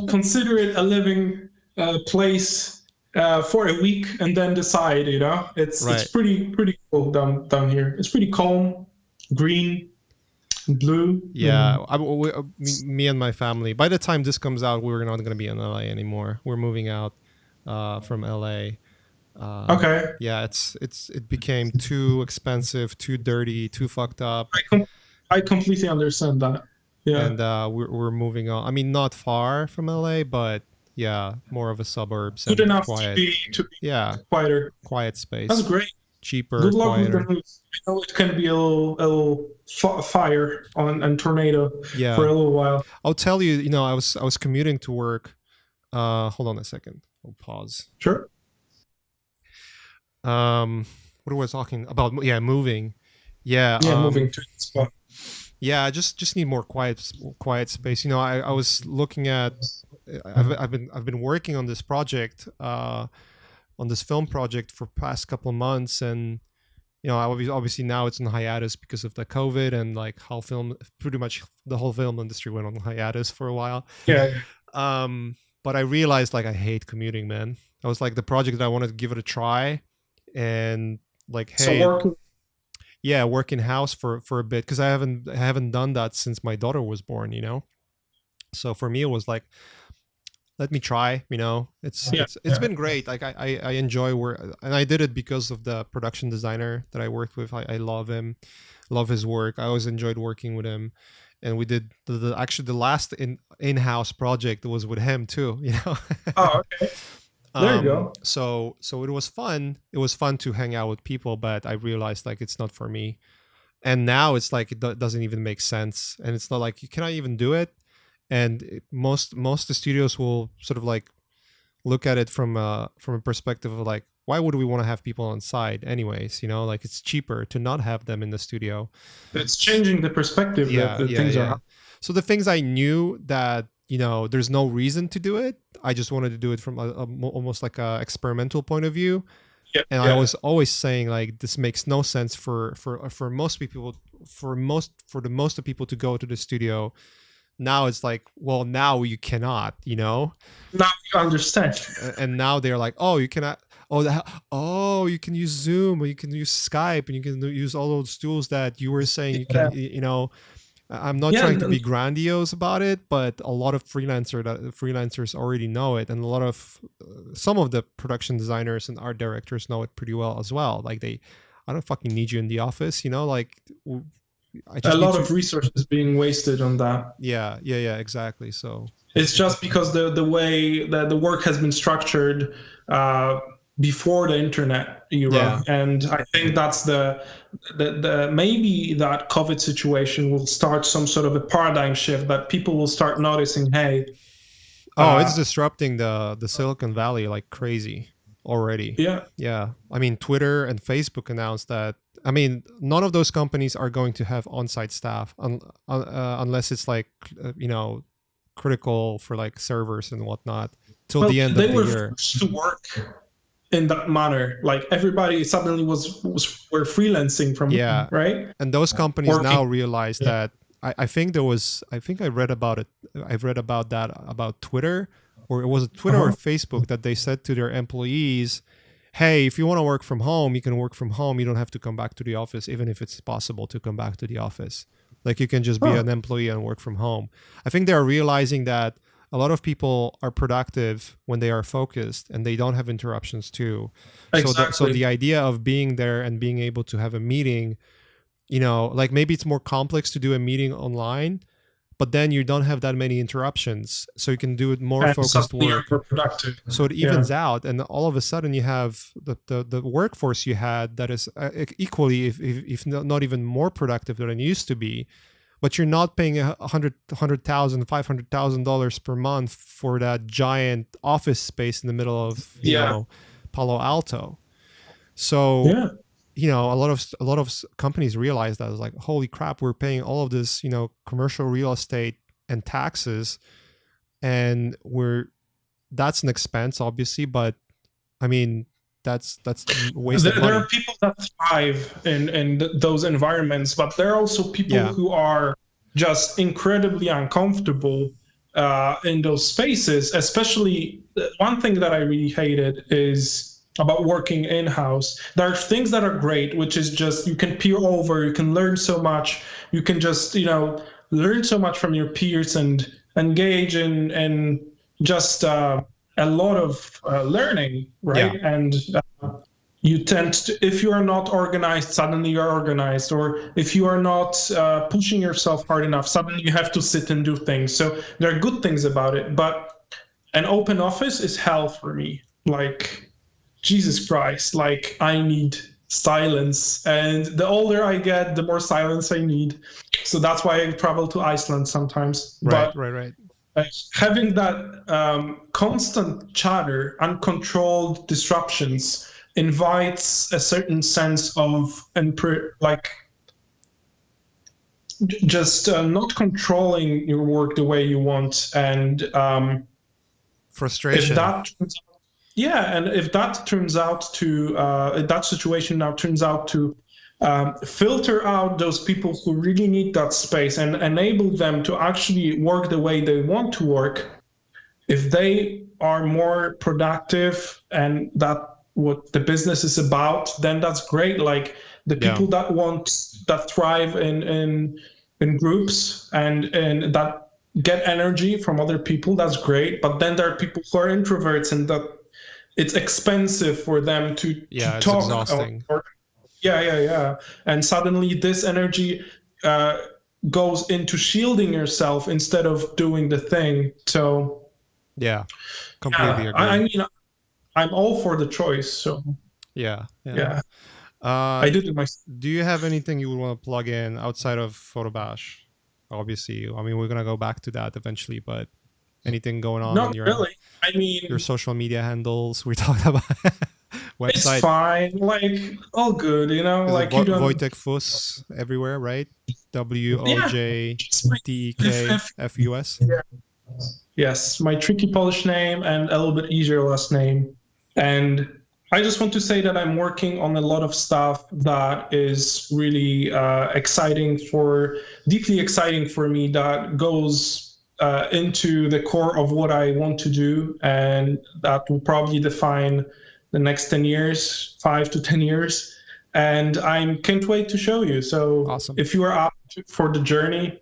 Consider it a living place for a week, and then decide. It's pretty cool down here. It's pretty calm, green, blue. Me and my family. By the time this comes out, we're not going to be in LA anymore. We're moving out from LA. It became too expensive, too dirty, too fucked up. I completely understand that. And we're moving on. I mean, not far from LA, but more of a suburbs. Good enough quiet. to be quieter. Quiet space. That's great. Cheaper. Good luck quieter. with the moves. I know it can be a little fire and tornado for a little while. I'll tell you. I was commuting to work. Hold on a second. I'll pause. Sure. What was I talking about? Moving. Moving to the spot. I just need more quiet space. I was looking at. I've been working on this project, on this film project for past couple of months, and obviously now it's on hiatus because of the COVID and like how pretty much the whole film industry went on hiatus for a while. But I realized like I hate commuting, man. I was like the project that I wanted to give it a try, and like work in house for a bit, because I haven't done that since my daughter was born. So for me it was like, let me try. It's been great. Like I enjoy work, and I did it because of the production designer that I worked with. I love him, love his work. I always enjoyed working with him, and we did actually the last in-house project was with him too. Oh, okay. There you go. So it was fun. It was fun to hang out with people, but I realized like it's not for me. And now it's like it doesn't even make sense, and it's not like you cannot even do it. And most of the studios will sort of like look at it from a perspective of like, why would we want to have people on site anyways? Like it's cheaper to not have them in the studio. It's changing the perspective that things are. So the things I knew that there's no reason to do it, I just wanted to do it from almost like a experimental point of view. I was always saying like, this makes no sense for most people, for the most of people to go to the studio. Now it's like, well, now you cannot, Now you understand. And now they're like, oh, you cannot. You can use Zoom, or you can use Skype, and you can use all those tools that you were saying you can, I'm not trying to be grandiose about it, but a lot of freelancers already know it, and some of the production designers and art directors know it pretty well as well. Like I don't fucking need you in the office, like a lot of resources being wasted on that. Yeah, exactly. So it's just because the way that the work has been structured before the internet era, and I think that's the maybe that COVID situation will start some sort of a paradigm shift that people will start noticing. Hey, it's disrupting the Silicon Valley like crazy already. Yeah. I mean, Twitter and Facebook announced that. I mean, none of those companies are going to have on-site staff unless it's like critical for like servers and whatnot till the end of the year. They were forced to work in that manner. Like everybody suddenly were freelancing from right. And those companies now realize that. I think I read about it. I've read about that about Twitter, or it was Twitter or Facebook, that they said to their employees, hey, if you want to work from home, you can work from home. You don't have to come back to the office, even if it's possible to come back to the office. Like you can just be an employee and work from home. I think they're realizing that a lot of people are productive when they are focused and they don't have interruptions too. Exactly. So the idea of being there and being able to have a meeting, like maybe it's more complex to do a meeting online, but then you don't have that many interruptions, so you can do it more focused work. Productive. So it evens out, and all of a sudden you have the workforce you had that is equally, if not even more productive than it used to be, but you're not paying $100,000, $500,000 per month for that giant office space in the middle of Palo Alto. So a lot of companies realize that. It's like, holy crap, we're paying all of this, commercial real estate and taxes, and that's an expense, obviously, but I mean, that's wasted money. There are people that thrive in those environments, but there are also people who are just incredibly uncomfortable in those spaces. Especially one thing that I really hated is about working in-house. There are things that are great, which is just you can peer over, you can learn so much, you can just learn so much from your peers and engage in just a lot of learning, right? And you tend to, if you are not organized, suddenly you're organized, or if you are not pushing yourself hard enough, suddenly you have to sit and do things. So there are good things about it, but an open office is hell for me. Like, Jesus Christ, like I need silence, and the older I get, the more silence I need. So that's why I travel to Iceland sometimes. Right. Having that constant chatter, uncontrolled disruptions invites a certain sense of just not controlling your work the way you want, and frustration. If that turns out to that situation now turns out to filter out those people who really need that space and enable them to actually work the way they want to work, if they are more productive and that what the business is about, then that's great. Like the people that thrive in groups and that get energy from other people, that's great. But then there are people who are introverts and that it's expensive for them to talk. Exhausting. And suddenly this energy goes into shielding yourself instead of doing the thing. So completely agree. I mean, I'm all for the choice. So I did it myself. Do you have anything you would want to plug in outside of Photobash? Obviously, I mean, we're gonna go back to that eventually, but anything going on? Not really. I mean, your social media handles. We talked about website. It's fine. Like all good. Like you don't. Wojtek Fuss everywhere, right? WOJTEKFUS. Yes, my tricky Polish name and a little bit easier last name. And I just want to say that I'm working on a lot of stuff that is really deeply exciting for me, that goes into the core of what I want to do, and that will probably define the next 10 years, 5 to 10 years. And I can't wait to show you. So awesome. If you are up for the journey,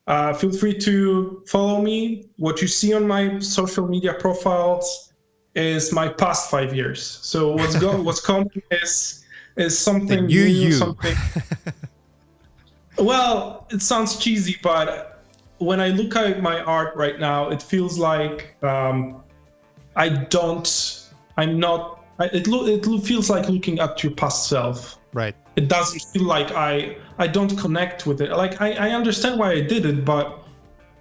Feel free to follow me. What you see on my social media profiles is my past 5 years. So what's coming is something new, something. Well, it sounds cheesy, but when I look at my art right now, it feels like it feels like looking at your past self. Right. It doesn't feel like I don't connect with it. Like I understand why I did it, but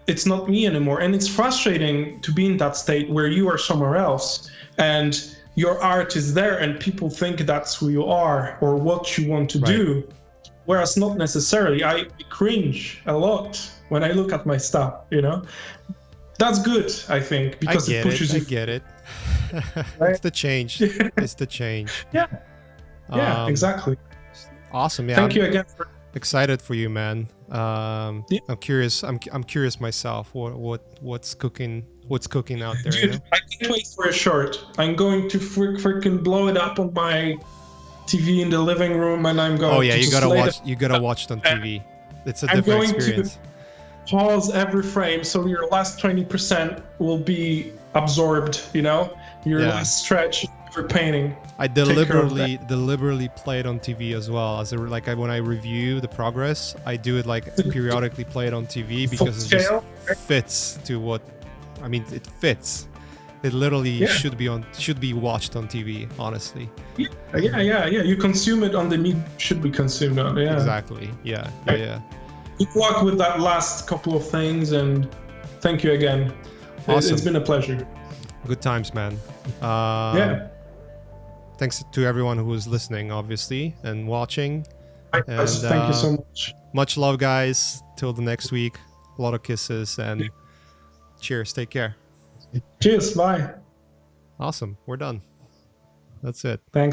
it's not me anymore. And it's frustrating to be in that state where you are somewhere else and your art is there and people think that's who you are or what you want to do. Whereas not necessarily. I cringe a lot when I look at my stuff, you know? That's good, I think, because it pushes you. I get it. It's the change. It's the change. Yeah. Yeah, exactly. Awesome. Yeah. Thank you again. Excited for you, man. I'm curious. I'm curious myself. What's cooking? What's cooking out there? Dude, you know? I can't wait for a short. I'm going to freaking blow it up on my TV in the living room, and I'm going. Oh yeah, to you gotta watch. You gotta watch it on TV. It's a different experience. To pause every frame, so your last 20% will be absorbed. You know, your last stretch for painting. I deliberately play it on TV as well. When I review the progress, I do it like periodically play it on TV because it just fits to what. I mean, it fits. It literally should be watched on TV. Honestly. Yeah. You consume it on the meat should be consumed on. Yeah. Exactly. Yeah. Good luck with that last couple of things, and thank you again. Awesome. It's been a pleasure. Good times, man. Thanks to everyone who was listening, obviously, and watching. And, thank you so much. Much love, guys. Till the next week. A lot of kisses and cheers. Take care. Cheers. Bye. Awesome. We're done. That's it. Thanks.